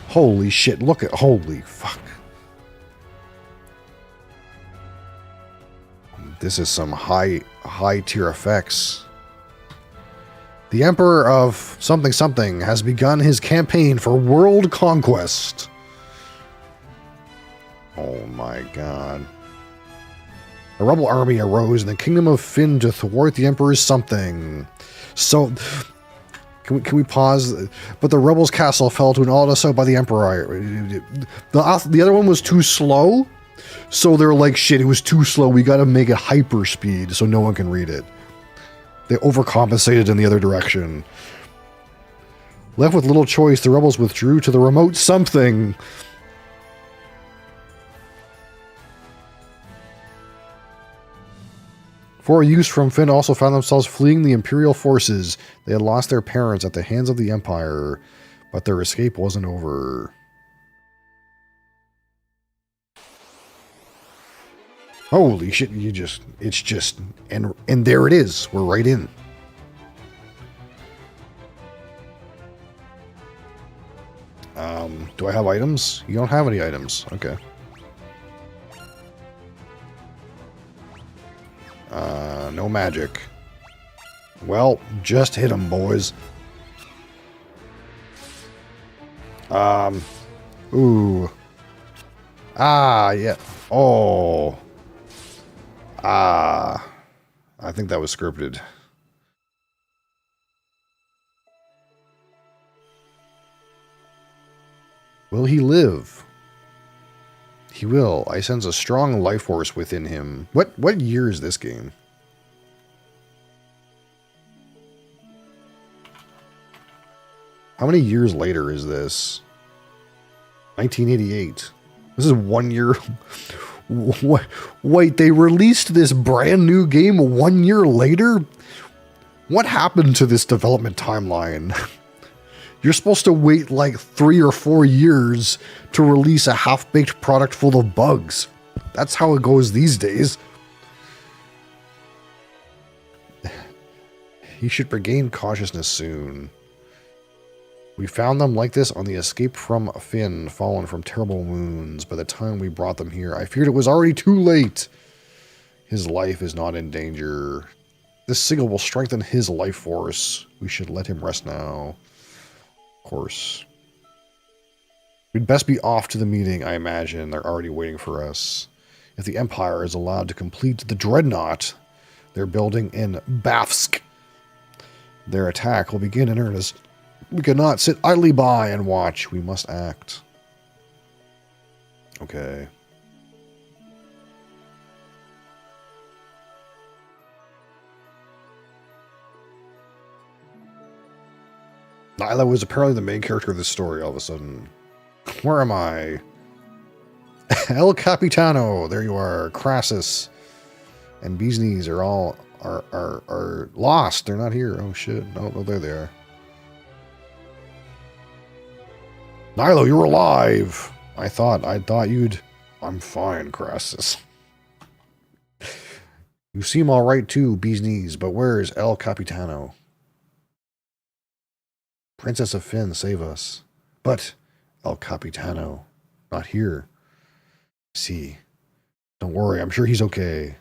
Holy shit. Look at... Holy fuck. This is some high tier effects. The Emperor of something something has begun his campaign for world conquest. Oh my god. A rebel army arose in the kingdom of Finn to thwart the Emperor's something. So, can we pause? But the rebels' castle fell to an all assault by the Emperor. The other one was too slow, so they're like, shit, it was too slow. We got to make it hyper speed so no one can read it. They overcompensated in the other direction. Left with little choice, the rebels withdrew to the remote something. For use from Finn also found themselves fleeing the Imperial forces. They had lost their parents at the hands of the Empire, but their escape wasn't over. Holy shit, it's just, and there it is. We're right in. Do I have items? You don't have any items. Okay. No magic. Well, just hit them, boys. Ooh. Ah, yeah. Oh. Ah. I think that was scripted. Will he live? He will. I sense a strong life force within him. What year is this game? How many years later is this? 1988. This is 1 year. Wait, they released this brand new game 1 year later? What happened to this development timeline? You're supposed to wait like 3 or 4 years to release a half-baked product full of bugs. That's how it goes these days. He should regain consciousness soon. We found them like this on the escape from Finn, fallen from terrible wounds. By the time we brought them here, I feared it was already too late. His life is not in danger. This signal will strengthen his life force. We should let him rest now. Of course. We'd best be off to the meeting, I imagine. They're already waiting for us. If the Empire is allowed to complete the dreadnought they're building in Bafsk, their attack will begin in earnest. We cannot sit idly by and watch. We must act. Okay. Nyla was apparently the main character of this story all of a sudden. Where am I? El Capitano. There you are. Crassus and Bee's Knees are all are lost. They're not here. Oh shit. No, there they are. Nilo, you're alive. I thought you'd... I'm fine, Crassus. You seem alright too, Bee's Knees, but where's El Capitano? Princess of Finn, save us. But El Capitano, not here. See. Don't worry, I'm sure he's okay.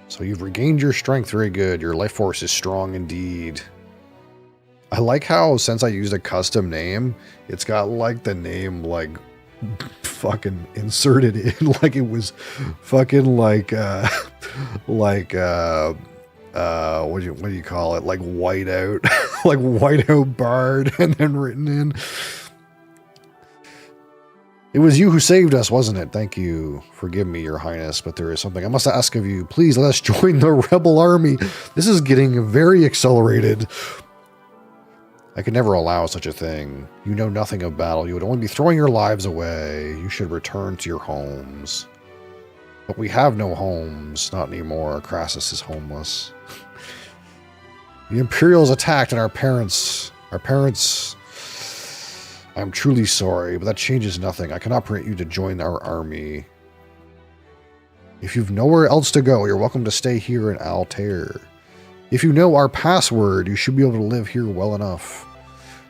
So you've regained your strength, very good. Your life force is strong indeed. I like how, since I used a custom name, it's got like the name like fucking inserted in, like it was fucking like what do you call it? Like whiteout, like whiteout bard, and then written in. It was you who saved us, wasn't it? Thank you. Forgive me, Your Highness, but there is something I must ask of you. Please let us join the rebel army. This is getting very accelerated. I could never allow such a thing. You know nothing of battle. You would only be throwing your lives away. You should return to your homes. But we have no homes. Not anymore. Crassus is homeless. The Imperials attacked and our parents... I'm truly sorry, but that changes nothing. I cannot permit you to join our army. If you've nowhere else to go, you're welcome to stay here in Altair. If you know our password, you should be able to live here well enough.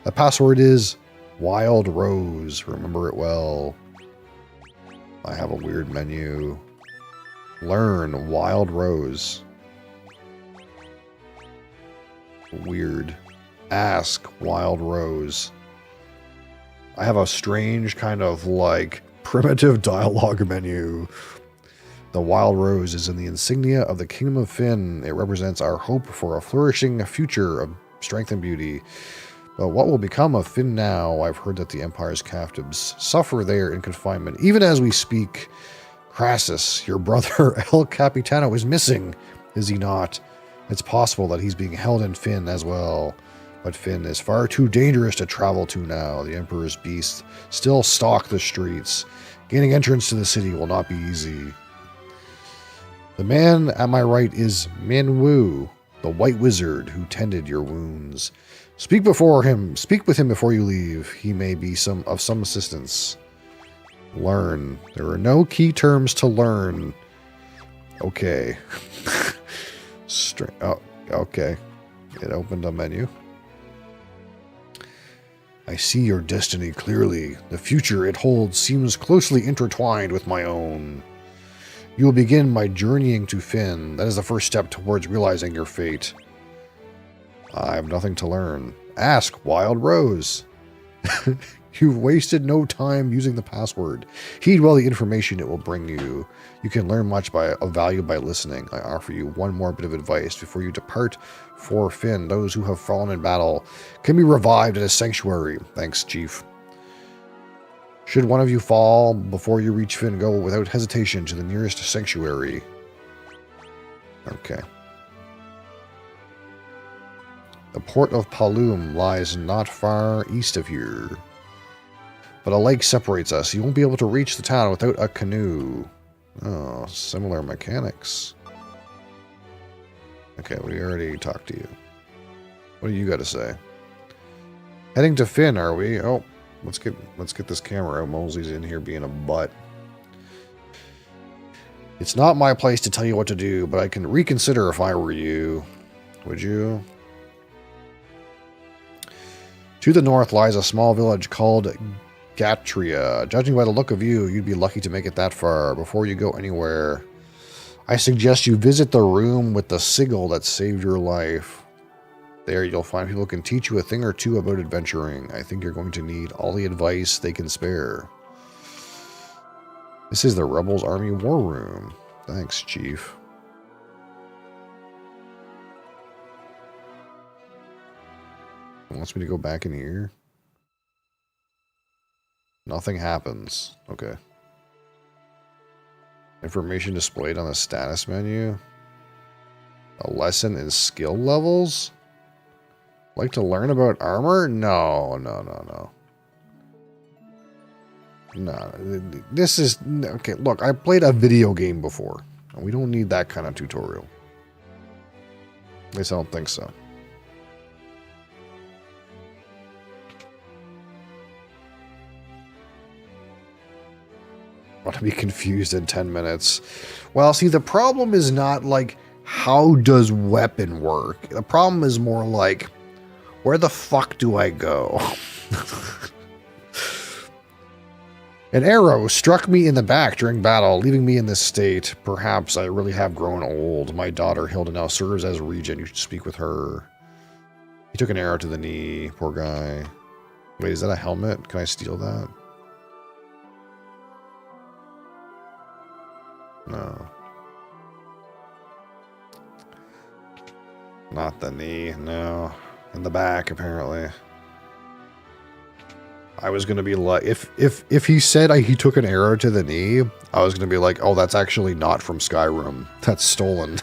The password is Wild Rose. Remember it well. I have a weird menu. Learn Wild Rose. Weird. Ask Wild Rose. I have a strange kind of like primitive dialogue menu. The Wild Rose is in the insignia of the Kingdom of Finn. It represents our hope for a flourishing future of strength and beauty. But what will become of Finn now? I've heard that the Empire's captives suffer there in confinement. Even as we speak, Crassus, your brother El Capitano, is missing, is he not? It's possible that he's being held in Finn as well. But Finn is far too dangerous to travel to now. The Emperor's beasts still stalk the streets. Gaining entrance to the city will not be easy. The man at my right is Min Wu. the white wizard who tended your wounds. Speak with him before you leave. He may be of some assistance. Learn. There are no key terms to learn. Okay. Oh, okay. It opened a menu. I see your destiny clearly. The future it holds seems closely intertwined with my own. You will begin by journeying to Finn. That is the first step towards realizing your fate. I have nothing to learn. Ask Wild Rose. You've wasted no time using the password. Heed well the information it will bring you. You can learn much of value by listening. I offer you one more bit of advice before you depart for Finn. Those who have fallen in battle can be revived in a sanctuary. Thanks, Chief. Should one of you fall before you reach Finn, go without hesitation to the nearest sanctuary. Okay. The port of Palum lies not far east of here. But a lake separates us. You won't be able to reach the town without a canoe. Oh, similar mechanics. Okay, we already talked to you. What do you got to say? Heading to Finn, are we? Oh, let's get this camera out. Mosley's in here being a butt. It's not my place to tell you what to do, but I can reconsider if I were you. Would you? To the north lies a small village called Gatria. Judging by the look of you, you'd be lucky to make it that far. Before you go anywhere, I suggest you visit the room with the sigil that saved your life. There you'll find people who can teach you a thing or two about adventuring. I think you're going to need all the advice they can spare. This is the Rebels Army War Room. Thanks, Chief. It wants me to go back in here. Nothing happens. Okay. Information displayed on the status menu. A lesson in skill levels? Like to learn about armor? No. No. This is... Okay, look, I played a video game before. And we don't need that kind of tutorial. At least I don't think so. Want to be confused in 10 minutes. Well, see, the problem is not like, how does weapon work? The problem is more like, where the fuck do I go? An arrow struck me in the back during battle, leaving me in this state. Perhaps I really have grown old. My daughter Hilda now serves as regent. You should speak with her. He took an arrow to the knee. Poor guy. Wait, is that a helmet? Can I steal that? No. Not the knee, no. In the back, apparently. I was gonna be like, if he said he took an arrow to the knee, I was gonna be like, oh, that's actually not from Skyrim. That's stolen.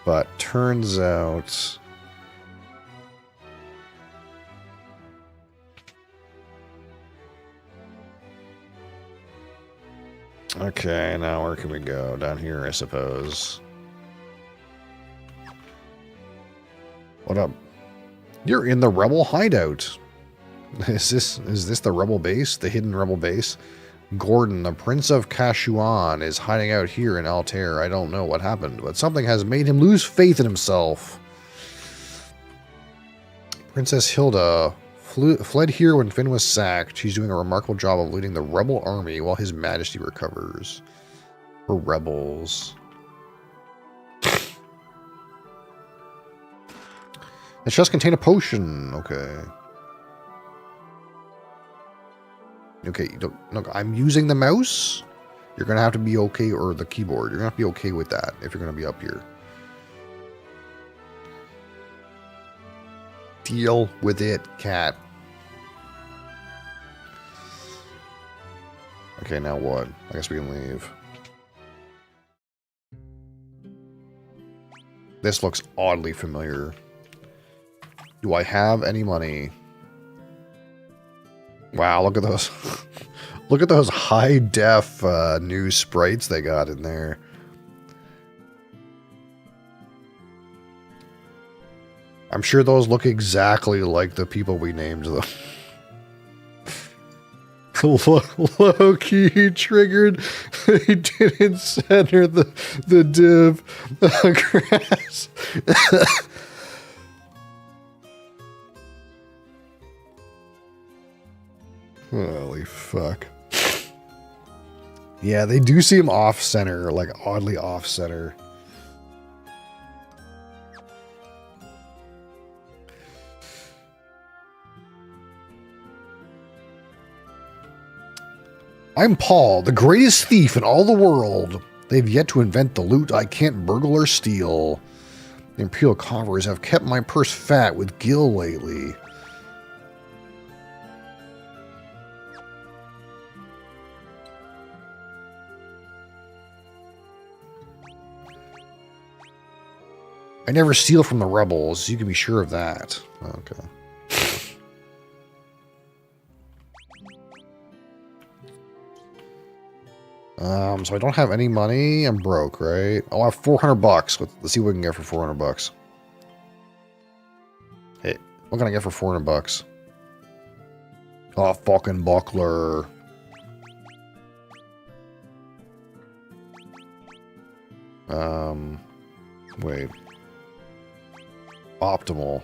But turns out... Okay, now where can we go? Down here, I suppose. What up? You're in the rebel hideout. Is this the rebel base? The hidden rebel base? Gordon, the Prince of Kashuan, is hiding out here in Altair. I don't know what happened, but something has made him lose faith in himself. Princess Hilda fled here when Finn was sacked. She's doing a remarkable job of leading the rebel army while His Majesty recovers. For rebels. The chest contain a potion. Okay. Okay, look, I'm using the mouse. You're going to have to be okay, or the keyboard. You're going to have to be okay with that if you're going to be up here. Deal with it, cat. Okay, now what? I guess we can leave. This looks oddly familiar. Do I have any money? Wow, look at those. Look at those high-def new sprites they got in there. I'm sure those look exactly like the people we named them. Low-key triggered. He didn't center the div grass. Holy fuck. Yeah, they do seem off-center, like oddly off-center. I'm Paul, the greatest thief in all the world. They've yet to invent the loot I can't burgle or steal. The Imperial coffers have kept my purse fat with gil lately. I never steal from the rebels. You can be sure of that. Okay. So I don't have any money. I'm broke, right? I'll have 400 bucks. Let's see what we can get for 400 bucks. Hey, what can I get for 400 bucks? Oh, fucking buckler. Wait. Optimal.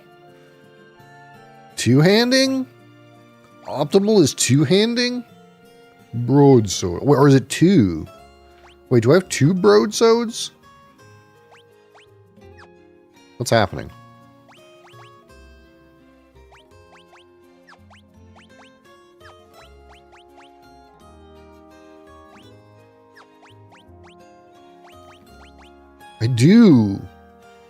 Two-handing? Optimal is two-handing? Broadsword. Wait, or is it two? Wait, do I have two broadswords? What's happening? I do.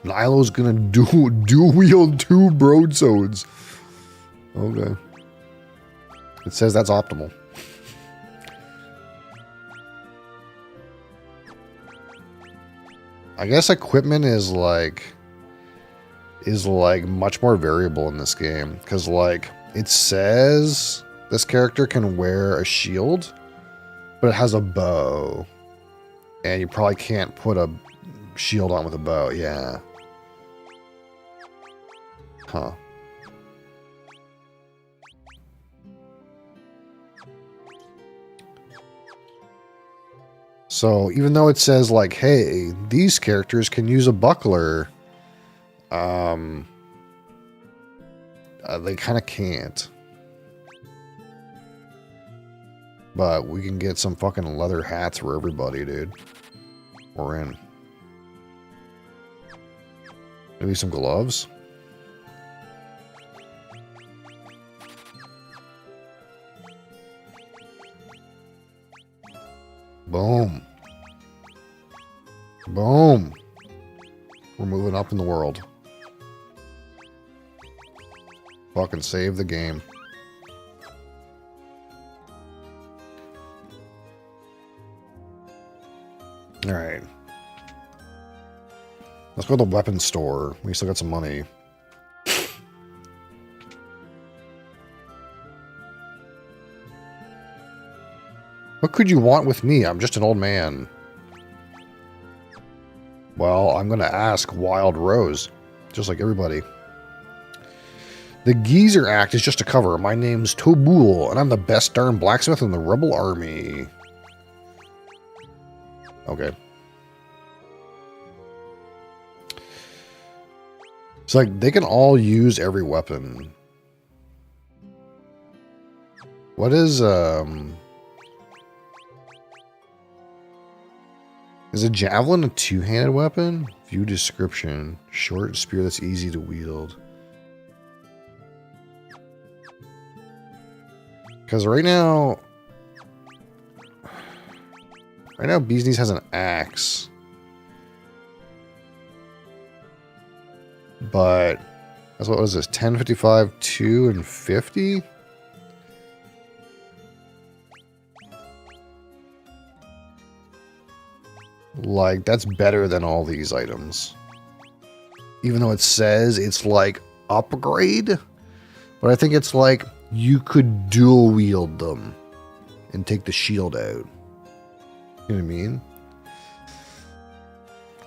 Nilo's gonna dual wield two broadswords. Okay. It says that's optimal. I guess equipment is like much more variable in this game because like it says this character can wear a shield, but it has a bow, and you probably can't put a shield on with a bow. Yeah. Huh. So even though it says like, hey, these characters can use a buckler, they kind of can't. But we can get some fucking leather hats for everybody, dude. We're in. Maybe some gloves. Boom. Boom. We're moving up in the world. Fucking save the game. Alright. Let's go to the weapons store. We still got some money. What could you want with me? I'm just an old man. Well, I'm going to ask Wild Rose, just like everybody. The Geezer Act is just a cover. My name's Tobul, and I'm the best darn blacksmith in the Rebel Army. Okay. It's like they can all use every weapon. What is a javelin a two-handed weapon? View description. Short spear that's easy to wield. Because right now, Bee's Knees has an axe. But, that's what was this? 10, 55, 2, and 50? Like, that's better than all these items. Even though it says it's like upgrade. But I think it's like you could dual wield them and take the shield out. You know what I mean?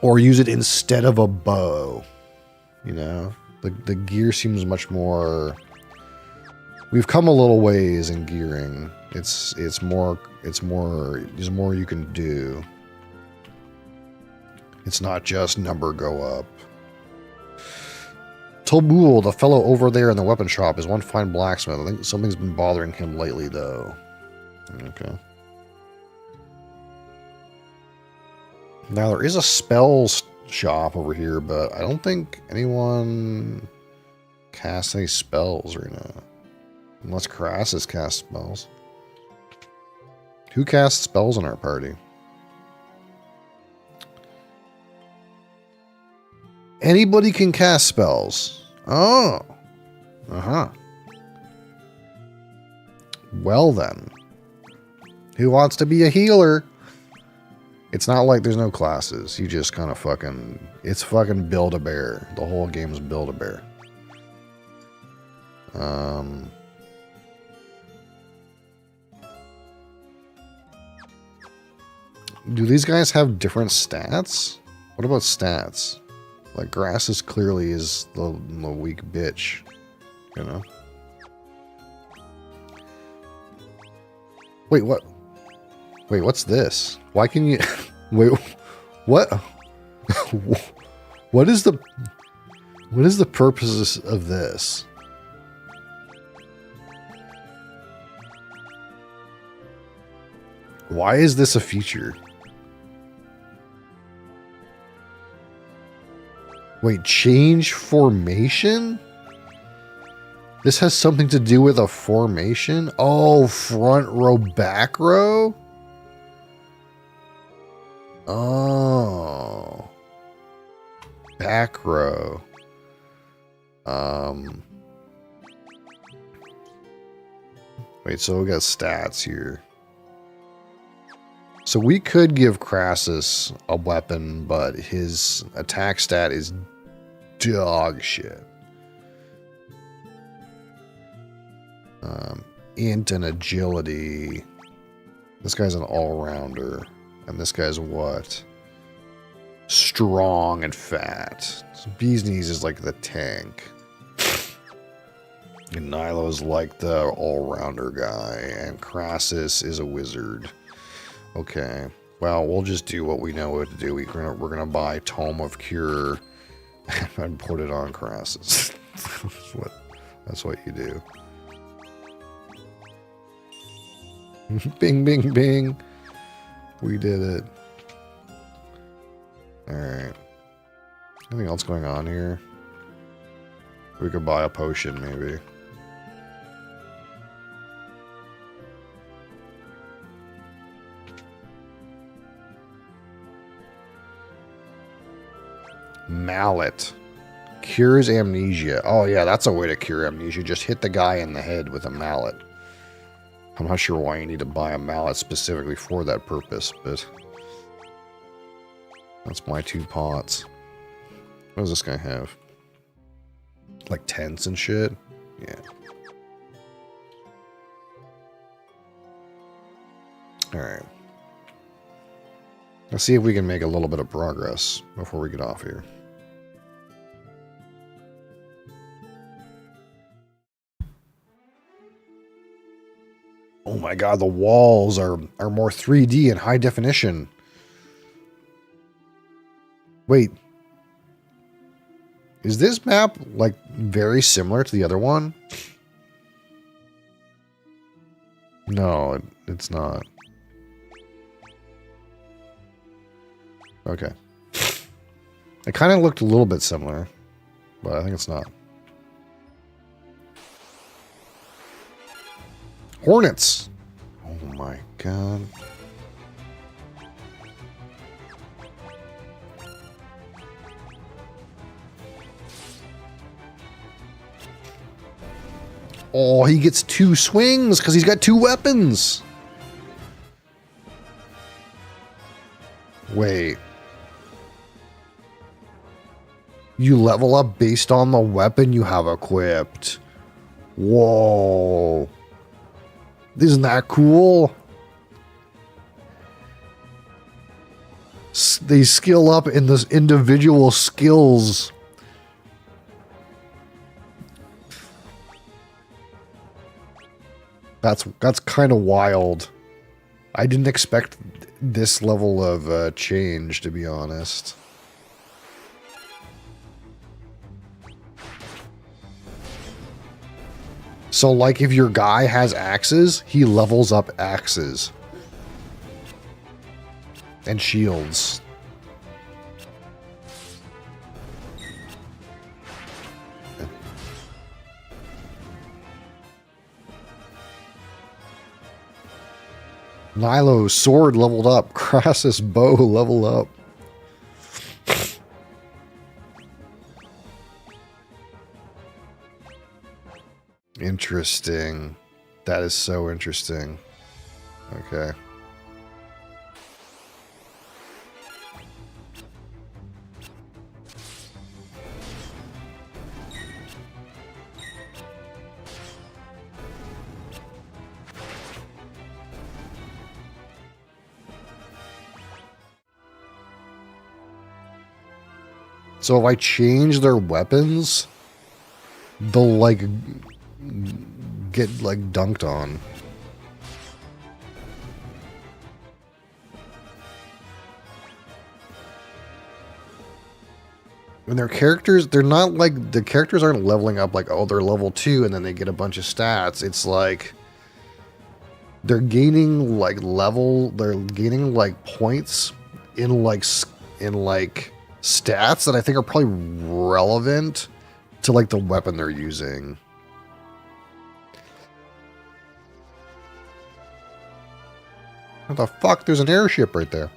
Or use it instead of a bow. You know? The gear seems much more... We've come a little ways in gearing. There's more you can do. It's not just number go up. Tolbul, the fellow over there in the weapon shop, is one fine blacksmith. I think something's been bothering him lately, though. Okay. Now, there is a spells shop over here, but I don't think anyone casts any spells right now. Unless Crassus casts spells. Who casts spells in our party? Anybody can cast spells. Oh. Uh-huh. Well then. Who wants to be a healer? It's not like there's no classes. You just kind of fucking... It's fucking Build-A-Bear. The whole game's Build-A-Bear. Do these guys have different stats? What about stats? Like, Grassus clearly is the weak bitch, you know? Wait, what? Wait, what's this? Why can you... Wait, what? What is the purpose of this? Why is this a feature? Wait, change formation? This has something to do with a formation? Oh, front row, back row? Oh. Back row. Wait, so we got stats here. So we could give Crassus a weapon, but his attack stat is dog shit. Int and agility. This guy's an all-rounder. And this guy's what? Strong and fat. So Bee's Knees is like the tank. And Nilo's like the all-rounder guy. And Crassus is a wizard. Okay. Well, we'll just do what we know what to do. We're gonna buy Tome of Cure and put it on Crassus. That's what you do. Bing, bing, bing. We did it. Alright. Anything else going on here? We could buy a potion, maybe. Mallet. Cures amnesia. Oh yeah, that's a way to cure amnesia. Just hit the guy in the head with a mallet. I'm not sure why you need to buy a mallet specifically for that purpose, but... That's my 2 pots. What does this guy have? Like tents and shit? Yeah. Alright. Let's see if we can make a little bit of progress before we get off here. Oh my god, the walls are more 3D and high definition. Wait. Is this map, like, very similar to the other one? No, it's not. Okay. It kind of looked a little bit similar, but I think it's not. Hornets! Oh my god. Oh, he gets 2 swings because he's got 2 weapons. Wait. You level up based on the weapon you have equipped. Whoa. Isn't that cool? They skill up in those individual skills. That's kind of wild. I didn't expect this level of change, to be honest. So, like, if your guy has axes, he levels up axes. And shields. Nilo's sword leveled up. Crassus' bow leveled up. Interesting. That is so interesting. Okay. So if I change their weapons, they'll like get like dunked on. And their characters, they're not like, the characters aren't leveling up like, oh, they're level 2 and then they get a bunch of stats. It's like they're gaining like they're gaining like points in like stats that I think are probably relevant to like the weapon they're using. What the fuck? There's an airship right there.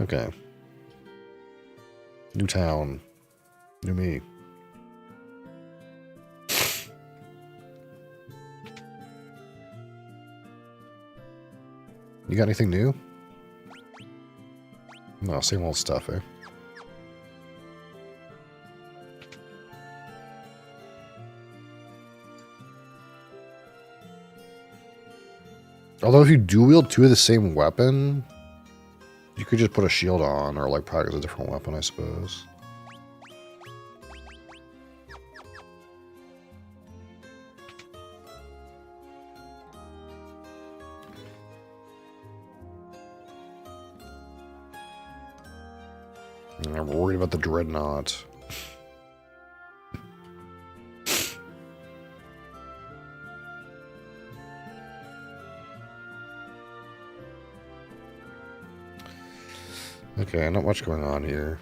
Okay. New town. New me. You got anything new? No, same old stuff, eh? Although if you do wield 2 of the same weapon, you could just put a shield on or like practice a different weapon, I suppose. I'm worried about the dreadnought. Okay, not much going on here.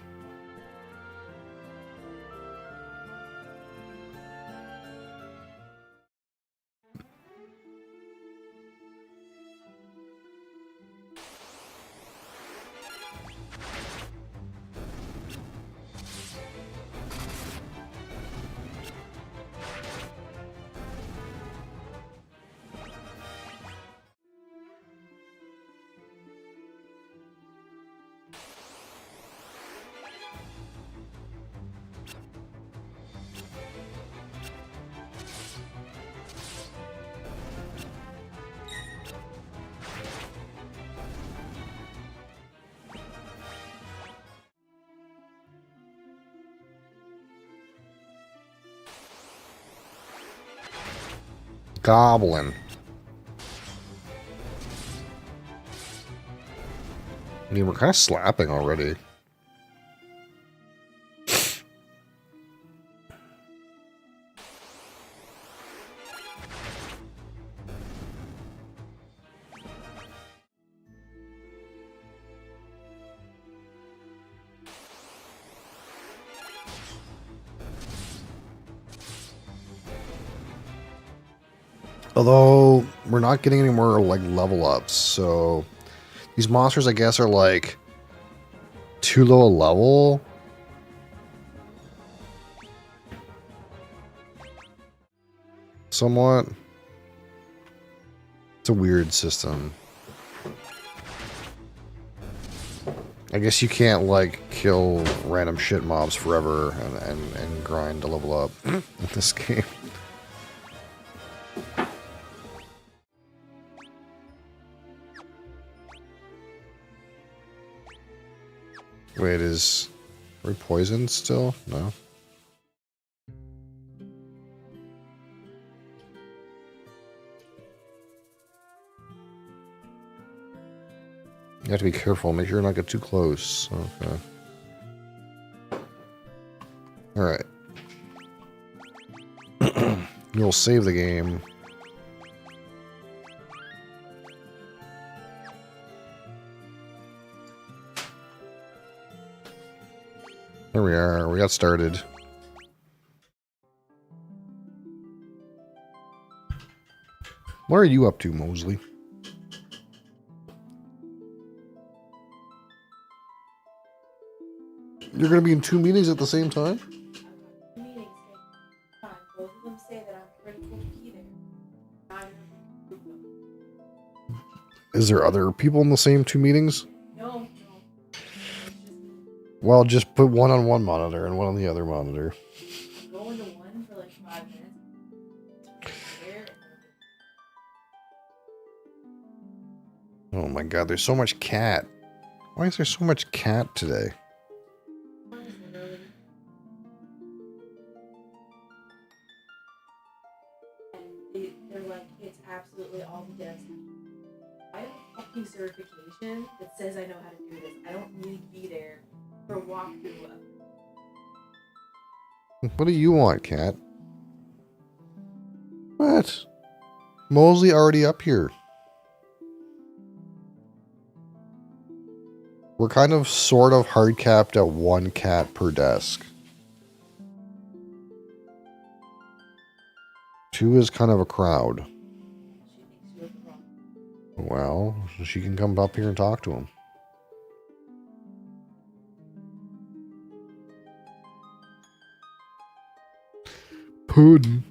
Goblin. I mean, we're kind of slapping already. Although, we're not getting any more, like, level ups, so... These monsters, I guess, are, like... too low a level? Somewhat. It's a weird system. I guess you can't, like, kill random shit mobs forever and grind to level up in this game. Wait, are we poisoned still? No? You have to be careful. Make sure not to get too close. Okay. Alright. You'll save the game. There we are. We got started. What are you up to, Mosley? You're going to be in 2 meetings at the same time? Meetings, okay. Both of them say that I'm critical to be there. Neither of them. Is there other people in the same 2 meetings? No. Well, just put one on one monitor and one on the other monitor. Go into one for like 5 minutes. Oh my god, there's so much cat. Why is there so much cat today? And they're like, it's absolutely all the devs. I have a fucking certification that says I know how to do this. I don't need to be there for a walkthrough. What do you want, cat? What? Mosley already up here. We're kind of sort of hard capped at 1 cat per desk. 2 is kind of a crowd. Well, she can come up here and talk to him. Puddin'.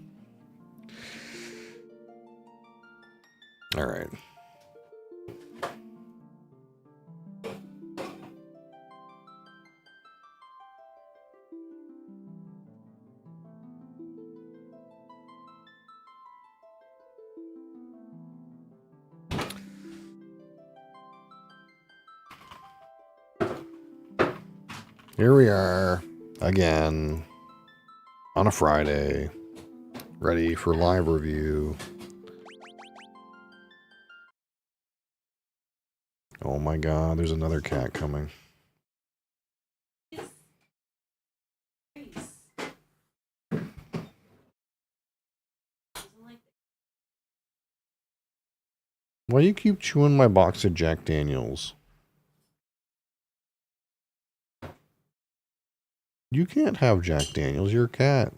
All right. Here we are again on a Friday, ready for live review. Oh my god, there's another cat coming. Why do you keep chewing my box of Jack Daniels? You can't have Jack Daniels, you're a cat.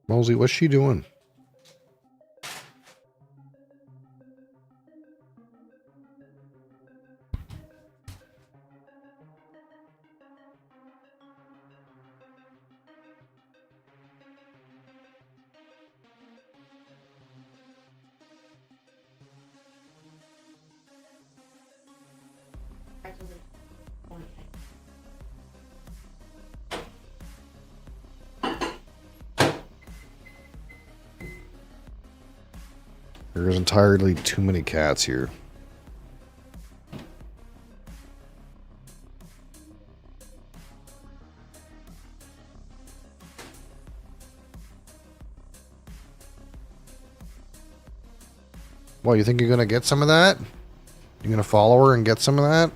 Mosey, what's she doing? There's entirely too many cats here. Well, you think you're gonna get some of that? You're gonna follow her and get some of that?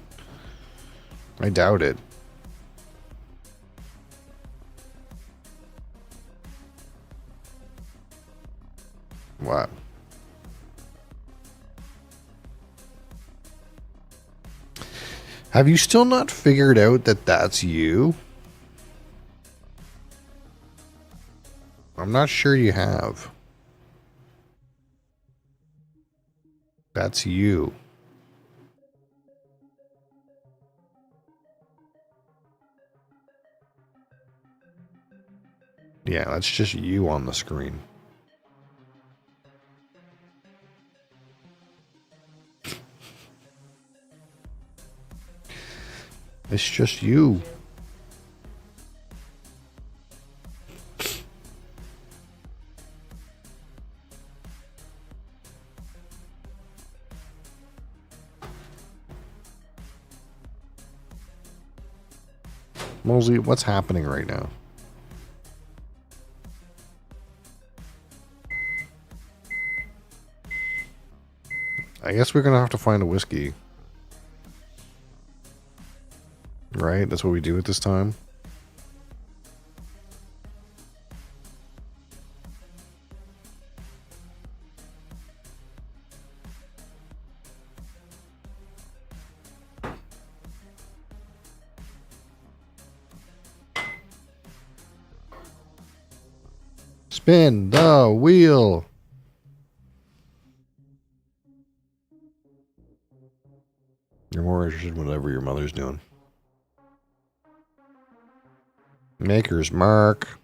I doubt it. What? Have you still not figured out that that's you? I'm not sure you have. That's you. Yeah, that's just you on the screen. It's just you. Mosley, what's happening right now? I guess we're gonna have to find a whiskey. Right? That's what we do at this time. Spin the wheel. You're more interested in whatever your mother's doing. Maker's Mark.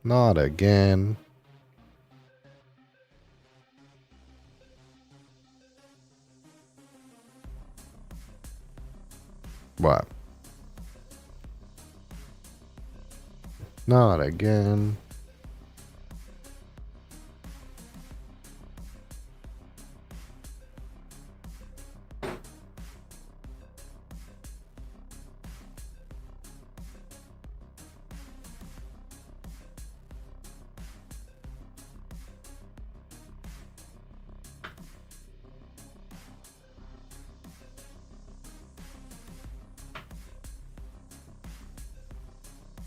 Not again. What? Not again.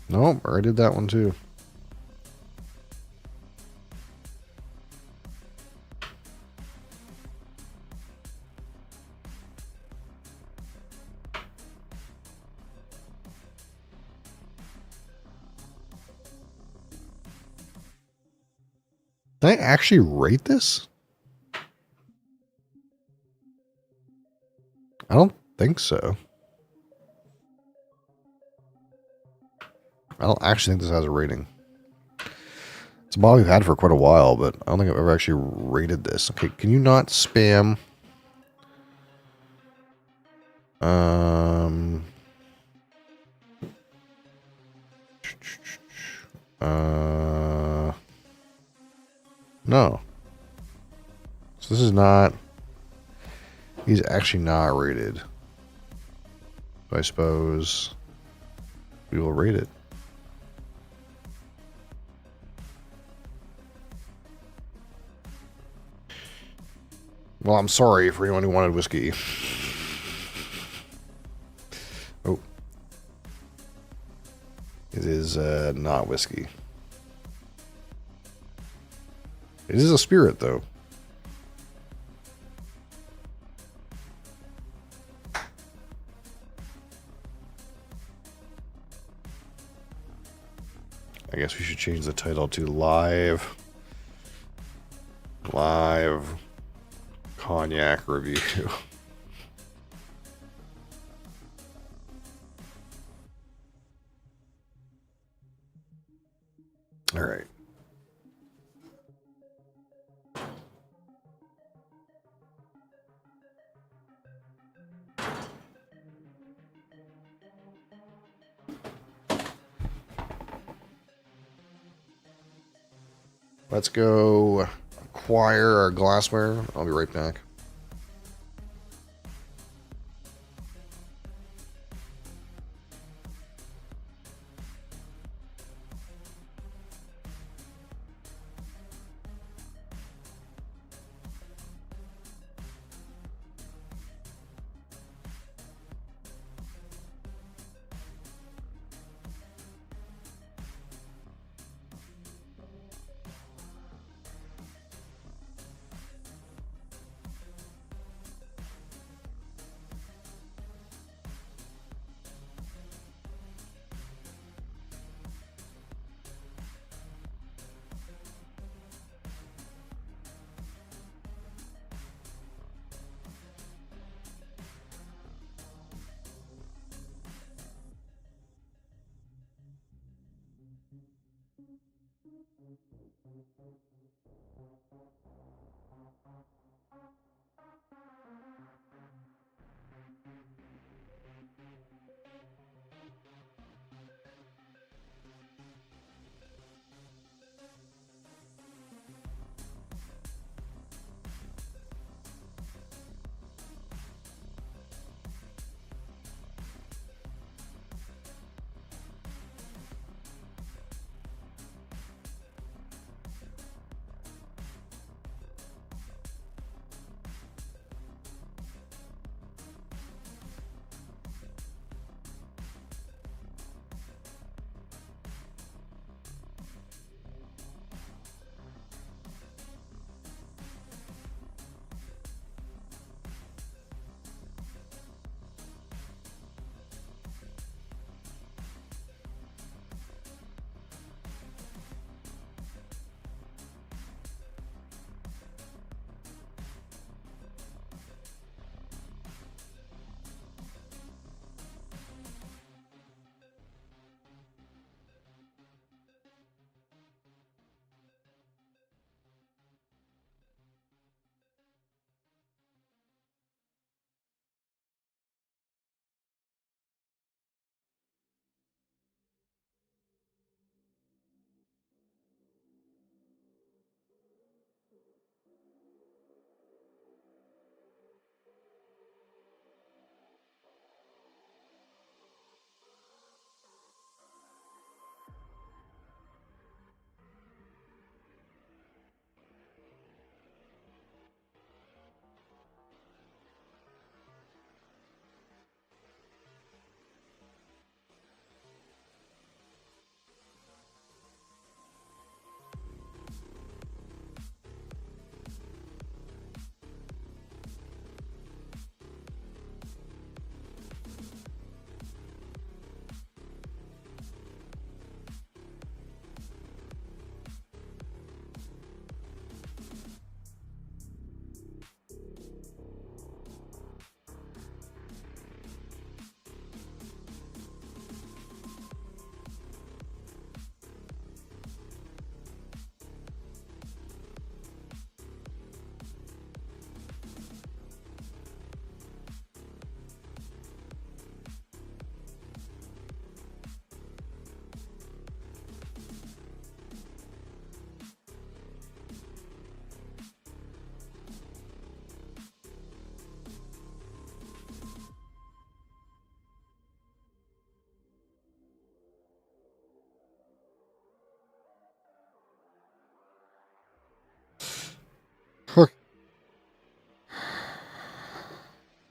Nope, I did that one too. Did I actually rate this? I don't think so. I don't actually think this has a rating. It's a bottle we've had for quite a while, but I don't think I've ever actually rated this. Okay, can you not spam? No. So this is not... He's actually not rated. So I suppose we will rate it. Well, I'm sorry for anyone who wanted whiskey. Oh. It is not whiskey. It is a spirit, though. I guess we should change the title to Live Cognac Review. All right. Let's go acquire our glassware. I'll be right back.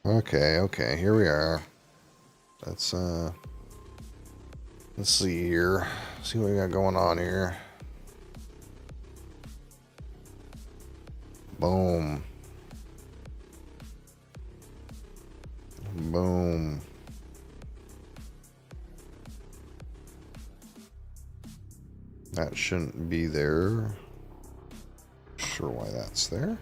Okay, here we are. Let's see here. See what we got going on here. Boom. Boom. That shouldn't be there. Sure why that's there.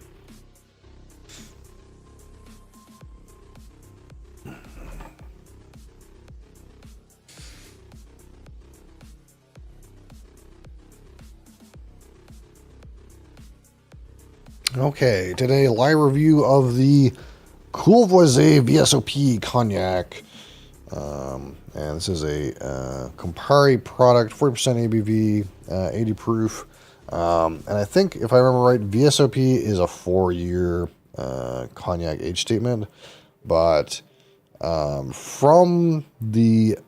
Okay, today live review of the Courvoisier VSOP cognac. And this is a Campari product, 40% ABV, 80 proof. And I think, if I remember right, VSOP is a 4-year cognac age statement. But from the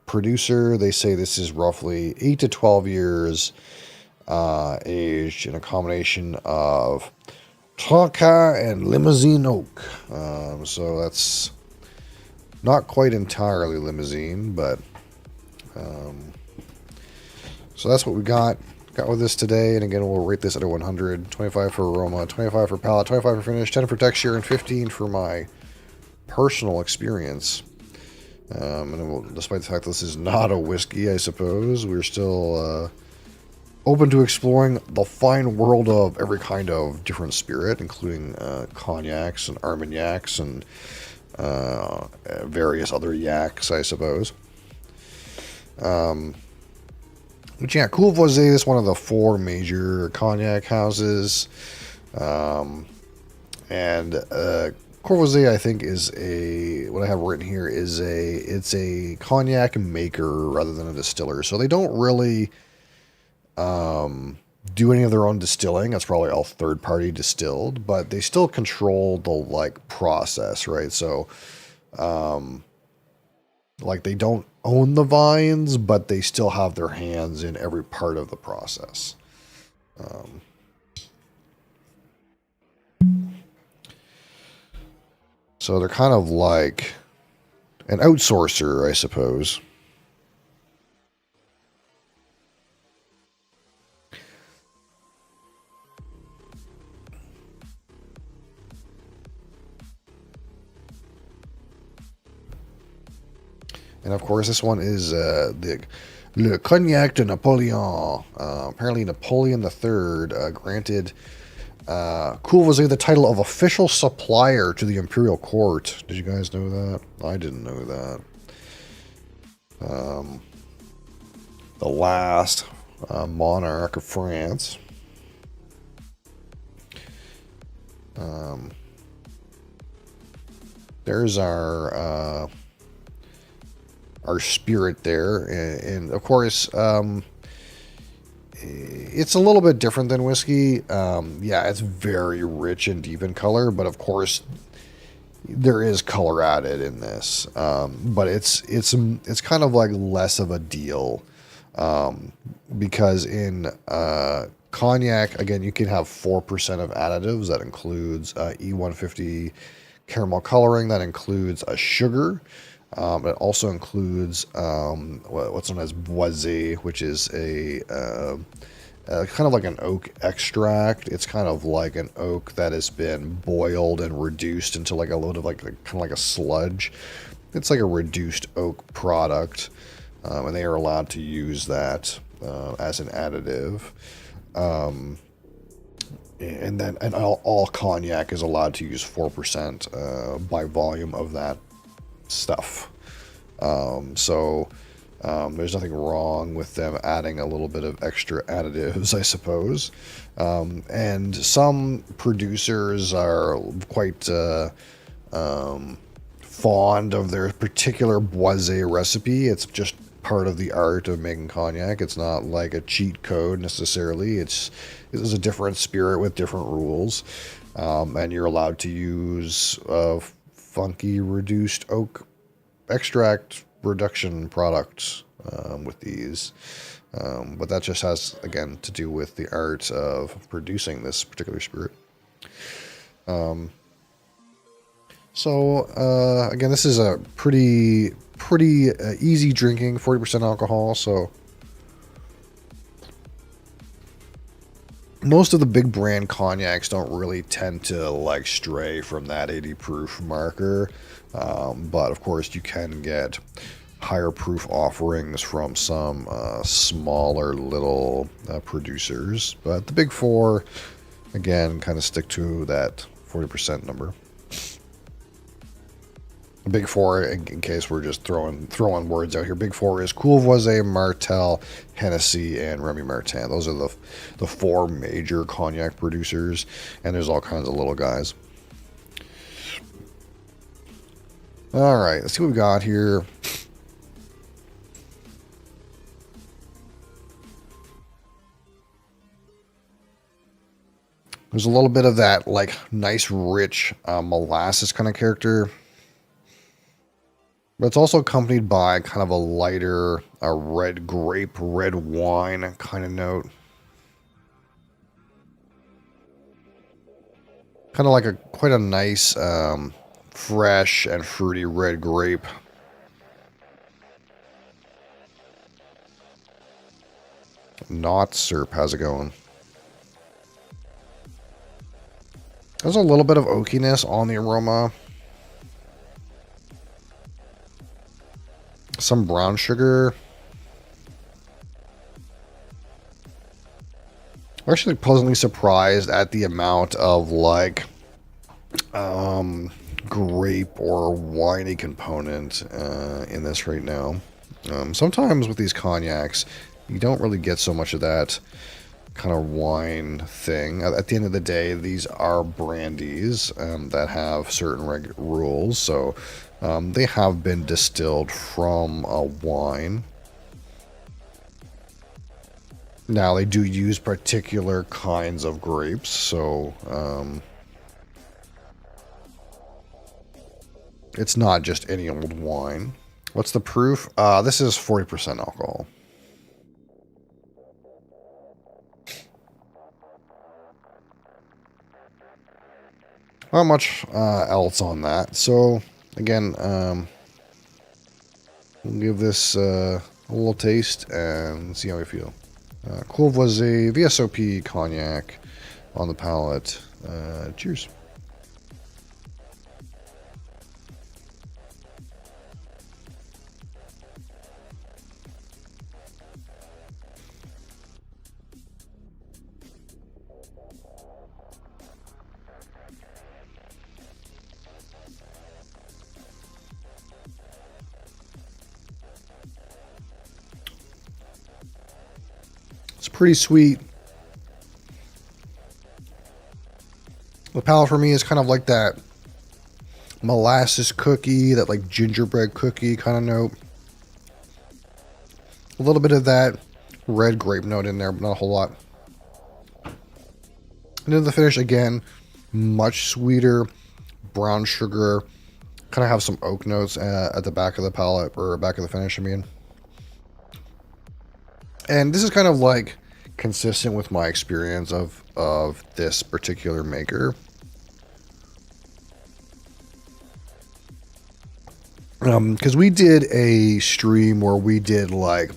producer, they say this is roughly 8 to 12 years aged in a combination of Tonka and Limousine oak. So that's not quite entirely Limousine, but so that's what we got with this today. And again, we'll rate this at a 100. 25 for aroma, 25 for palate, 25 for finish, 10 for texture, and 15 for my personal experience. And despite the fact that this is not a whiskey, I suppose, we're still open to exploring the fine world of every kind of different spirit, including cognacs and armagnacs and various other yaks, I suppose. But yeah, Courvoisier is one of the 4 major cognac houses. And Courvoisier, I think, is what I have written here is it's a cognac maker rather than a distiller. So they don't really do any of their own distilling. That's probably all third-party distilled, but they still control the process, right? So they don't own the vines, but they still have their hands in every part of the process. So they're kind of like an outsourcer, I suppose. And of course, this one is Le Cognac de Napoleon. Apparently, Napoleon III granted Courvoisier the title of official supplier to the imperial court. Did you guys know that? I didn't know that. The last monarch of France. There's our spirit there, and of course it's a little bit different than whiskey. Yeah, it's very rich and deep in color, but of course there is color added in this, but it's kind of like less of a deal, because in cognac, again, you can have 4% of additives. That includes E150 caramel coloring, that includes a sugar. It also includes what's known as boisé, which is a kind of like an oak extract. It's kind of like an oak that has been boiled and reduced into like a load of kind of like a sludge. It's like a reduced oak product, and they are allowed to use that as an additive. And all cognac is allowed to use 4% by volume of that stuff. So there's nothing wrong with them adding a little bit of extra additives, I suppose. And some producers are quite fond of their particular boisé recipe. It's just part of the art of making cognac. It's not like a cheat code necessarily. It's a different spirit with different rules, and you're allowed to use funky reduced oak extract reduction products with these, but that just has, again, to do with the art of producing this particular spirit. So again, this is a pretty easy drinking, 40% alcohol. So most of the big brand cognacs don't really tend to like stray from that 80 proof marker. But of course, you can get higher proof offerings from some smaller little producers. But the big four, again, kind of stick to that 40% number. Big four, in case we're just throwing words out here. Big four is Courvoisier, Martel, Hennessy, and Remy Martin. Those are the four major cognac producers, and there's all kinds of little guys. All right, let's see what we got here. There's a little bit of that like nice, rich molasses kind of character. But it's also accompanied by kind of a lighter, red grape, red wine kind of note. Kind of like quite a nice, fresh and fruity red grape. Not Sirp, how's it going? There's a little bit of oakiness on the aroma. Some brown sugar. I'm actually pleasantly surprised at the amount of like grape or winey component in this right now. Sometimes with these cognacs, you don't really get so much of that kind of wine thing. At the end of the day, these are brandies that have certain rules. So they have been distilled from a wine. Now, they do use particular kinds of grapes, so it's not just any old wine. What's the proof? This is 40% alcohol. Not much else on that. So, again, we'll give this a little taste and see how we feel. Courvoisier VSOP cognac on the palate. Cheers. It's pretty sweet. The palate for me is kind of like that molasses cookie, that like gingerbread cookie kind of note. A little bit of that red grape note in there, but not a whole lot. And then the finish, again, much sweeter, brown sugar. Kind of have some oak notes at the back of the palate, or back of the finish, I mean. And this is kind of like consistent with my experience of this particular maker. Because we did a stream where we did like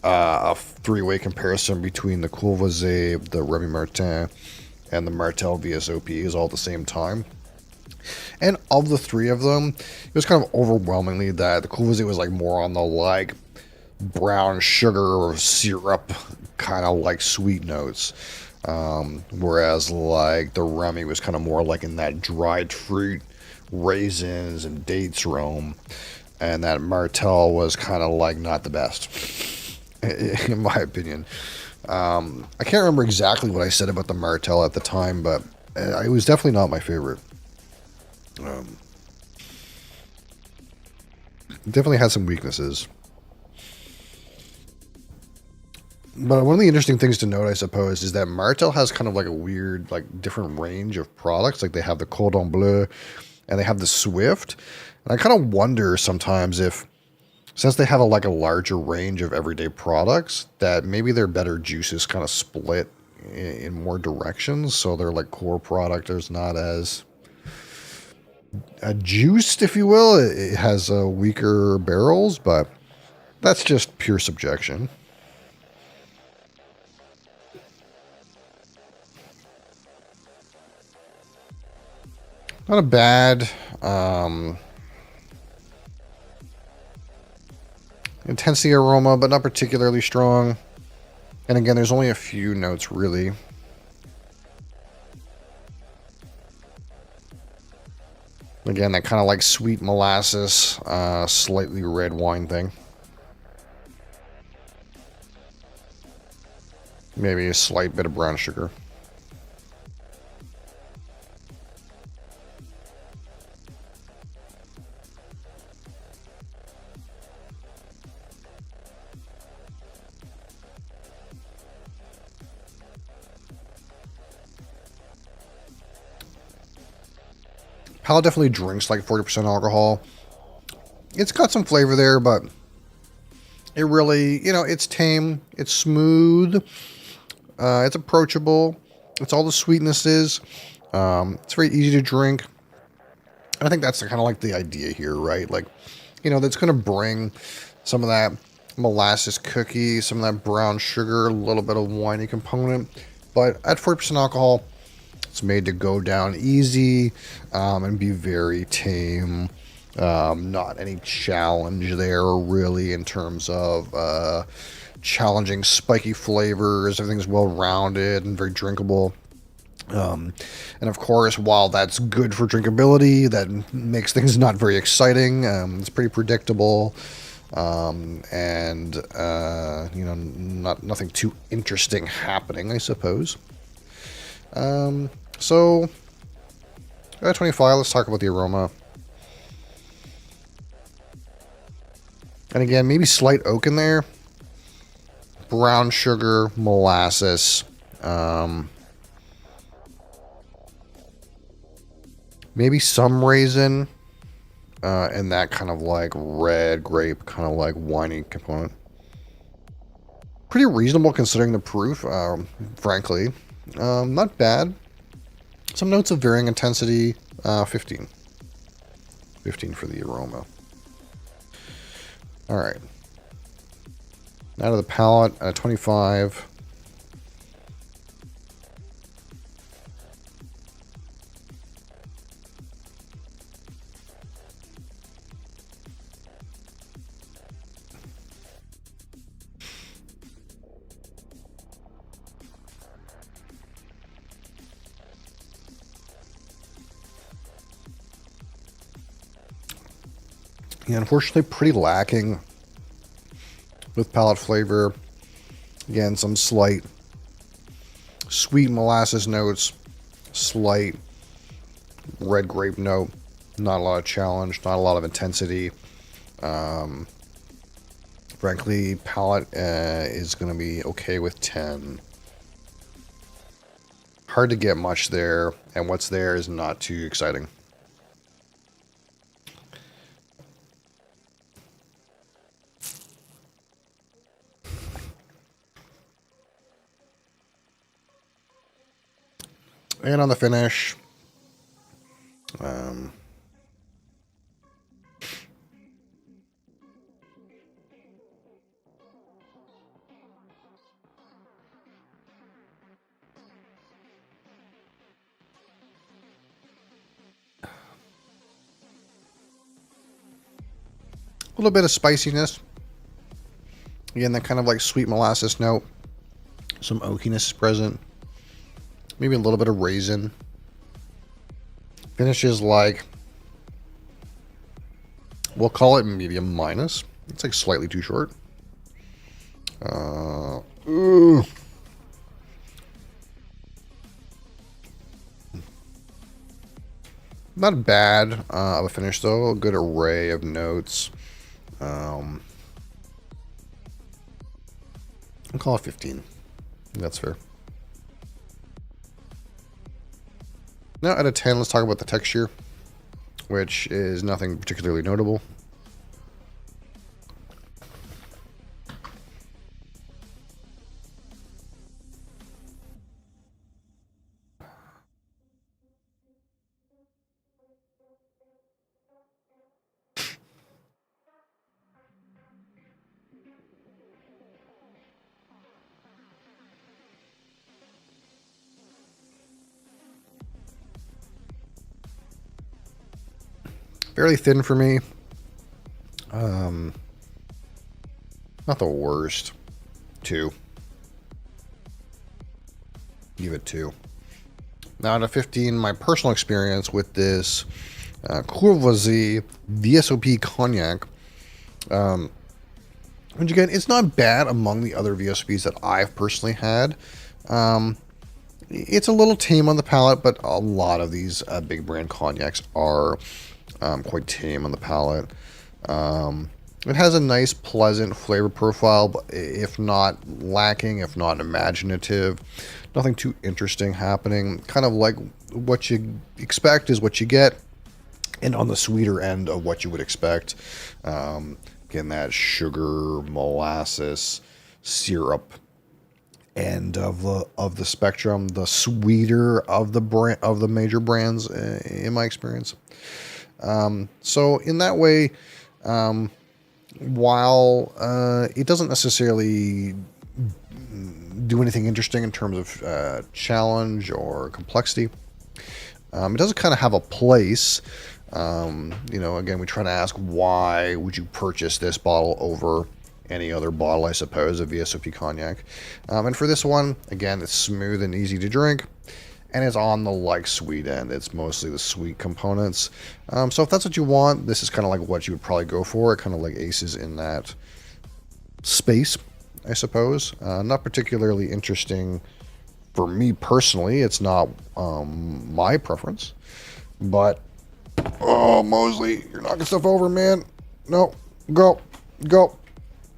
a three-way comparison between the Courvoisier, the Remy Martin, and the Martel VSOPs all at the same time. And of the three of them, it was kind of overwhelmingly that the Courvoisier was like more on the like brown sugar or syrup kind of like sweet notes, whereas like the Remy was kind of more like in that dried fruit, raisins and dates realm, and that Martel was kind of like not the best in my opinion. I can't remember exactly what I said about the Martel at the time, but it was definitely not my favorite. It definitely had some weaknesses. But one of the interesting things to note, I suppose, is that Martel has kind of like a weird, like different range of products. Like they have the Cordon Bleu and they have the Swift. And I kind of wonder sometimes if, since they have like a larger range of everyday products, that maybe their better juices kind of split in more directions. So their like core product is not as juiced, if you will. It has weaker barrels, but that's just pure subjection. Not a bad intensity aroma, but not particularly strong. And again, there's only a few notes really. Again, that kind of like sweet molasses, slightly red wine thing. Maybe a slight bit of brown sugar. Palate definitely drinks like 40% alcohol. It's got some flavor there, but it really, you know, it's tame, it's smooth, it's approachable, it's all the sweetnesses. It's very easy to drink. I think that's kind of like the idea here, right? Like, you know, that's going to bring some of that molasses cookie, some of that brown sugar, a little bit of winey component. But at 40% alcohol, it's made to go down easy and be very tame. Not any challenge there, really, in terms of challenging spiky flavors. Everything's well-rounded and very drinkable. And of course, while that's good for drinkability, that makes things not very exciting. It's pretty predictable, and you know, nothing too interesting happening, I suppose. So at 25, let's talk about the aroma. And again, maybe slight oak in there, brown sugar, molasses. Maybe some raisin, and that kind of like red grape, kind of like winey component. Pretty reasonable considering the proof, frankly. Not bad. Some notes of varying intensity, 15. 15 for the aroma. All right. Now to the palate, 25. Yeah, unfortunately, pretty lacking with palate flavor. Again, some slight sweet molasses notes, slight red grape note. Not a lot of challenge, not a lot of intensity. Frankly, palate is going to be okay with 10. Hard to get much there, and what's there is not too exciting. And on the finish, a little bit of spiciness. Again, that kind of like sweet molasses note. Some oakiness is present. Maybe a little bit of raisin. Finishes like, we'll call it medium minus. It's like slightly too short. Not bad of a finish though. A good array of notes. I'll call it 15. That's fair. Now at a 10, let's talk about the texture, which is nothing particularly notable. Fairly thin for me. Not the worst. 2. Give it 2. Now out of 15, my personal experience with this Courvoisier VSOP cognac. Which again, it's not bad among the other VSOPs that I've personally had. It's a little tame on the palate, but a lot of these big brand cognacs are quite tame on the palate. It has a nice, pleasant flavor profile, but if not lacking, if not imaginative, nothing too interesting happening. Kind of like what you expect is what you get, and on the sweeter end of what you would expect. Again, that sugar, molasses, syrup end of the spectrum, the sweeter of the major brands, in my experience. So in that way, while it doesn't necessarily do anything interesting in terms of challenge or complexity, it does kind of have a place. Again, we try to ask, why would you purchase this bottle over any other bottle, I suppose, of VSOP cognac. And for this one, again, it's smooth and easy to drink, and it's on the sweet end. It's mostly the sweet components. So if that's what you want, this is kind of like what you would probably go for. It kind of aces in that space, I suppose. Not particularly interesting for me personally. It's not my preference, but oh, Mosley, you're knocking stuff over, man. No, go.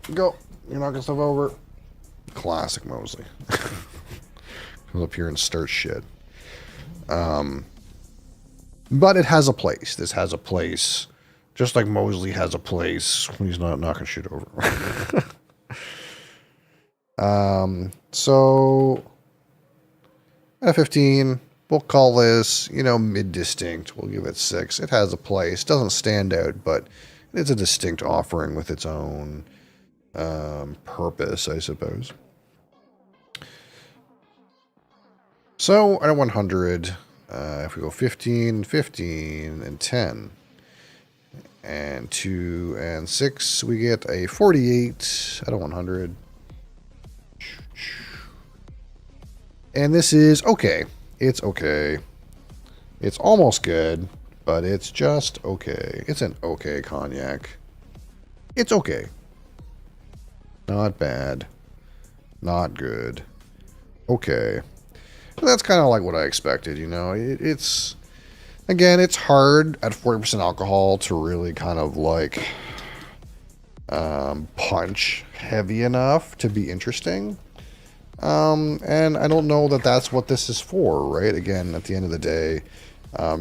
You're knocking stuff over. Classic Mosley. Comes up here and starts shit. But it has a place. This has a place. Just like Mosley has a place when he's not knocking shit over. So at 15, we'll call this, mid-distinct. We'll give it 6. It has a place. Doesn't stand out, but it's a distinct offering with its own purpose, I suppose. So at 100, if we go 15, 15, and 10, and 2 and 6, we get a 48 out of 100. And this is okay. It's okay. It's almost good, but it's just okay. It's an okay cognac. It's okay. Not bad. Not good. Okay. And that's kind of like what I expected, It's, again, it's hard at 40% alcohol to really kind of punch heavy enough to be interesting. And I don't know that that's what this is for, right? Again, at the end of the day,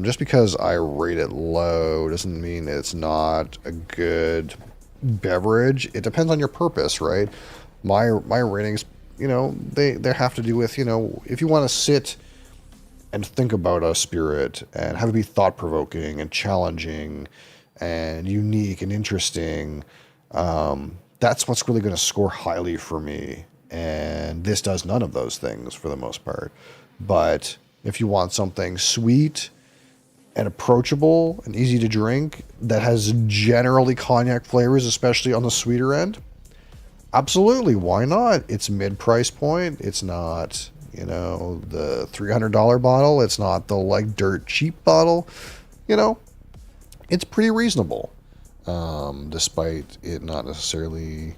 just because I rate it low doesn't mean it's not a good beverage. It depends on your purpose, right? My ratings, they have to do with, if you want to sit and think about a spirit and have it be thought-provoking and challenging and unique and interesting, that's what's really going to score highly for me. And this does none of those things for the most part. But if you want something sweet and approachable and easy to drink that has generally cognac flavors, especially on the sweeter end, absolutely, why not? It's mid-price point. It's not, the $300 bottle. It's not the dirt cheap bottle. It's pretty reasonable, despite it not necessarily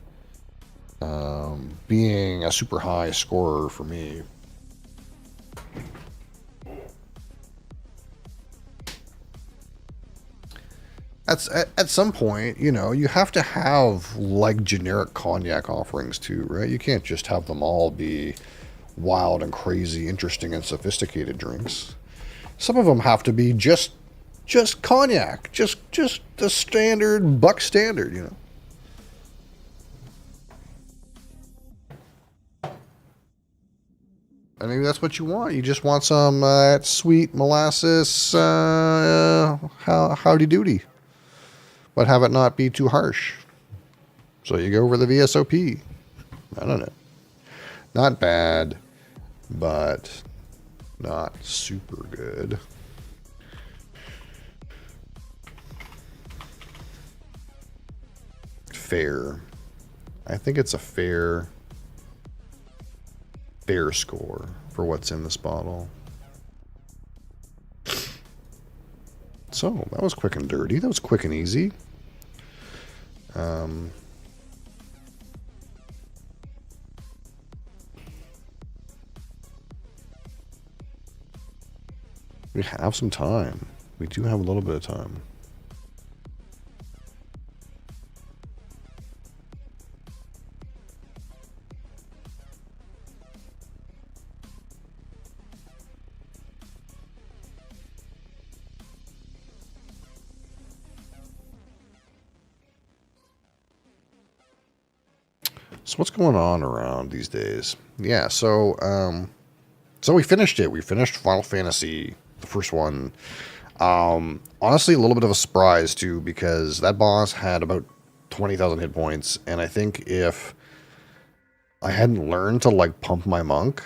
being a super high scorer for me. At some point, you have to have generic cognac offerings too, right? You can't just have them all be wild and crazy, interesting and sophisticated drinks. Some of them have to be just cognac, just the standard buck standard, And maybe that's what you want. You just want some sweet molasses howdy doody, but have it not be too harsh. So you go over the VSOP. I don't know. Not bad, but not super good. fair. I think it's a fair score for what's in this bottle. So, that was quick and dirty. That was quick and easy. We have some time. We do have a little bit of time. So what's going on around these days? Yeah, so we finished it. We finished Final Fantasy, the first one. Honestly, a little bit of a surprise too, because that boss had about 20,000 hit points, and I think if I hadn't learned to like pump my monk,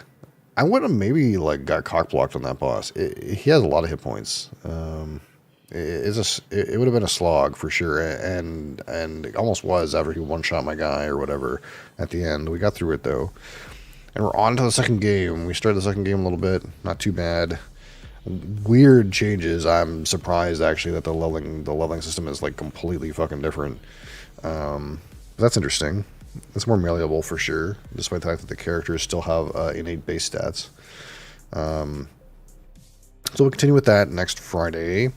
I would have maybe like got cockblocked on that boss. He has a lot of hit points. It would have been a slog for sure, and it almost was after he one-shot my guy or whatever at the end. We got through it though, and we're on to the second game. We started the second game a little bit, not too bad. Weird changes. I'm surprised actually that the leveling system is like completely fucking different. That's interesting. It's more malleable for sure, despite the fact that the characters still have innate base stats. So we'll continue with that next Friday.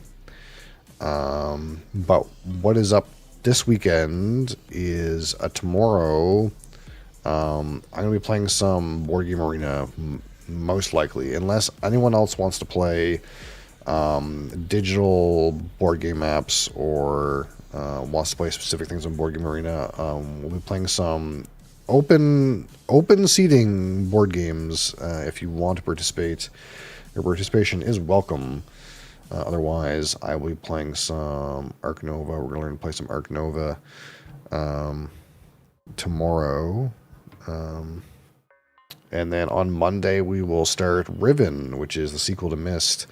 But what is up this weekend is tomorrow. I'm going to be playing some Board Game Arena, most likely, unless anyone else wants to play digital board game apps or wants to play specific things on Board Game Arena. We'll be playing some open seating board games. If you want to participate, your participation is welcome. Otherwise, I will be playing some Ark Nova. We're going to learn to play some Ark Nova tomorrow. And then on Monday, we will start Riven, which is the sequel to Myst.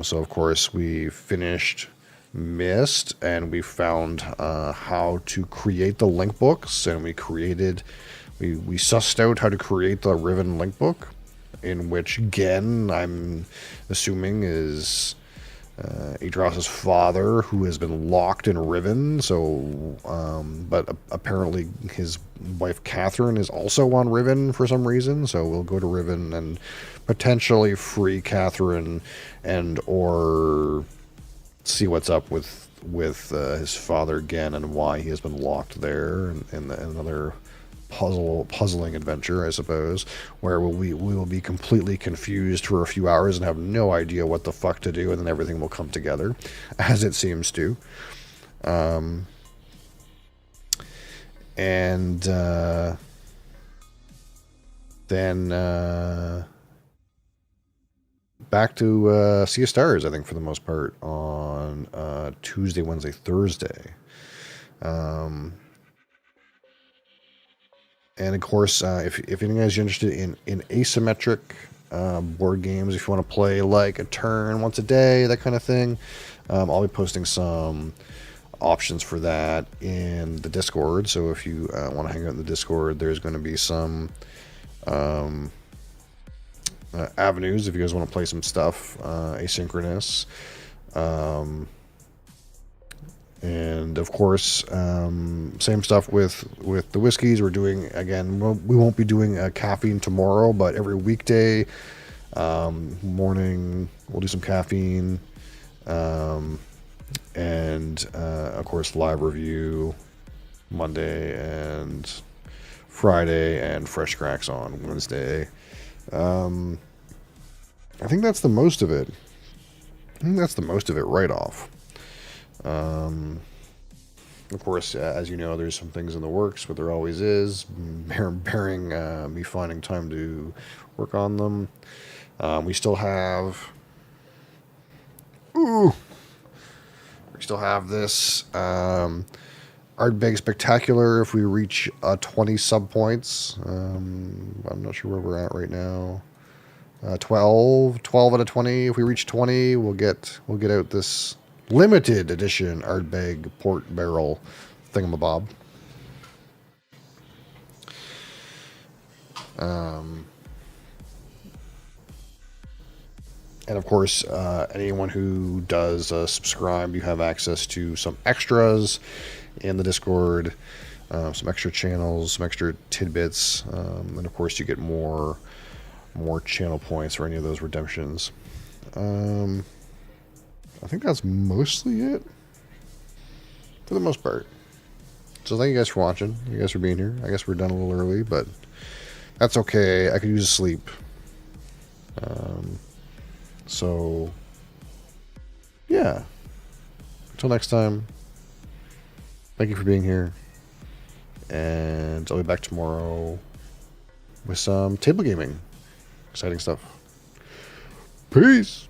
So, of course, we finished Myst, and we found how to create the link books, and we sussed out how to create the Riven link book, in which Gen, I'm assuming, is Idros's father, who has been locked in Riven. So, but apparently his wife Catherine is also on Riven for some reason. So we'll go to Riven and potentially free Catherine, and or see what's up with his father Gen and why he has been locked there, and another puzzling adventure, I suppose, where we will be completely confused for a few hours and have no idea what the fuck to do, and then everything will come together, as it seems to. Then back to Sea of Stars, I think, for the most part, on Tuesday, Wednesday, Thursday. And of course, if any guys are interested in asymmetric board games, if you want to play like a turn once a day, that kind of thing, I'll be posting some options for that in the Discord. So if you want to hang out in the Discord, there's going to be some avenues if you guys want to play some stuff asynchronous. And of course, same stuff with the whiskeys. We're doing, again, we won't be doing caffeine tomorrow, but every weekday morning we'll do some caffeine, and of course live review Monday and Friday, and fresh cracks on Wednesday. I think that's the most of it. Right off. Of course, as you know, there's some things in the works, but there always is, bearing me finding time to work on them. We still have this Ardbeg Spectacular. If we reach 20 sub points, I'm not sure where we're at right now. 12 out of 20. If we reach 20, we'll get out this limited edition Ardbeg Port Barrel thingamabob. And of course, anyone who does subscribe, you have access to some extras in the Discord, some extra channels, some extra tidbits, and of course, you get more channel points for any of those redemptions. I think that's mostly it for the most part. So thank you guys for watching. Thank you guys for being here. I guess we're done a little early, but that's okay. I could use a sleep. So, yeah. Until next time, thank you for being here. And I'll be back tomorrow with some table gaming. Exciting stuff. Peace.